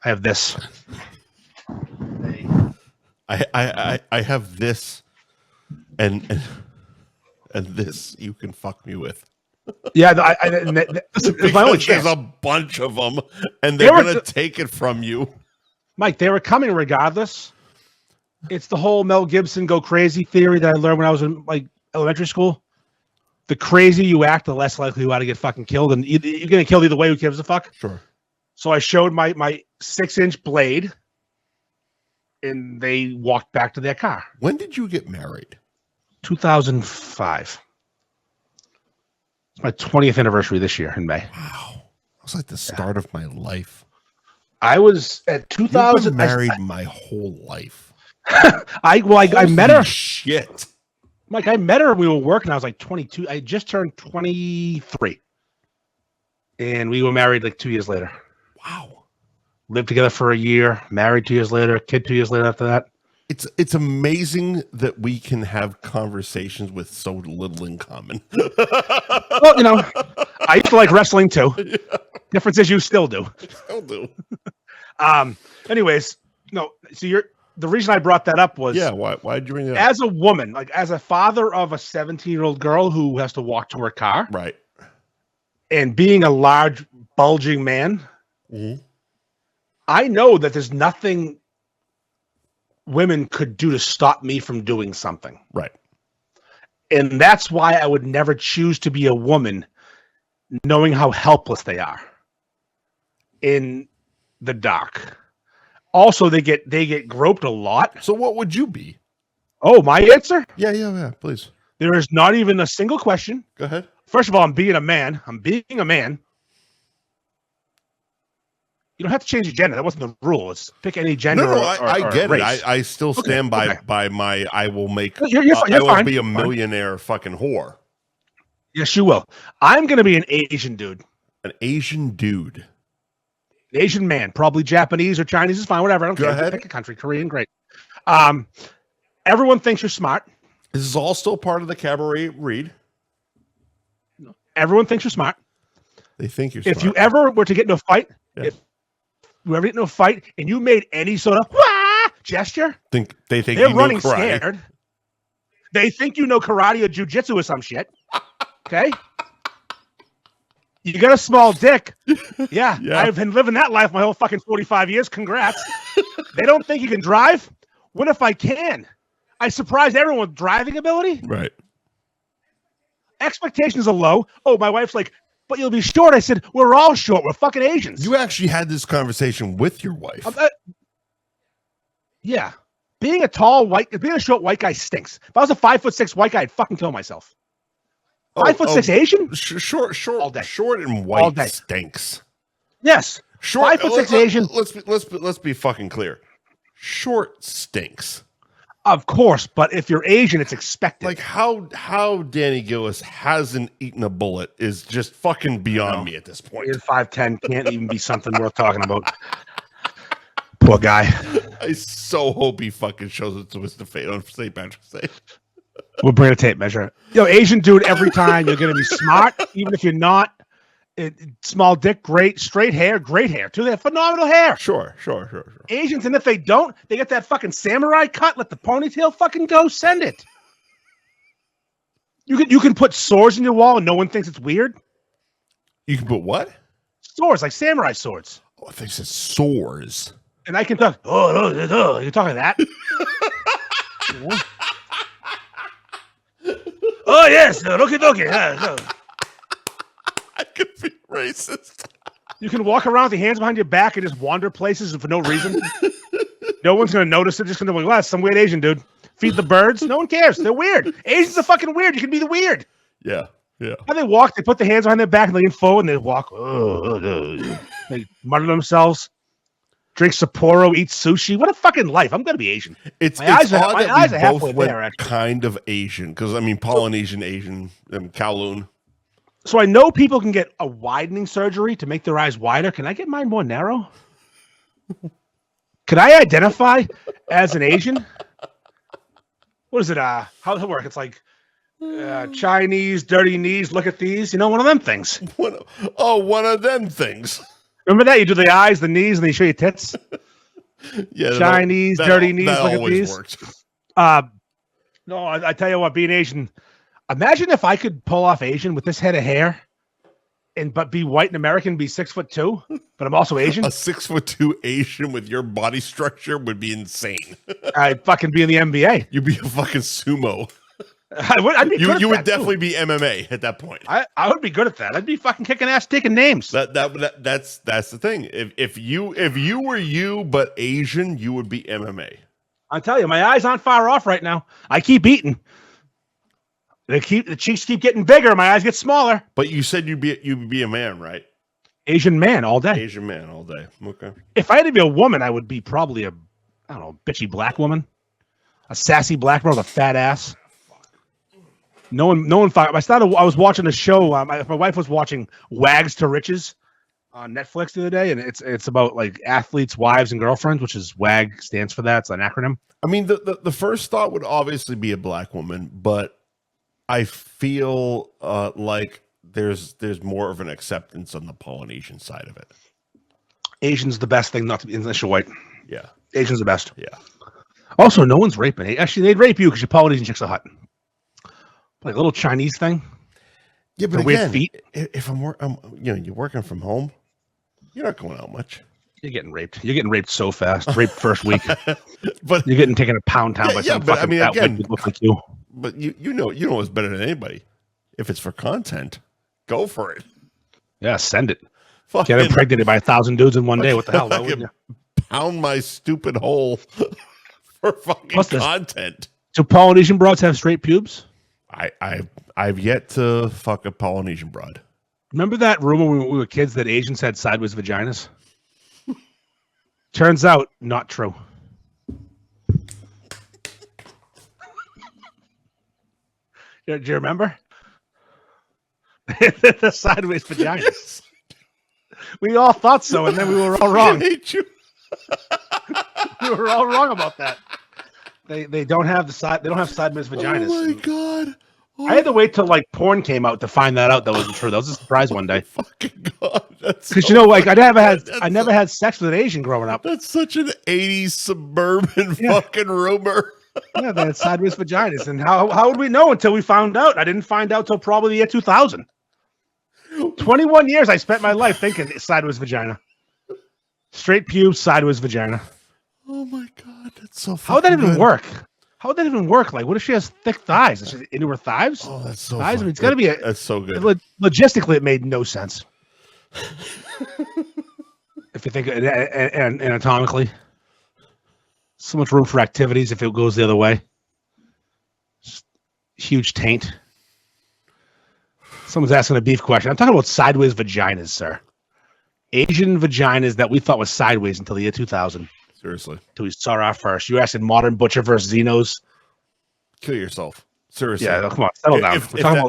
have this. I have this and this you can fuck me with. Yeah, there's my only chance. There's a bunch of them, and they're going to take it from you. Mike, they were coming regardless. It's the whole Mel Gibson go crazy theory that I learned when I was in like elementary school. The crazier you act, the less likely you are to get fucking killed. And you're getting killed either way. Who gives a fuck? Sure. So I showed my 6-inch blade, and they walked back to their car. When did you get married? 2005. It's my 20th anniversary this year in May. Wow. It was like the start of my life. I was at 2000. You've been married my whole life. I met her. Shit. Mike, I met her when we were working. I was like 22. I just turned 23. And we were married like 2 years later. Wow. Lived together for a year, married 2 years later, kid 2 years later after that. It's amazing that we can have conversations with so little in common. Well, I used to like wrestling too. Yeah. Difference is you still do. Still do. Anyways, no. So the reason I brought that up was why did you bring it up? As a woman, like as a father of a 17-year-old girl who has to walk to her car, right, and being a large, bulging man, mm-hmm. I know that there's nothing women could do to stop me from doing something. Right. And that's why I would never choose to be a woman, knowing how helpless they are in the dark. Also, they get groped a lot. So what would you be? Oh, my answer? Yeah, please. There is not even a single question. Go ahead. First of all, I'm being a man. You don't have to change your gender. That wasn't the rule. It's pick any gender. No, or I get race. it. I still stand by my. I will make. You're fine. I will be a millionaire fucking whore. Yes, you will. I'm going to be an Asian dude. An Asian dude. An Asian man, probably Japanese or Chinese is fine. Whatever. I don't care. Ahead. Pick a country. Korean, great. Everyone thinks you're smart. This is all still part of the Cabaret read. Everyone thinks you're smart. They think you're smart. If you ever were to get into a fight, and you made any sort of gesture, they're running scared. They think you know karate or jujitsu or some shit. Okay? You got a small dick. Yeah, Yeah. I've been living that life my whole fucking 45 years. Congrats. They don't think you can drive? What if I can? I surprised everyone with driving ability. Right. Expectations are low. Oh, my wife's like, but you'll be short. I said, we're all short. We're fucking Asians. You actually had this conversation with your wife. Yeah. Being a short white guy stinks. If I was a 5'6" white guy, I'd fucking kill myself. 5'6" Asian? Short All day. Short and All white day. stinks. Yes. Short 5'6" Asian. Let's be fucking clear. Short stinks. Of course, but if you're Asian, it's expected. Like how Danny Gillis hasn't eaten a bullet is just fucking beyond me at this point. He's 5'10", can't even be something worth talking about. Poor guy. I so hope he fucking shows it to us to fate on St. Patrick's Day. We'll bring a tape measure. Asian dude, every time you're going to be smart, even if you're not. Small dick, great. Straight hair, great hair, too. They have phenomenal hair. Sure. Asians, and if they don't, they get that fucking samurai cut. Let the ponytail fucking go. Send it. You can put swords in your wall and no one thinks it's weird. You can put what? Swords, like samurai swords. Oh, I think it says sores. And I can talk. You're talking that. Oh yes, okay. I could be racist. You can walk around with your hands behind your back and just wander places for no reason. No one's going to notice it. Just going to be like, well, that's some weird Asian dude. Feed the birds. No one cares. They're weird. Asians are fucking weird. You can be the weird. Yeah. How they walk, they put their hands behind their back and they lean forward and they walk. They mutter themselves. Drink Sapporo, eat sushi. What a fucking life. I'm going to be Asian. My eyes are halfway there, actually. Kind of Asian, because, I mean, Polynesian, Asian, Kowloon. So I know people can get a widening surgery to make their eyes wider. Can I get mine more narrow? Could I identify as an Asian? What is it? How does it work? It's like Chinese, dirty knees, look at these. You know, one of them things. One of them things. Remember that? You do the eyes, the knees, and then you show your tits? Yeah, Chinese, dirty knees, look at these. Works. No, I tell you what, being Asian, imagine if I could pull off Asian with this head of hair but be white and American, be 6'2", but I'm also Asian. A 6'2" Asian with your body structure would be insane. I'd fucking be in the NBA. You'd be a fucking sumo. I'd be good at you would that, definitely too. be MMA at that point. I would be good at that. I'd be fucking kicking ass, taking names. That's the thing. If you were you but Asian, you would be MMA. I tell you, my eyes aren't far off right now. I keep eating. The cheeks keep getting bigger. My eyes get smaller. But you said you'd be a man, right? Asian man all day. Asian man all day. Okay. If I had to be a woman, I would be probably bitchy black woman, a sassy black girl with a fat ass. No one. I was watching a show. My wife was watching Wags to Riches on Netflix the other day, and it's about like athletes' wives and girlfriends, which is WAG stands for that. It's an acronym. I mean, the first thought would obviously be a black woman, but I feel like there's more of an acceptance on the Polynesian side of it. Asian's the best thing not to be unless you're white. Yeah, Asian's the best. Yeah. Also, no one's raping. Actually, they'd rape you because your Polynesian chicks are hot. Like a little Chinese thing. Yeah, but again, weird feet. If you're working from home, you're not going out much. You're getting raped. You're getting raped so fast. Raped first week. But you're getting taken to pound town by some fucking fat again, white look like you. But you know what's better than anybody. If it's for content, go for it. Yeah, send it. Get impregnated by 1,000 dudes in one day. What the hell? Why wouldn't you? Pound my stupid hole for fucking content. Do Polynesian broads have straight pubes? I've yet to fuck a Polynesian broad. Remember that rumor when we were kids that Asians had sideways vaginas? Turns out, not true. Do you remember? The sideways vaginas. Yes. We all thought so, and then we were all wrong. I hate you. We were all wrong about that. They don't have sideways vaginas. Oh my god! Oh. I had to wait till like porn came out to find that out. That wasn't true. That was a surprise one day. Fucking god! Because I never had sex with an Asian growing up. That's such an 80s suburban fucking rumor. Yeah, they had sideways vaginas, and how would we know until we found out? I didn't find out till probably the year 2000. 21 years I spent my life thinking sideways vagina. Straight pubes, sideways vagina. Oh my god, that's so. How would that even work? How would that even work? Like, what if she has thick thighs? Is she into her thighs? Oh, that's so. Thighs? I mean, it's got to be. That's so good. Logistically, it made no sense. If you think and anatomically, so much room for activities if it goes the other way. Huge taint. Someone's asking a beef question. I'm talking about sideways vaginas, sir. Asian vaginas that we thought was sideways until the year 2000. Seriously. Until we saw our first. You asking Modern Butcher versus Xenos? Kill yourself. Seriously. Yeah, come on. Settle down.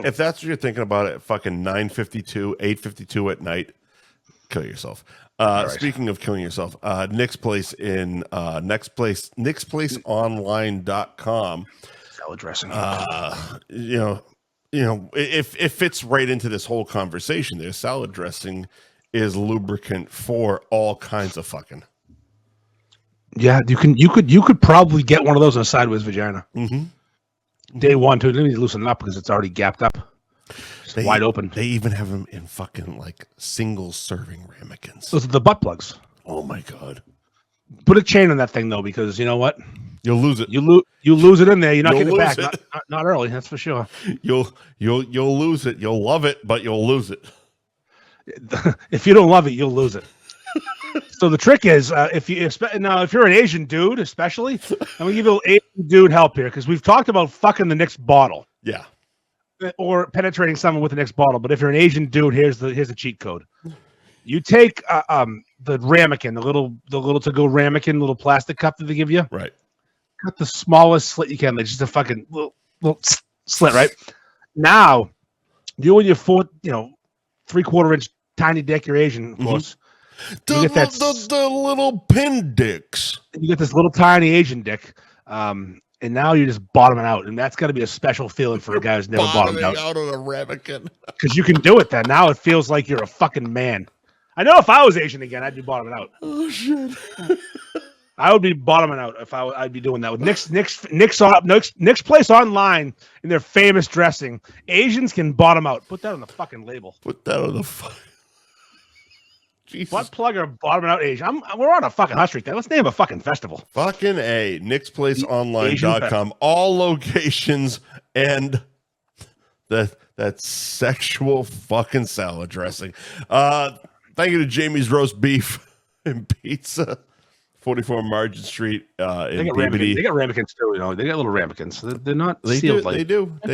If that's what you're thinking about at fucking 9:52, 8:52 at night, kill yourself. Right. Speaking of killing yourself, Nick's Place in nicksplaceonline.com. Salad dressing. It fits right into this whole conversation. There's salad dressing is lubricant for all kinds of fucking. Yeah, you could probably get one of those in a sideways vagina. Mm-hmm. Day one, too. Let me loosen it up because it's already gapped up. It's wide open. They even have them in fucking like single serving ramekins. Those are the butt plugs. Oh my god! Put a chain on that thing though, because you know what? You'll lose it. You lose it in there. You're not getting it back. Not early. That's for sure. You'll lose it. You'll love it, but you'll lose it. If you don't love it, you'll lose it. So the trick is, if you're an Asian dude, especially, I'm gonna give you an Asian dude help here because we've talked about fucking the next bottle, yeah, or penetrating someone with the next bottle. But if you're an Asian dude, here's the cheat code. You take the ramekin, the little to go ramekin, little plastic cup that they give you, right? Cut the smallest slit you can, like just a fucking little slit, right? Now, you and your 3/4 inch tiny dick, you're Asian, of course. The little pin dicks. You get this little tiny Asian dick, and now you're just bottoming out, and that's got to be a special feeling for a guy who's never bottomed out of the ramekin. Because you can do it then. Now it feels like you're a fucking man. I know if I was Asian again, I'd be bottoming out. Oh shit! I would be bottoming out if I'd be doing that with Nick's Place Online in their famous dressing. Asians can bottom out. Put that on the fucking label. Put that on the. Jesus. Butt plug or bottoming out Asian. We're on a fucking hot streak. Let's name a fucking festival. Fucking A. nicksplaceonline.com. All locations and that sexual fucking salad dressing. Thank you to Jamie's Roast Beef and Pizza, 44 Margin Street in BBD. They got ramekins too. They got little ramekins. They're not sealed. They do. For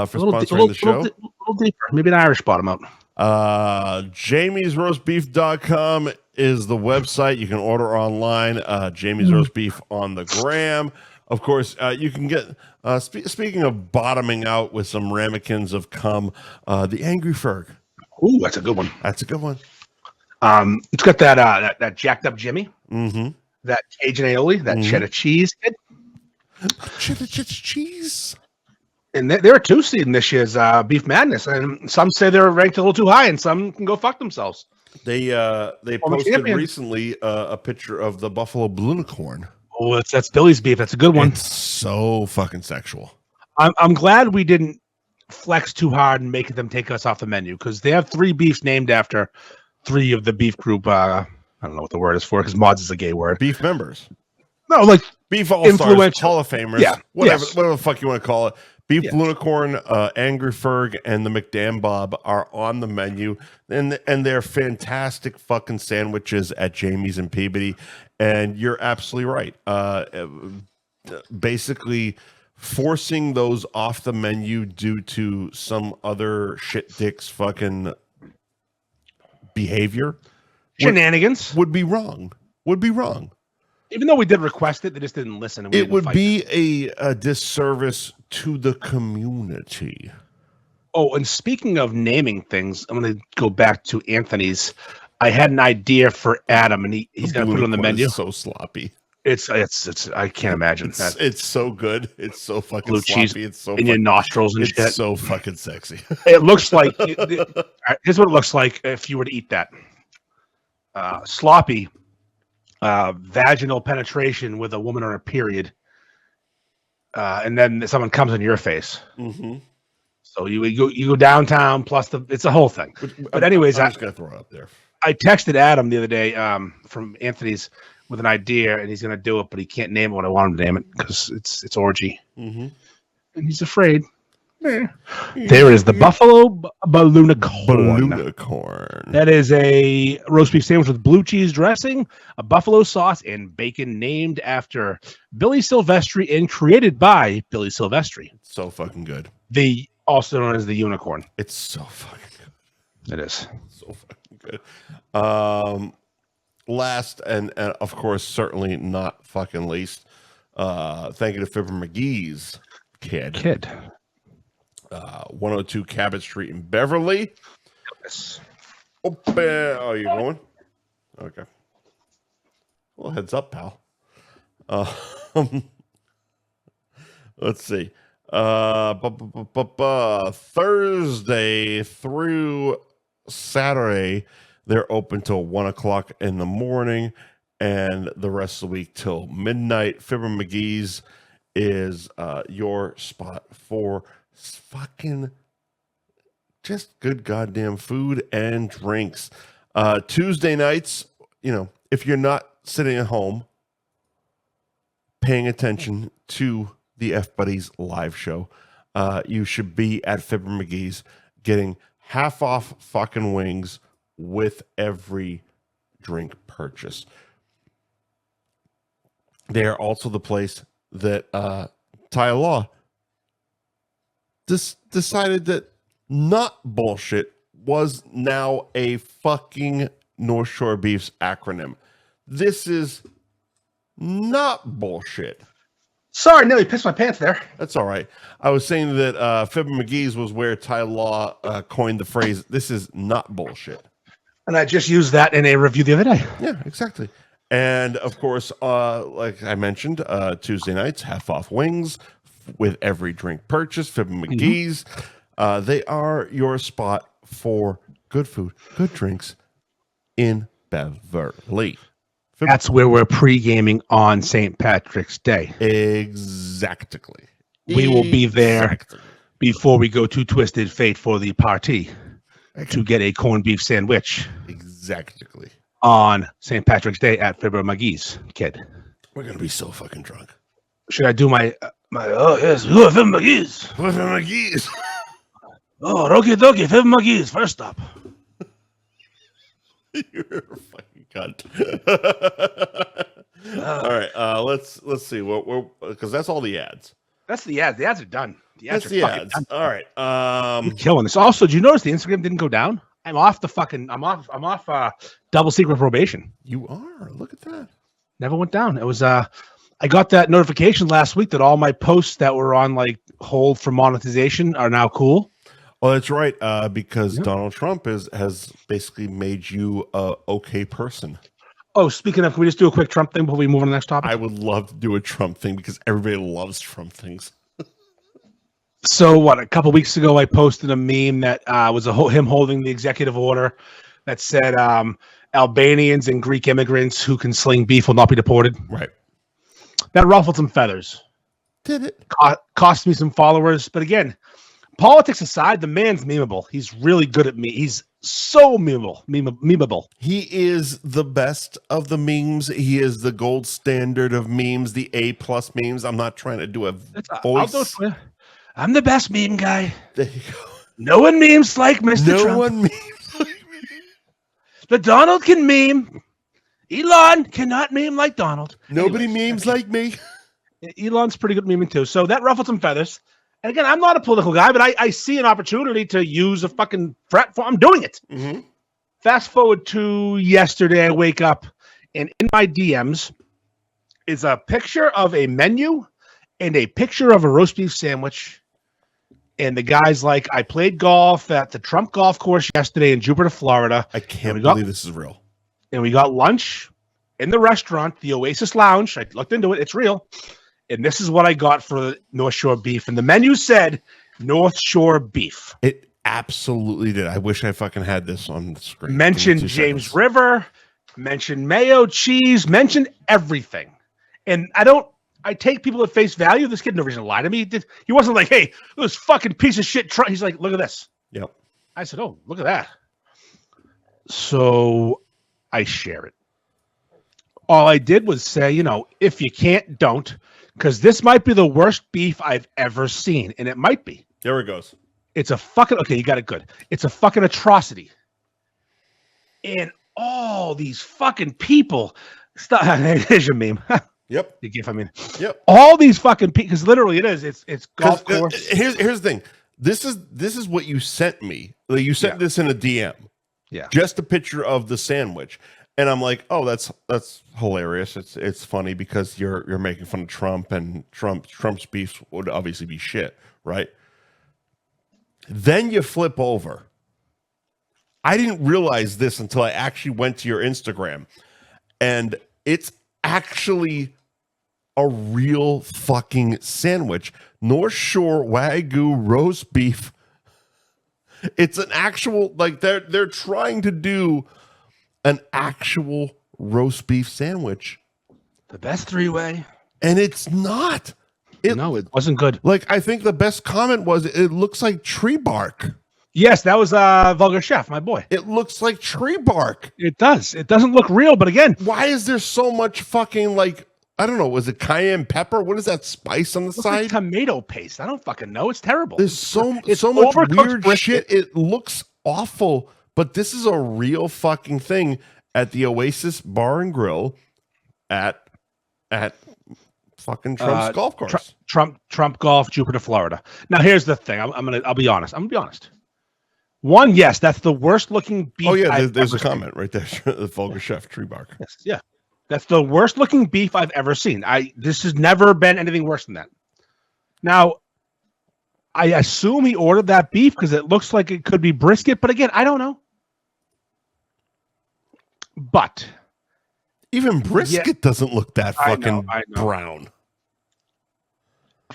sponsoring the show. A little deeper. Maybe an Irish bottom out. JamiesRoastBeef.com is the website. You can order online. Jamie's Roast Beef on the gram. Of course, you can get, speaking of bottoming out with some ramekins of cum, the Angry Ferg. Ooh, that's a good one. That's a good one. It's got that jacked up Jimmy, that Cajun aioli, that cheddar cheese. Cheddar cheese. And they're a 2-seed in this year's Beef Madness, and some say they're ranked a little too high, and some can go fuck themselves. They posted recently a picture of the Buffalo Blunicorn. Oh, that's Billy's beef. That's a good one. It's so fucking sexual. I'm glad we didn't flex too hard and make them take us off the menu because they have 3 beefs named after 3 of the beef group. I don't know what the word is for because mods is a gay word. Beef members. No, like Beef All-Stars, Hall of Famers. Yeah, whatever the fuck you want to call it. Beef Blunicorn, Angry Ferg, and the McDam Bob are on the menu, and they're fantastic fucking sandwiches at Jamie's in Peabody. And you're absolutely right. Basically, forcing those off the menu due to some other shit dicks fucking behavior, shenanigans would be wrong. Even though we did request it, they just didn't listen. And it would be a disservice to the community. Oh, and speaking of naming things, I'm going to go back to Anthony's. I had an idea for Adam, and he's going to put it on the menu. It's so sloppy. It's. I can't imagine that. It's so good. It's so fucking blue sloppy. Cheese it's so in your nostrils and it's shit. So fucking sexy. It looks like. Here's what it looks like if you were to eat that. Sloppy. Vaginal penetration with a woman on her period, and then someone comes in your face. So you go downtown plus it's a whole thing. But anyways, I'm just gonna throw it up there. I texted Adam the other day from Anthony's with an idea, and he's gonna do it, but he can't name it what I want him to name it because it's orgy, and he's afraid. There is the Buffalo Ballunicorn. That is a roast beef sandwich with blue cheese dressing, a buffalo sauce, and bacon named after Billy Silvestri and created by Billy Silvestri. It's so fucking good. Also known as the unicorn. It's so fucking good. It is. So fucking good. Last and of course, certainly not fucking least, thank you to Fibber McGee's Kid. 102 Cabot Street in Beverly. Yes. Oh, you going? Okay. Well, heads up, pal. Let's see. Thursday through Saturday, they're open till 1:00 in the morning, and the rest of the week till midnight. Fibber McGee's is your spot for fucking just good goddamn food and drinks. Tuesday nights, if you're not sitting at home paying attention to the F Buddies live show, you should be at Fibber McGee's getting half off fucking wings with every drink purchase. They are also the place that Ty Law decided that not bullshit was now a fucking North Shore Beef's acronym. This is not bullshit. Sorry, nearly pissed my pants there. That's all right. I was saying that Fibber McGee's was where Ty Law coined the phrase, this is not bullshit. And I just used that in a review the other day. Yeah, exactly. And of course, like I mentioned, Tuesday nights, half off wings with every drink purchase. Fibber McGee's. They are your spot for good food, good drinks in Beverly. That's where we're pre-gaming on St. Patrick's Day. Exactly. We will be there before we go to Twisted Fate for the party to get a corned beef sandwich. Exactly. On St. Patrick's Day at Fibber McGee's, Kid. We're going to be so fucking drunk. Should I do my oh, yes, Fibber McGee's. Fibber McGee's. Oh, Roki Doki, Fibber McGee's, first stop. You're a fucking cunt. All right, let's see what because that's all the ads. That's the ads. The ads are done. That's the ads. Done. All right. I'm killing this. Also, did you notice the Instagram didn't go down? I'm off double secret probation. You are. Look at that. Never went down. It was I got that notification last week that all my posts that were on like hold for monetization are now cool. Well, that's right, because Donald Trump has basically made you a okay person. Oh, speaking of, can we just do a quick Trump thing before we move on to the next topic? I would love to do a Trump thing because everybody loves Trump things. So, a couple weeks ago, I posted a meme that was him holding the executive order that said Albanians and Greek immigrants who can sling beef will not be deported. Right. That ruffled some feathers. Did it? Cost me some followers. But again, politics aside, the man's memeable. He's really good at me. He's so memeable. He is the best of the memes. He is the gold standard of memes, the A+ memes. I'm not trying to do a voice. I'm the best meme guy. There you go. No one memes like Mr. Trump. No one memes like me. The Donald can meme. Elon cannot meme like Donald. Nobody memes like me. Elon's pretty good meming too. So that ruffled some feathers. And again, I'm not a political guy, but I see an opportunity to use a fucking platform. I'm doing it. Mm-hmm. Fast forward to yesterday, I wake up, and in my DMs is a picture of a menu and a picture of a roast beef sandwich. And the guy's like, I played golf at the Trump golf course yesterday in Jupiter, Florida. I can't believe this is real. And we got lunch in the restaurant, the Oasis Lounge. I looked into it. It's real. And this is what I got for North Shore beef. And the menu said North Shore beef. It absolutely did. I wish I fucking had this on the screen. Mentioned James River, mentioned mayo, cheese, mentioned everything. And I don't I take people at face value. This kid had no reason to lie to me. He wasn't like, hey, this fucking piece of shit. He's like, look at this. Yep. I said, oh, look at that. So I share it. All I did was say, if you can't, don't, because this might be the worst beef I've ever seen, and it might be. There it goes. It's a fucking, okay, you got it good. It's a fucking atrocity. And all these fucking people, here's your meme. Yep. The GIF, I mean. Yep. All these fucking people, because literally it is. It's golf course. Here's the thing. This is what you sent me. Like, you sent this in a DM. Yeah. Just a picture of the sandwich. And I'm like, oh, that's hilarious. It's funny because you're making fun of Trump, and Trump's beef would obviously be shit, right? Then you flip over. I didn't realize this until I actually went to your Instagram, and it's actually a real fucking sandwich. North Shore Wagyu roast beef. It's an actual, like, they're trying to do an actual roast beef sandwich. The best three-way. And it's not. No, it wasn't good. Like, I think the best comment was, it looks like tree bark. Yes, that was Vulgar Chef, my boy. It looks like tree bark. It does. It doesn't look real, but again. Why is there so much fucking, like, I don't know, was it cayenne pepper? What is that spice on the side? Like tomato paste. I don't fucking know. It's terrible. There's so much overcooked weird shit. It looks awful, but this is a real fucking thing at the Oasis Bar and Grill at fucking Trump's golf course. Trump Golf, Jupiter, Florida. Now here's the thing. I'll be honest. I'm gonna be honest. One, yes, that's the worst looking beef. Oh yeah, there's a comment right there. The Vulgar Chef tree bark. Yes, yeah. That's the worst looking beef I've ever seen. This has never been anything worse than that. Now, I assume he ordered that beef because it looks like it could be brisket, but again, I don't know. But even brisket doesn't look that fucking I know. brown.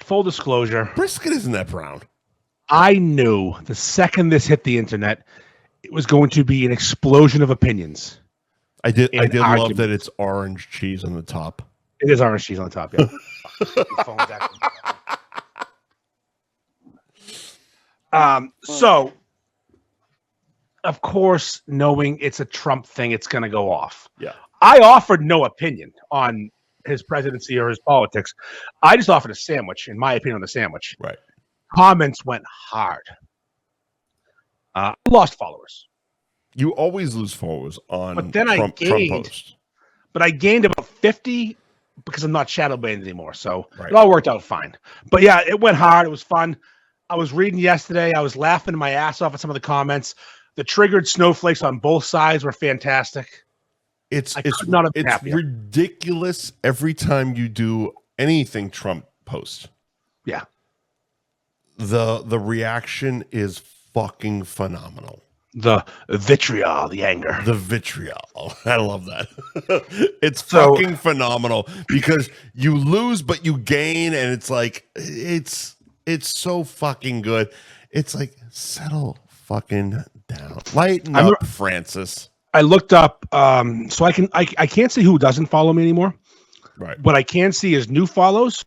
Full disclosure, brisket isn't that brown. I knew the second this hit the internet, it was going to be an explosion of opinions. I did love that it's orange cheese on the top. It is orange cheese on the top, yeah. So, of course, knowing it's a Trump thing, it's going to go off. Yeah. I offered no opinion on his presidency or his politics. I just offered a sandwich, in my opinion, on the sandwich. Right. Comments went hard. I lost followers. You always lose followers on Trump posts. But I gained about 50 because I'm not shadow banned anymore. So It all worked out fine. But yeah, it went hard. It was fun. I was reading yesterday. I was laughing my ass off at some of the comments. The triggered snowflakes on both sides were fantastic. It's ridiculous every time you do anything Trump posts. Yeah. The reaction is fucking phenomenal. The vitriol, the anger. The vitriol. I love that. It's fucking phenomenal because you lose, but you gain. And it's like, it's so fucking good. It's like, settle fucking down. Lighten up, Francis. I looked up, so I can't see who doesn't follow me anymore. Right. What I can see is new follows,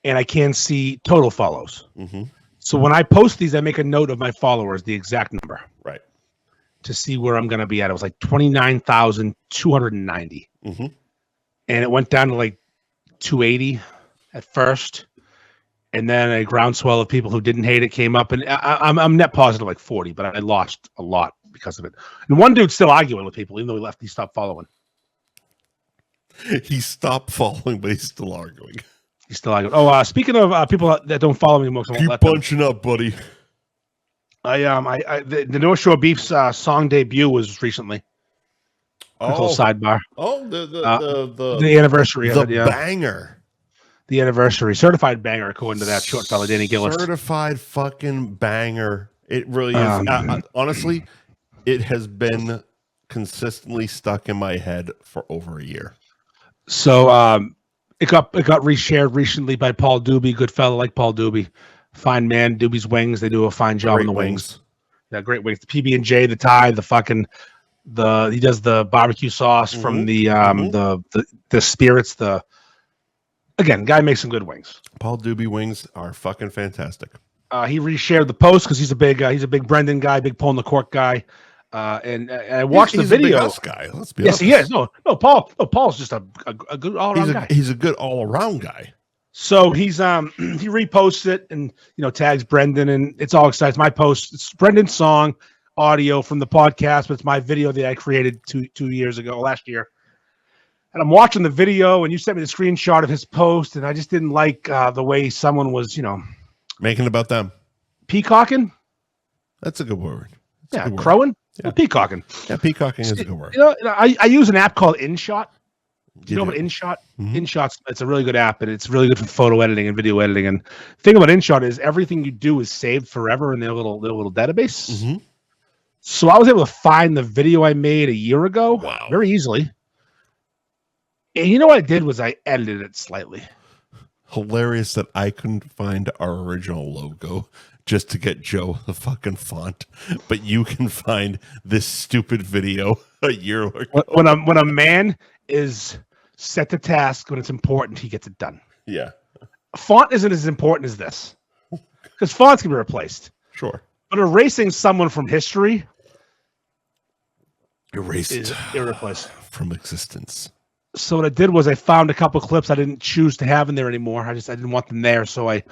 and I can see total follows. Mm-hmm. So when I post these, I make a note of my followers, the exact number. Right. To see where I'm going to be at. It was like 29,290. Mm-hmm. And it went down to like 280 at first. And then a groundswell of people who didn't hate it came up. And I'm net positive like 40, but I lost a lot because of it. And one dude's still arguing with people, even though he stopped following. He stopped following, but he's still arguing. He's still arguing. Oh, speaking of people that don't follow me anymore, keep bunching up, buddy. The North Shore Beef's song debut was recently. Little sidebar. Oh, the anniversary of it, yeah. Banger. The anniversary. Certified banger, according to that short fella, Danny Gillis. Certified fucking banger. It really is. Honestly, it has been consistently stuck in my head for over a year. So it got reshared recently by Paul Doobie. Good fella like Paul Doobie. Fine man. Doobie's Wings. They do a fine job on the wings. Yeah, great wings. The PB&J, the Thai, he does the barbecue sauce from the spirits, the Again, guy makes some good wings. Paul Doobie wings are fucking fantastic. He reshared the post because he's a big Brendan guy, big Paul McCourt guy. And I watched the video. He's a big us guy. Let's be honest. Yes, he is. No, Paul's just a good all around guy. He's a good all around guy. So he's he reposts it and tags Brendan, and it's all exciting. It's my post. It's Brendan's song audio from the podcast, but it's my video that I created last year. And I'm watching the video, and you sent me the screenshot of his post, and I just didn't like the way someone was, making about them. Peacocking. That's a good word. That's good crowing. Word. Yeah. Well, peacocking. Yeah, peacocking is a good word. I use an app called InShot. Do you know about InShot? Mm-hmm. InShot's it's a really good app, and it's really good for photo editing and video editing. And the thing about InShot is everything you do is saved forever in their little database. Mm-hmm. So I was able to find the video I made a year ago very easily. And you know what I did was I edited it slightly. Hilarious that I couldn't find our original logo just to get Joe the fucking font, but you can find this stupid video a year ago. When a man is set to task when it's important, he gets it done. Yeah. Font isn't as important as this because fonts can be replaced. Sure. But erasing someone from history is irreplaceable from existence. So what I did was I found a couple of clips I didn't choose to have in there anymore. I didn't want them there, so I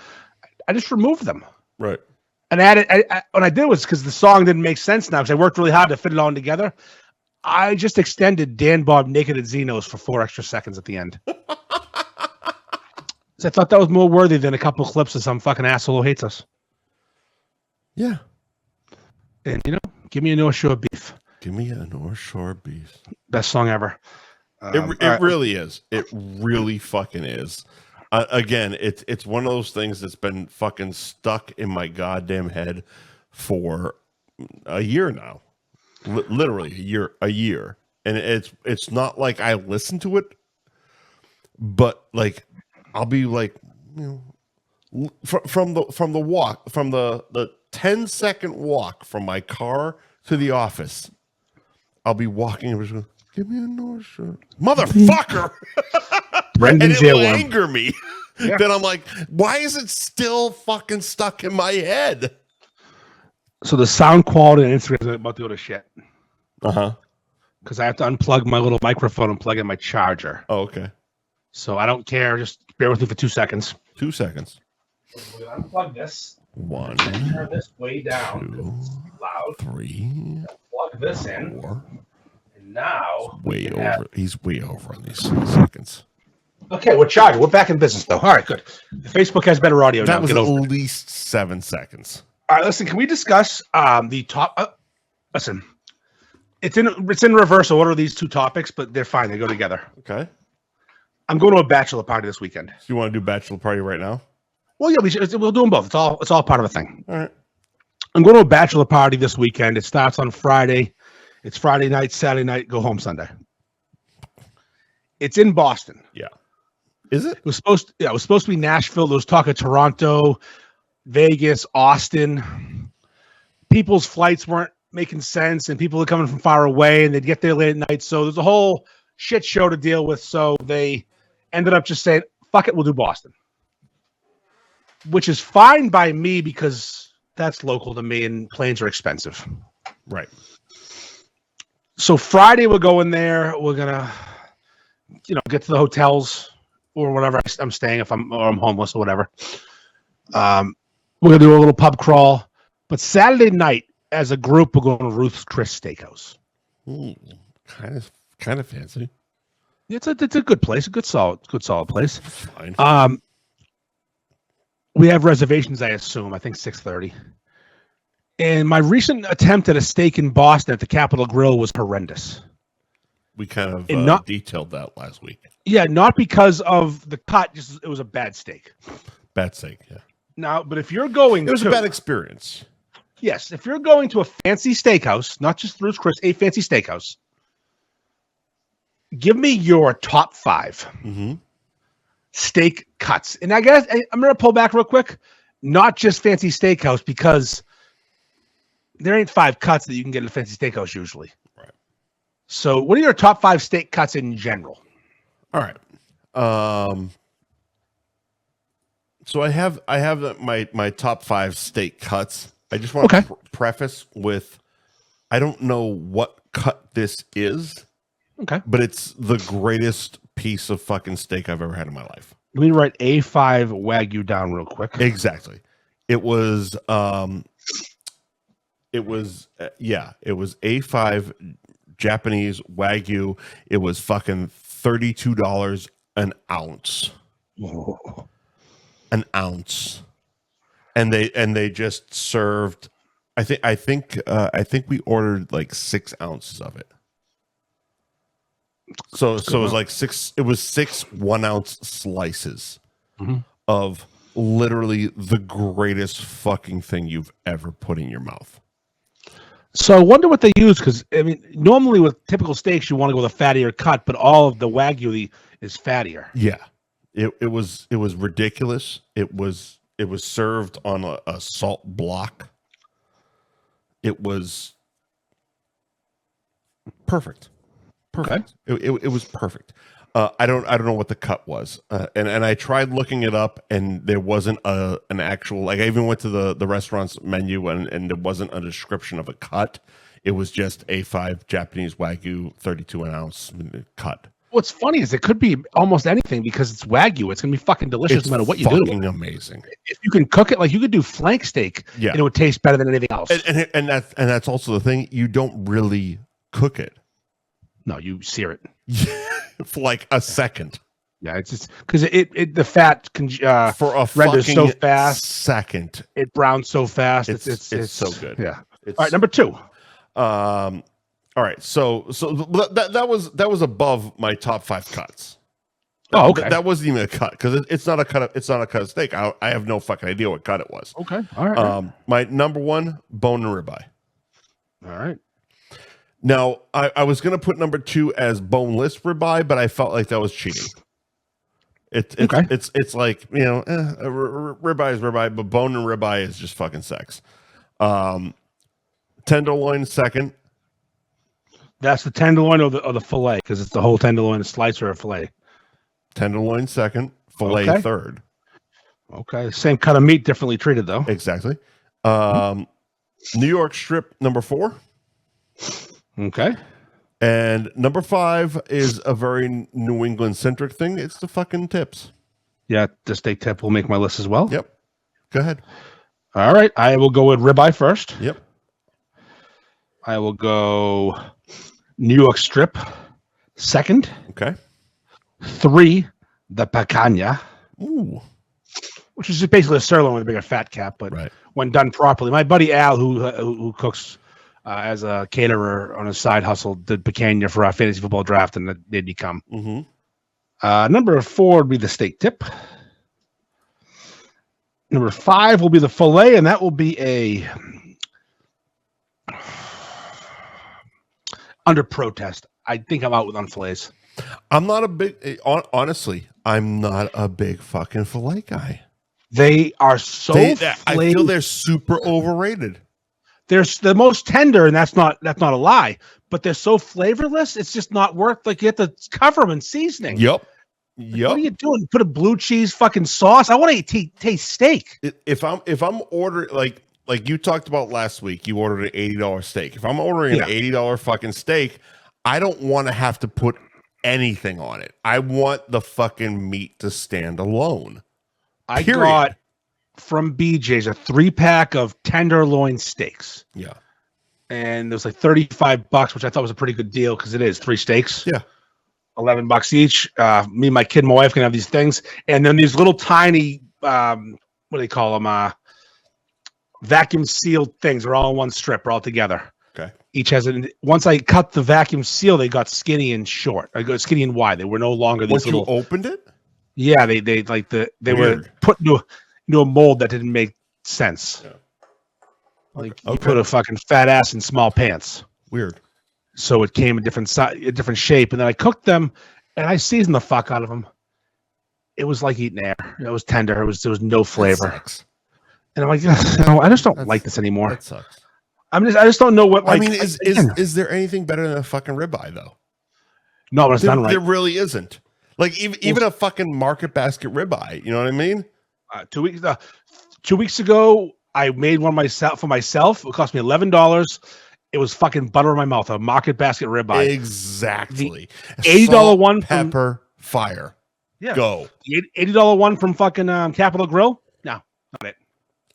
just removed them. Right. And added. What I did was because the song didn't make sense now because I worked really hard to fit it all together. I just extended Dan Bob Naked at Zeno's for 4 extra seconds at the end. So I thought that was more worthy than a couple of clips of some fucking asshole who hates us. Yeah. And give me a North Shore beef. Give me a North Shore beef. Best song ever. It really is. It really fucking is. Again, it's one of those things that's been fucking stuck in my goddamn head for a year now. Literally a year. And it's not like I listen to it, but like I'll be like, from the walk, from the 10-second walk from my car to the office, I'll be walking and just give me a North Shore. Motherfucker! Brendan's and it will anger me. Yeah. Then I'm like, why is it still fucking stuck in my head? So the sound quality on Instagram is about to go to shit. Uh-huh. Because I have to unplug my little microphone and plug in my charger. Oh, okay. So I don't care. Just bear with me for 2 seconds. 2 seconds. We're going to unplug this. 1. Turn this way down. 2. It's loud. 3. Plug this in. 4. Now way over. He's way over on these seconds. Okay, we're charging. We're back in business, though. All right, good. Facebook has better audio now. That was at least 7 seconds. All right, listen. Can we discuss the top? Listen, it's in reverse order, these two topics, but they're fine. They go together. Okay. I'm going to a bachelor party this weekend. So you want to do bachelor party right now? Well, yeah, we'll do them both. It's all part of a thing. All right. I'm going to a bachelor party this weekend. It starts on Friday. It's Friday night, Saturday night, go home Sunday. It's in Boston. Yeah. Is it? It was supposed to be Nashville. There was talk of Toronto, Vegas, Austin. People's flights weren't making sense, and people are coming from far away, and they'd get there late at night. So there's a whole shit show to deal with. So they ended up just saying, fuck it, we'll do Boston. Which is fine by me because that's local to me, and planes are expensive. Right. So Friday we're going there. We're gonna, get to the hotels or whatever I'm staying if I'm homeless or whatever. We're gonna do a little pub crawl. But Saturday night, as a group, we're going to Ruth's Chris Steakhouse. Ooh, kind of fancy. It's a good place, a good solid place. Fine. We have reservations, I assume. I think 6:30. And my recent attempt at a steak in Boston at the Capitol Grill was horrendous. We kind of detailed that last week. Yeah, not because of the cut, just it was a bad steak. Bad steak, yeah. Now, but if you're going It was a bad experience. Yes, if you're going to a fancy steakhouse, not just Ruth's Chris, a fancy steakhouse, give me your top 5 steak cuts. And I guess I'm going to pull back real quick. Not just fancy steakhouse, because there ain't 5 cuts that you can get at a fancy steakhouse usually. Right. So what are your top 5 steak cuts in general? All right. So I have my top 5 steak cuts. I just want to preface with, I don't know what cut this is. Okay. But it's the greatest piece of fucking steak I've ever had in my life. Let me write A5 Wagyu down real quick. Exactly. It was A5 Japanese Wagyu. It was fucking $32 an ounce. Whoa. An ounce. And they just served, I think we ordered like 6 ounces of it. So it was like 6 1-ounce slices of literally the greatest fucking thing you've ever put in your mouth. So I wonder what they use, because I mean, normally with typical steaks you want to go with a fattier cut, but all of the Wagyu is fattier. Yeah. It was ridiculous. It was served on a salt block. It was perfect. Perfect. Okay. It was perfect. I don't know what the cut was, and I tried looking it up, and there wasn't an actual, like, I even went to the restaurant's menu, and there wasn't a description of a cut. It was just A5 Japanese Wagyu 32 an ounce cut. What's funny is it could be almost anything, because it's Wagyu. It's gonna be fucking delicious no matter what you do. Fucking amazing. If you can cook it, like you could do flank steak, and it would taste better than anything else. And that's also the thing. You don't really cook it. No, you sear it for like a second. Yeah, it's just because the fat can for a renders so fast. Second, it browns so fast. It's so good. Yeah. All right, number 2. All right, so that was above my top 5 cuts. Okay. That wasn't even a cut, because it's not a cut. It's not a cut of steak. I have no fucking idea what cut it was. Okay. All right. My number 1, bone and ribeye. All right. Now, I was going to put number 2 as boneless ribeye, but I felt like that was cheating. It's like, you know, ribeye is ribeye, but bone and ribeye is just fucking sex. Tenderloin second. That's the tenderloin or the fillet, because it's the whole tenderloin, a slice or a fillet. Tenderloin second, fillet third. Okay, same cut of meat, differently treated though. Exactly. New York strip number 4. Okay. And number 5 is a very New England centric thing. It's the fucking tips. Yeah, the steak tip will make my list as well. Yep. Go ahead. All right. I will go with ribeye first. Yep. I will go New York strip second. Okay. 3, the picanha. Ooh. Which is basically a sirloin with a bigger fat cap, but when done properly. My buddy Al, who cooks as a caterer on a side hustle, did picanha for our fantasy football draft, and that did become. Number 4 would be the steak tip. Number 5 will be the fillet, and that will be a under protest. I think I'm out on fillets. I'm not a big, honestly, I'm not a big fucking fillet guy. They are so I feel they're super overrated. They're the most tender, and that's not a lie. But they're so flavorless; it's just not worth. Like, you have to cover them in seasoning. Yep. Like, what are you doing? Put a blue cheese fucking sauce. I want to taste steak. If I'm ordering, like you talked about last week, you ordered an $80 steak. If I'm ordering an $80 fucking steak, I don't want to have to put anything on it. I want the fucking meat to stand alone. I got from BJ's a 3-pack of tenderloin steaks. Yeah. And it was like $35, which I thought was a pretty good deal, because it is 3 steaks. Yeah. $11 each. Me, my kid, and my wife can have these things. And then these little tiny, what do they call them? Vacuum sealed things. They're all in one strip, or all together. Okay. Each has once I cut the vacuum seal, they got skinny and short. I got skinny and wide. They were no longer these Once you opened it? Yeah, they were put into a mold that didn't make sense. Yeah. Like, you put a fucking fat ass in small pants. Weird. So it came a different size, a different shape, and then I cooked them, and I seasoned the fuck out of them. It was like eating air. It was tender. There was no flavor. And I'm like, no, I just don't like this anymore. That sucks. I just don't know what. Like, I mean, is there anything better than a fucking ribeye though? No, but it's done right. There really isn't. Like even a fucking market basket ribeye. You know what I mean? 2 weeks ago, I made one for myself. It cost me $11. It was fucking butter in my mouth. A Market Basket ribeye. Exactly. The $80 one from pepper fire. Yeah. Go. The $80 one from fucking Capitol Grill. No, not it.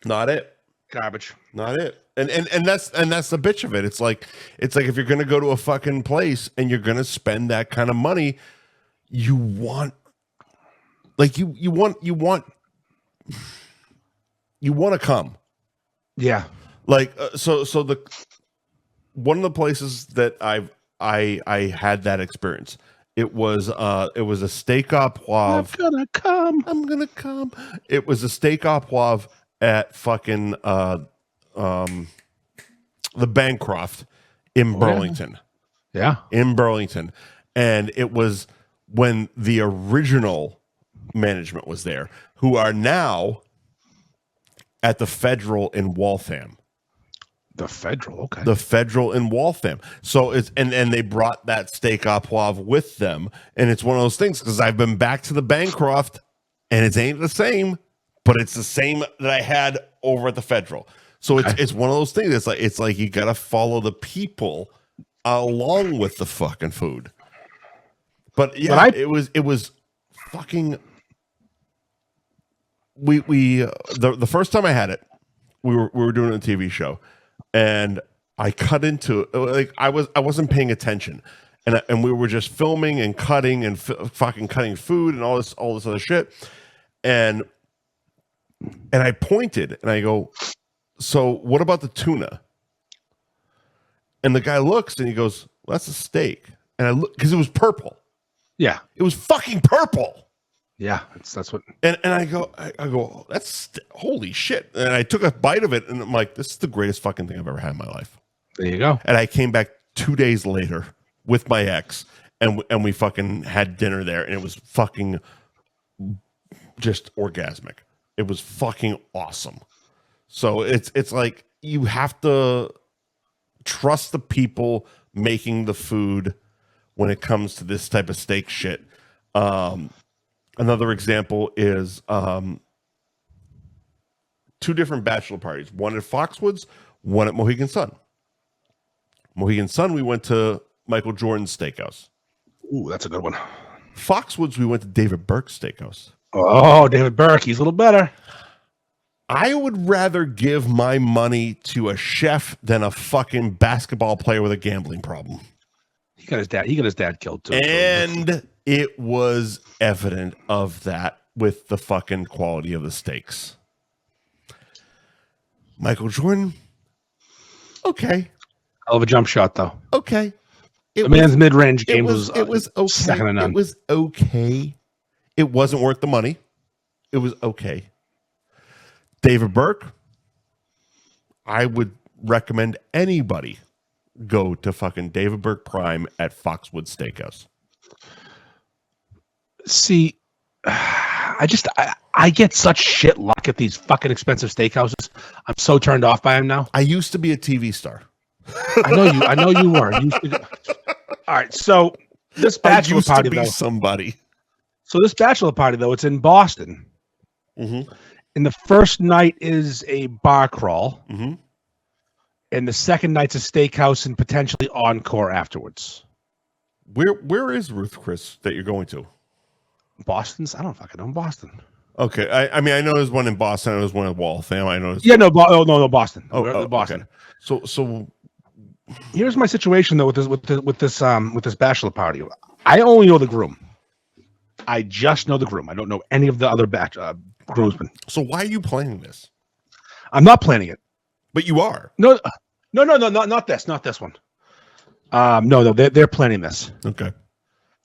Not it. Garbage. Not it. And that's the bitch of it. It's like if you're gonna go to a fucking place and you're gonna spend that kind of money, you want to come. Yeah. Like so the one of the places that I had that experience. It was a steak au poivre. I'm gonna come. It was a steak au poivre at fucking the Bancroft in Burlington. Yeah. In Burlington. And it was when the original management was there, who are now at the Federal in Waltham. The Federal, okay. The Federal in Waltham. So it's and they brought that steak au poivre with them, and it's one of those things because I've been back to the Bancroft, and it ain't the same, but it's the same that I had over at the Federal. So it's one of those things. It's like you gotta follow the people along with the fucking food. But yeah, it was fucking. The first time I had it, we were doing a TV show. And I cut into like I wasn't paying attention, and we were just filming and cutting and fucking cutting food and all this other shit, and I pointed and I go, so what about the tuna? And the guy looks and he goes, well, that's a steak, and I look because it was purple. Yeah, it was fucking purple. Yeah, that's what. And I go, that's holy shit. And I took a bite of it, and I'm like, this is the greatest fucking thing I've ever had in my life. There you go. And I came back 2 days later with my ex, and we fucking had dinner there, and it was fucking just orgasmic. It was fucking awesome. So it's like you have to trust the people making the food when it comes to this type of steak shit. Another example is 2 different bachelor parties, one at Foxwoods, one at Mohegan Sun. Mohegan Sun, we went to Michael Jordan's Steakhouse. Ooh, that's a good one. Foxwoods, we went to David Burke's Steakhouse. Oh, David Burke, he's a little better. I would rather give my money to a chef than a fucking basketball player with a gambling problem. He got his dad killed too. And it was evident of that with the fucking quality of the steaks. Michael Jordan, okay. Hell of a jump shot, though. Okay. The man's mid-range game was okay. Second to none. It was okay. It wasn't worth the money. It was okay. David Burke, I would recommend anybody go to fucking David Burke Prime at Foxwood Steakhouse. See, I get such shit luck at these fucking expensive steakhouses. I'm so turned off by them now. I used to be a TV star. I know you were. All right, so this bachelor party though. Somebody. So this bachelor party though, it's in Boston. Mm-hmm. And the first night is a bar crawl. Mm-hmm. And the second night's a steakhouse and potentially encore afterwards. Where is Ruth Chris that you're going to? Boston's? I don't fucking know. Boston. Okay. I mean, I know there's one in Boston. I know there's one in Waltham. I know. No, Boston. Boston. Okay. So here's my situation though with this bachelor party. I only know the groom. I just know the groom. I don't know any of the other groomsmen. So why are you planning this? I'm not planning it. But you are. No, not this one. No, they're planning this. Okay.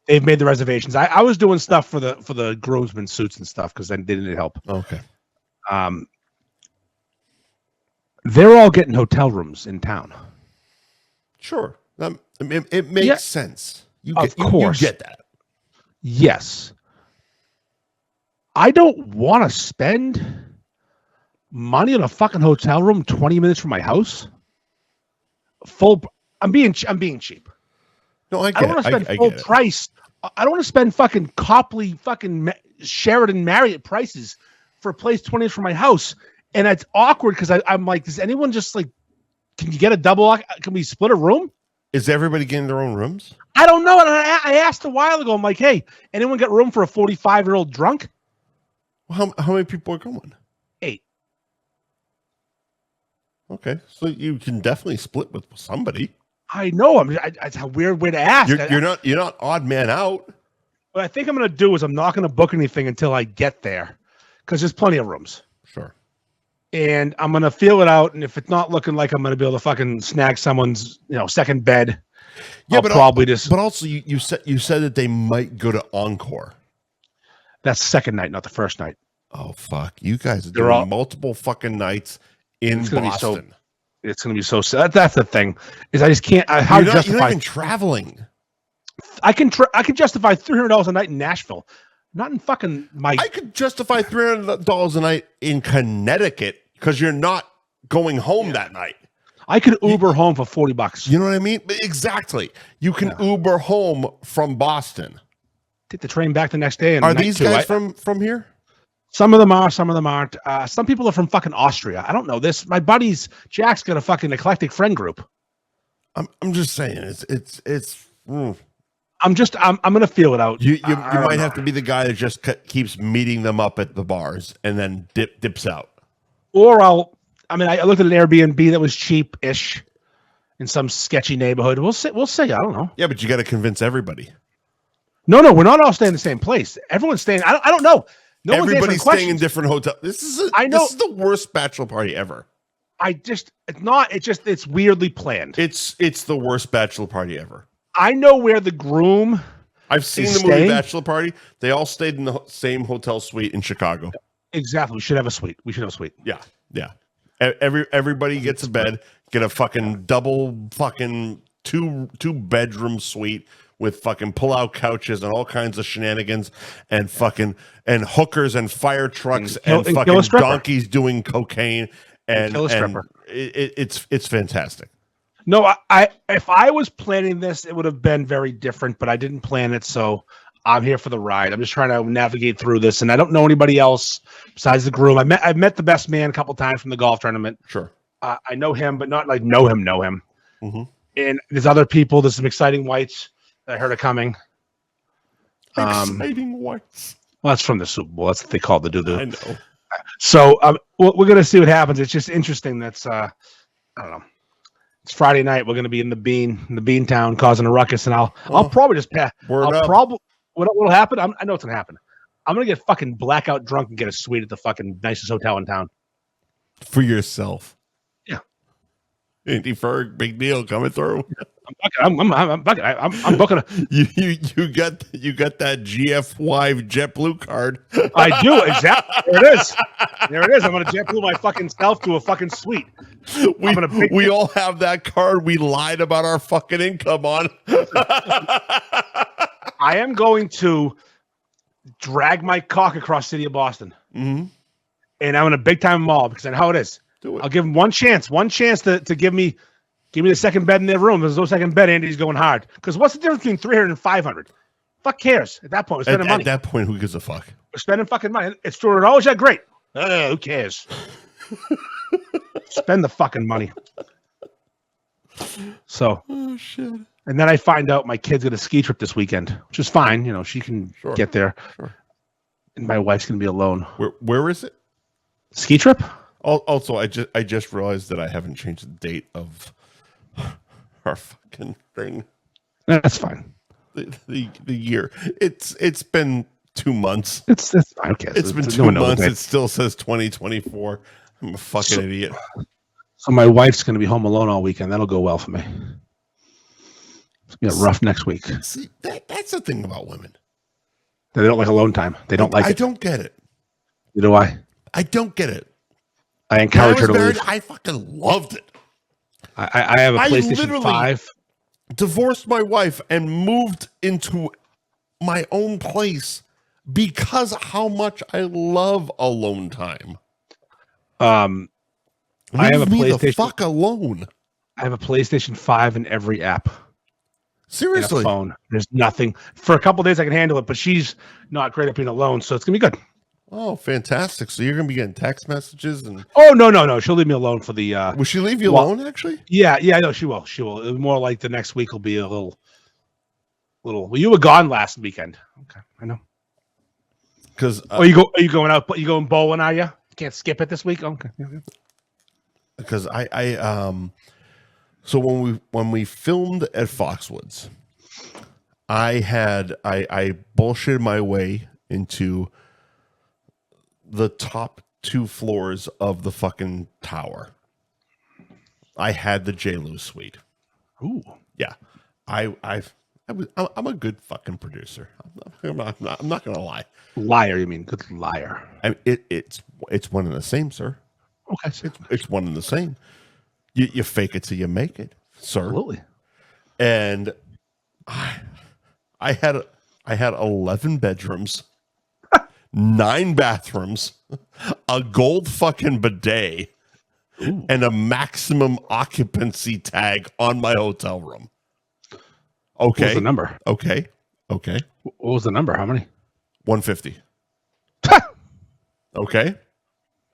They've made the reservations. I was doing stuff for the groomsmen suits and stuff because then they didn't need help. Okay. They're all getting hotel rooms in town. Sure. It makes sense. You get that. Yes. I don't want to spend money on a fucking hotel room 20 minutes from my house. I'm being cheap. No, I don't want to spend full price. I don't want to spend fucking Copley fucking Sheraton Marriott prices for a place 20 minutes from my house, and it's awkward because I'm like, does anyone just like, can you get a double? Can we split a room? Is everybody getting their own rooms? I don't know. And I asked a while ago. I'm like, hey, anyone got room for a 45-year-old drunk? Well, how many people are going? 8. Okay, so you can definitely split with somebody. I know. It's a weird way to ask. You're not odd man out. What I think I'm going to do is I'm not going to book anything until I get there, because there's plenty of rooms. Sure. And I'm going to feel it out. And if it's not looking like I'm going to be able to fucking snag someone's, second bed, but also you said that they might go to Encore. That's the second night, not the first night. Oh fuck! You guys are doing multiple fucking nights in Boston. It's going to be so sad. That's the thing, is I just can't. You're not even traveling. I can justify $300 a night in Nashville, not in fucking my. I could justify $300 a night in Connecticut because you're not going home that night. I could Uber home for $40. You know what I mean? Exactly. You can Uber home from Boston. Take the train back the next day. And are these guys from here? Some of them are, some of them aren't. Some people are from fucking Austria. I don't know this. My buddies, Jack's got a fucking eclectic friend group. I'm just saying it's. I'm gonna feel it out. You might have to be the guy that just keeps meeting them up at the bars and then dips out. Or I looked at an Airbnb that was cheap-ish in some sketchy neighborhood. We'll see. I don't know. Yeah, but you got to convince everybody. No, we're not all staying in the same place. Everyone's staying. I don't know. No, everybody's staying in different hotels. This is the worst bachelor party ever. It's weirdly planned. It's the worst bachelor party ever. I know where the groom. I've seen the movie Bachelor Party. They all stayed in the same hotel suite in Chicago. Exactly. We should have a suite. Yeah. Everybody gets a bed. Get a fucking double fucking two bedroom suite with fucking pull-out couches and all kinds of shenanigans and hookers and fire trucks and fucking donkeys doing cocaine and it's fantastic. No, if I was planning this, it would have been very different, but I didn't plan it, so I'm here for the ride. I'm just trying to navigate through this, and I don't know anybody else besides the groom. I've met the best man a couple times from the golf tournament. Sure. I know him, but not like know him. Mm-hmm. And there's other people. There's some exciting whites that I heard are coming. Exciting whites. Well, that's from the Super Bowl. That's what they call the do. I know. So we're going to see what happens. It's just interesting. That's I don't know. It's Friday night. We're going to be in the Bean Town, causing a ruckus, and I'll probably just pass. What'll happen? I know what's going to happen. I'm going to get fucking blackout drunk and get a suite at the fucking nicest hotel in town. For yourself. Yeah. Andy Ferg, big deal coming through. I'm booking. You got that GF5 JetBlue card. I do, exactly. There it is. I'm gonna JetBlue my fucking self to a fucking suite. We all have that card. We lied about our fucking income on. I am going to drag my cock across the city of Boston. Mm-hmm. And I'm in a big time mall because I know how it is. Do it. I'll give him one chance to give me the second bed in their room. There's no second bed. Andy's going hard. Because what's the difference between 300 and 500? Fuck cares. At that point, we're spending money. At that point, who gives a fuck? We're spending fucking money. It's $200. Yeah, great. Who cares? Spend the fucking money. So. Oh, shit. And then I find out my kid's got a ski trip this weekend, which is fine. You know, she can get there. Sure. And my wife's going to be alone. Where is it? Ski trip? Also, I just realized that I haven't changed the date of our fucking thing. That's fine. The year. It's been 2 months. It's fine. Okay. It's been 2 months. It still says 2024. I'm a fucking idiot. So my wife's going to be home alone all weekend. That'll go well for me. It's going to get rough next week. See, that's the thing about women. They don't like alone time. They don't like it. I don't get it. Neither do I. I don't get it. I encourage her to leave. I fucking loved it. I have a PlayStation 5. Divorced my wife and moved into my own place because how much I love alone time. I have a PlayStation. The fuck alone. I have a PlayStation 5 in every app. Seriously, phone. There's nothing for a couple of days I can handle it, but she's not great at being alone, so it's gonna be good. Oh, fantastic! So you're gonna be getting text messages and. Oh no! She'll leave me alone for the. Will she leave you alone? Actually. Yeah. No, she will. She will. It'll be more like the next week will be a little. Well, you were gone last weekend. Okay, I know. Because are you going out? You going bowling? Are you? Can't skip it this week. Okay. Because so when we filmed at Foxwoods, I bullshitted my way into the top 2 floors of the fucking tower. I had the J. Lou suite. Ooh, yeah. I'm a good fucking producer. I'm not gonna lie. Liar, you mean? Good liar. It's one and the same, sir. Okay, it's one and the same. You fake it till you make it, sir. Absolutely. And I had 11 bedrooms, 9 bathrooms, a gold fucking bidet, Ooh. and a maximum occupancy tag on my hotel room. Okay. What was the number? Okay. What was the number? How many? 150. Okay.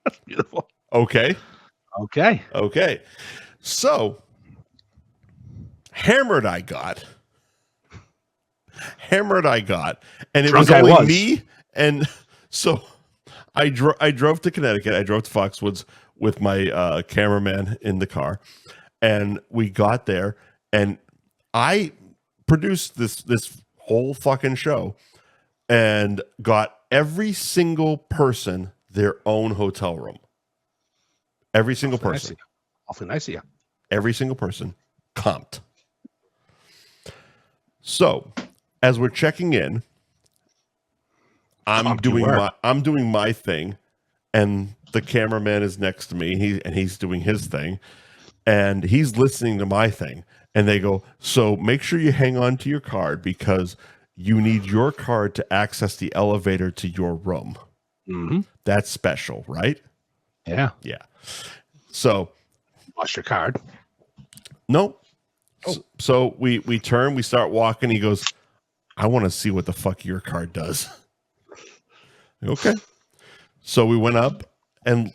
That's beautiful. Okay. So hammered I got. And it was only me. And so I drove to Connecticut. I drove to Foxwoods with my cameraman in the car. And we got there. And I produced this whole fucking show and got every single person their own hotel room. Every single person. Awfully nice of you. Every single person comped. So, as we're checking in, I'm doing my thing, and the cameraman is next to me. He's doing his thing, and he's listening to my thing. And they go, so make sure you hang on to your card because you need your card to access the elevator to your room. Mm-hmm. That's special, right? Yeah. So, lost your card? No. Oh. So we turn, we start walking. He goes, I want to see what the fuck your card does. Okay. So we went up and,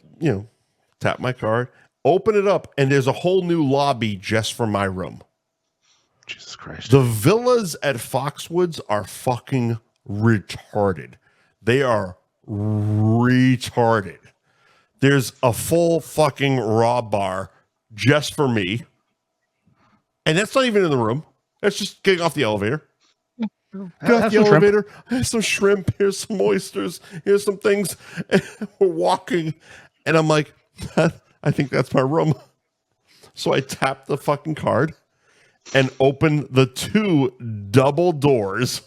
tap my card, open it up, and there's a whole new lobby just for my room. Jesus Christ. The villas at Foxwoods are fucking retarded. They are retarded. There's a full fucking raw bar just for me. And that's not even in the room. That's just getting off the elevator. Get off the elevator. Here's some shrimp. Here's some oysters. Here's some things. And we're walking. And I'm like, I think that's my room. So I tap the fucking card and open the 2 double doors.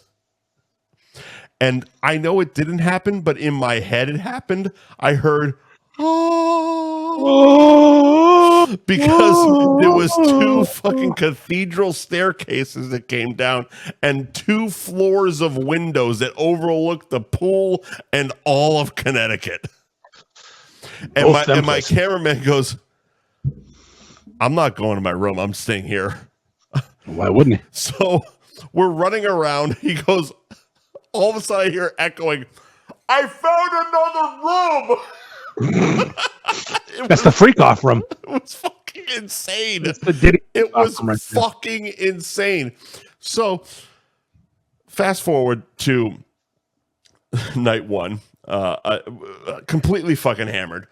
And I know it didn't happen, but in my head it happened. I heard, oh, because there was 2 fucking cathedral staircases that came down and 2 floors of windows that overlooked the pool and all of Connecticut. And my cameraman goes, I'm not going to my room. I'm staying here. Why wouldn't he? So we're running around. He goes, all of a sudden I hear echoing, I found another room. That's the freak off room. It was fucking insane. It was fucking insane. So fast forward to night 1, completely fucking hammered.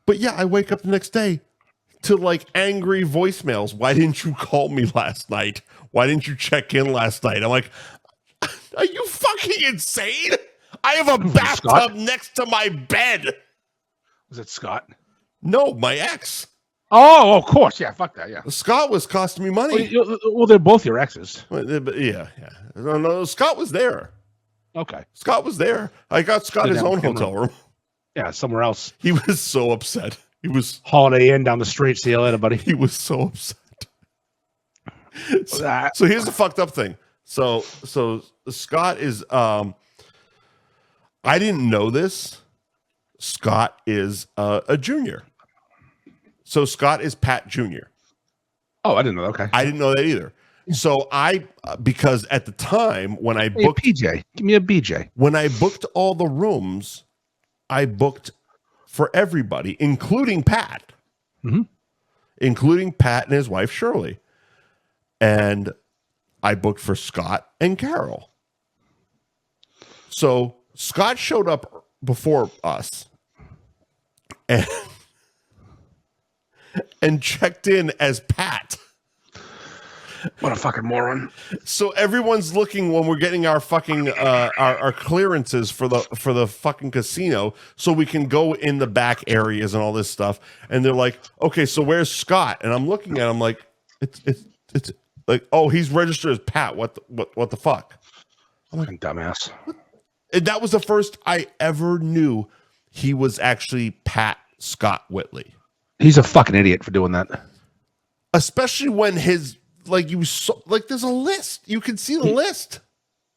But yeah, I wake up the next day to like angry voicemails. Why didn't you call me last night? Why didn't you check in last night? I'm like, are you fucking insane? I have a bathtub next to my bed. Was it Scott? No, my ex. Oh, of course. Yeah, fuck that. Yeah. Scott was costing me money. Well, they're both your exes. Yeah. No, Scott was there. Okay. Scott was there. I got Scott his own hotel room. Yeah, somewhere else. He was so upset. He was Holiday Inn down the street. See you later, buddy. He was so upset. So here's the fucked up thing. So Scott is I didn't know this. Scott is a junior. So Scott is Pat Jr. Oh, I didn't know. Okay. I didn't know that either. So because at the time when I booked PJ, give me a BJ. When I booked all the rooms, I booked for everybody, including Pat. Mm-hmm. Including Pat and his wife, Shirley. And I booked for Scott and Carol. So Scott showed up before us and checked in as Pat. What a fucking moron. So everyone's looking when we're getting our fucking our clearances for the fucking casino so we can go in the back areas and all this stuff. And they're like, okay, so where's Scott? And I'm looking at him like, it's like, oh, he's registered as Pat. What the fuck? I'm like, dumbass. And that was the first I ever knew he was actually Pat Scott Whitley. He's a fucking idiot for doing that. Especially when his there's a list. You can see the list.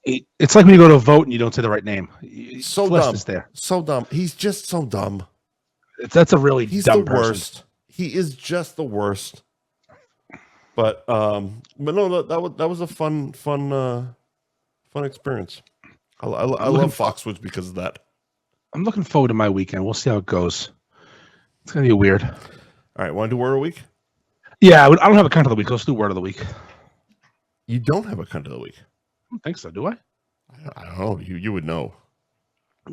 It's like when you go to vote and you don't say the right name. So the list dumb. is there. So dumb. He's just so dumb. That's a really dumb the person. Worst. He is just the worst. But no, that was a fun experience. I love Foxwoods because of that. I'm looking forward to my weekend. We'll see how it goes. It's gonna be weird. All right, want to do word of the week? Yeah, I don't have a cunt of the week. Let's do word of the week. You don't have a cunt of the week? I don't think so. Do I? I don't know. You would know.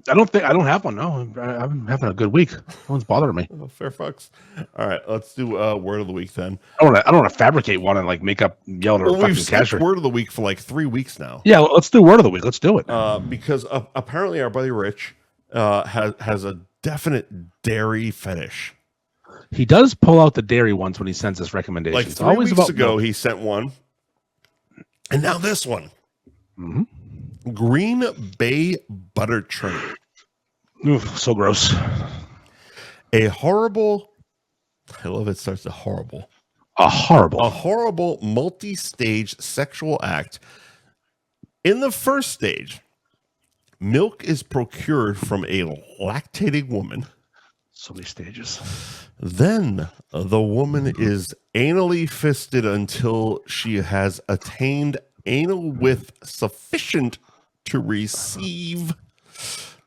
I don't have one. No, I'm having a good week. No one's bothering me. Oh, fair fucks. All right, let's do word of the week then. I don't want to fabricate one and like make up yelling at fucking cashier. Word of the week for like 3 weeks now. Yeah, let's do word of the week. Let's do it. Because apparently our buddy Rich has a definite dairy fetish. He does pull out the dairy ones when he sends us recommendations. Like 3 weeks ago, he sent one, and now this one. Mm-hmm. Green Bay butter churn. Oof, so gross. A horrible. I love it. Starts a horrible. A horrible multi-stage sexual act. In the first stage, milk is procured from a lactating woman. So many stages. Then the woman is anally fisted until she has attained anal width sufficient to receive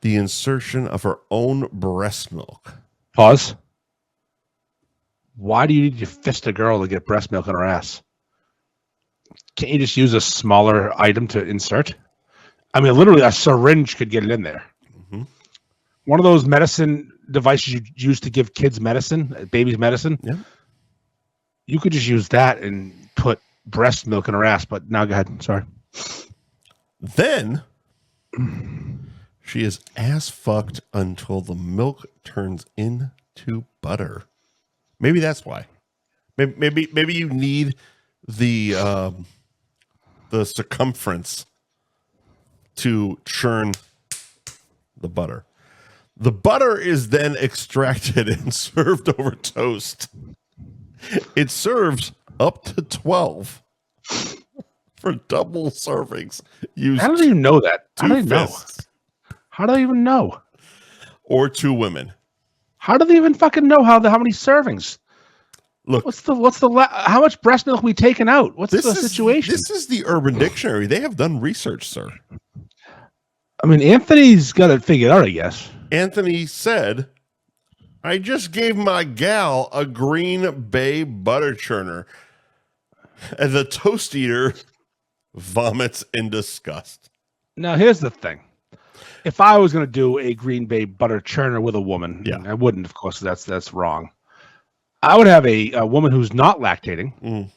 the insertion of her own breast milk. Pause. Why do you need to fist a girl to get breast milk in her ass? Can't you just use a smaller item to insert? I mean, literally a syringe could get it in there. Mm-hmm. One of those medicine devices you use to give kids medicine, babies medicine. Yeah. You could just use that and put breast milk in her ass. But now go ahead. Sorry. Then she is ass fucked until the milk turns into butter. Maybe that's why. Maybe you need the circumference to churn the butter. The butter is then extracted and served over toast. It serves up to 12 for double servings. I don't even know that. How do they even know? Or 2 women. How do they even fucking know how many servings? Look, how much breast milk we taking out? What's the situation? This is the Urban Dictionary. They have done research, sir. I mean, Anthony's got it figured out, I guess. Anthony said, I just gave my gal a Green Bay butter churner. And the toast eater vomits in disgust. Now, here's the thing. If I was going to do a Green Bay butter churner with a woman, I wouldn't, of course, that's wrong. I would have a woman who's not lactating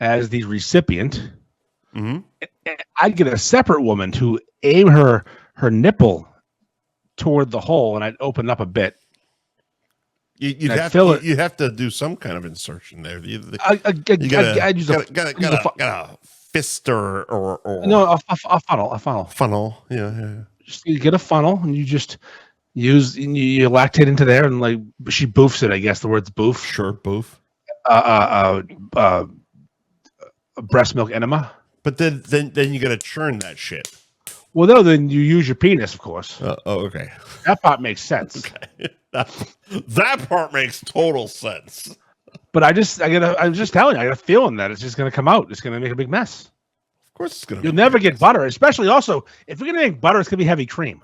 as the recipient. Mm-hmm. I'd get a separate woman to aim her nipple toward the hole, and I'd open up a bit. You'd have to do some kind of insertion there. I'd use a fist or no, a funnel. Funnel, yeah. Just you get a funnel and you just you lactate into there, and like she boofs it. I guess the word's boof. Sure, boof. Breast milk enema. But then you got to churn that shit. Well, no, then you use your penis, of course. Okay. That part makes sense. Okay. That part makes total sense. But I'm just telling you, I got a feeling that it's just gonna come out. It's gonna make a big mess. Of course, it's gonna. You'll never get butter, especially also if you're gonna make butter, it's gonna be heavy cream.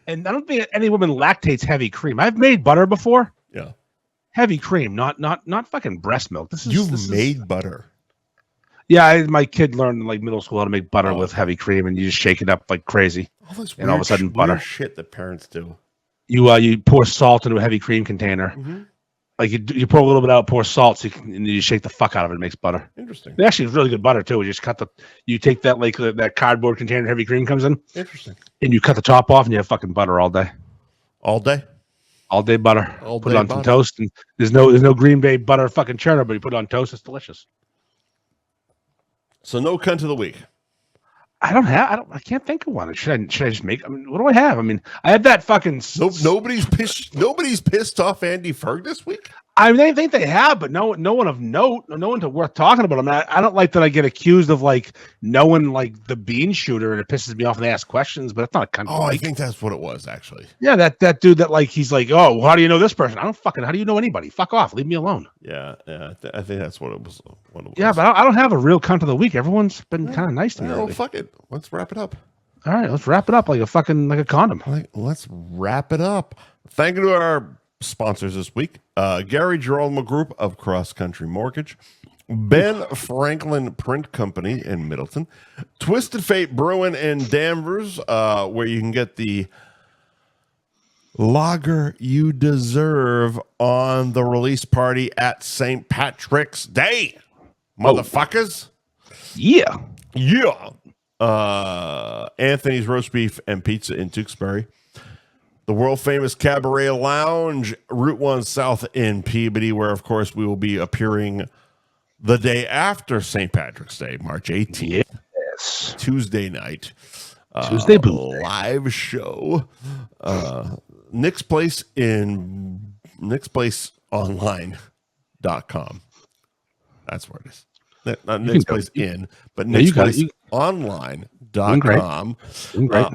And I don't think any woman lactates heavy cream. I've made butter before. Yeah. Heavy cream, not fucking breast milk. You've made butter. Yeah, my kid learned in like middle school how to make butter with heavy cream, and you just shake it up like crazy. And all of a sudden, butter shit that parents do. You pour salt into a heavy cream container. Mm-hmm. Like you pour a little bit out, pour salt, and you shake the fuck out of it. It makes butter. Interesting. Actually, it's really good butter too. You just you take that like that cardboard container heavy cream comes in. Interesting. And you cut the top off, and you have fucking butter all day. All day. All day butter. Put it on some toast, and there's no Green Bay butter fucking cheddar, but you put it on toast. It's delicious. So no cunt of the week. I can't think of one. Should I just make? I mean, what do I have? I mean, I had that fucking. Nobody's pissed off Andy Ferg this week. I mean, I think they have, but no one of note, no one to worth talking about. I mean, I don't like that I get accused of like knowing like the bean shooter, and it pisses me off when they ask questions. But it's not a country. Oh, I think that's what it was actually. Yeah, that dude that like he's like, oh, well, how do you know this person? I don't fucking. How do you know anybody? Fuck off, leave me alone. Yeah. I think that's what it was. Yeah, but I don't have a real cunt of the week. Everyone's been kind of nice to me. Oh, fuck it. Let's wrap it up. All right, let's wrap it up like a condom. Let's wrap it up. Thank you to our sponsors this week. Gary Girolamo Group of Cross Country Mortgage, Ben Franklin Print Company in Middleton, Twisted Fate Brewing in Danvers, where you can get the lager you deserve on the release party at St. Patrick's Day, motherfuckers. Yeah. Anthony's Roast Beef and Pizza in Tewksbury, the world famous Cabaret Lounge, Route 1 South in Peabody, where of course we will be appearing the day after St. Patrick's Day, March 18th. Yes. Tuesday night. Tuesday live show. Nick's Place Online.com. That's where it is. Not Nick's Place in, but Nick's Place Online.com.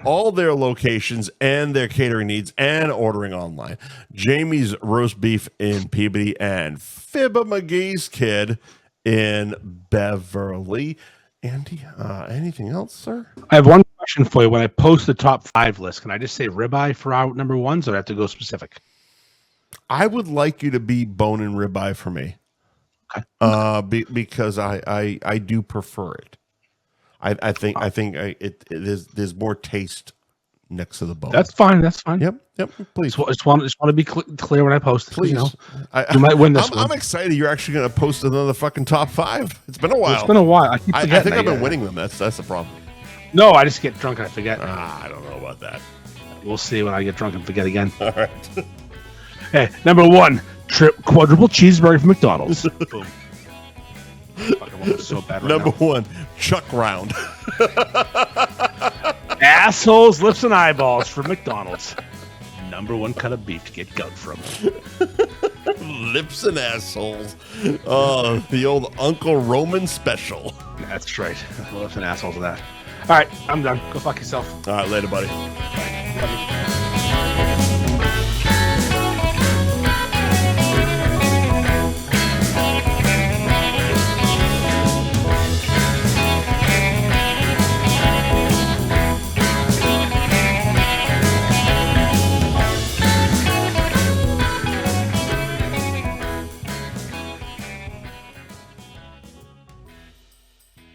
All their locations and their catering needs and ordering online. Jamie's Roast Beef in Peabody and Fibber McGee's Kid in Beverly. Andy, anything else, sir? I have one question for you. When I post the top 5 list, can I just say ribeye for our number ones, or do I have to go specific? I would like you to be bone and ribeye for me. Okay. Because I do prefer it. I think there's more taste next to the bone. That's fine. Yep. Please. Just want to be clear when I post. Please. You know, you might win this one. I'm excited. You're actually going to post another fucking top 5. It's been a while. I keep forgetting. I think I've been winning them. That's the problem. No, I just get drunk and I forget. I don't know about that. We'll see when I get drunk and forget again. All right. Hey, number 1, quadruple cheeseburger from McDonald's. Boom. I want this so bad right Number now. 1, Chuck Round. Assholes, lips, and eyeballs from McDonald's. Number 1 cut of beef to get gout from. Lips and assholes. Oh, the old Uncle Roman special. That's right. Lips and assholes of that. All right, I'm done. Go fuck yourself. All right, later, buddy. Bye.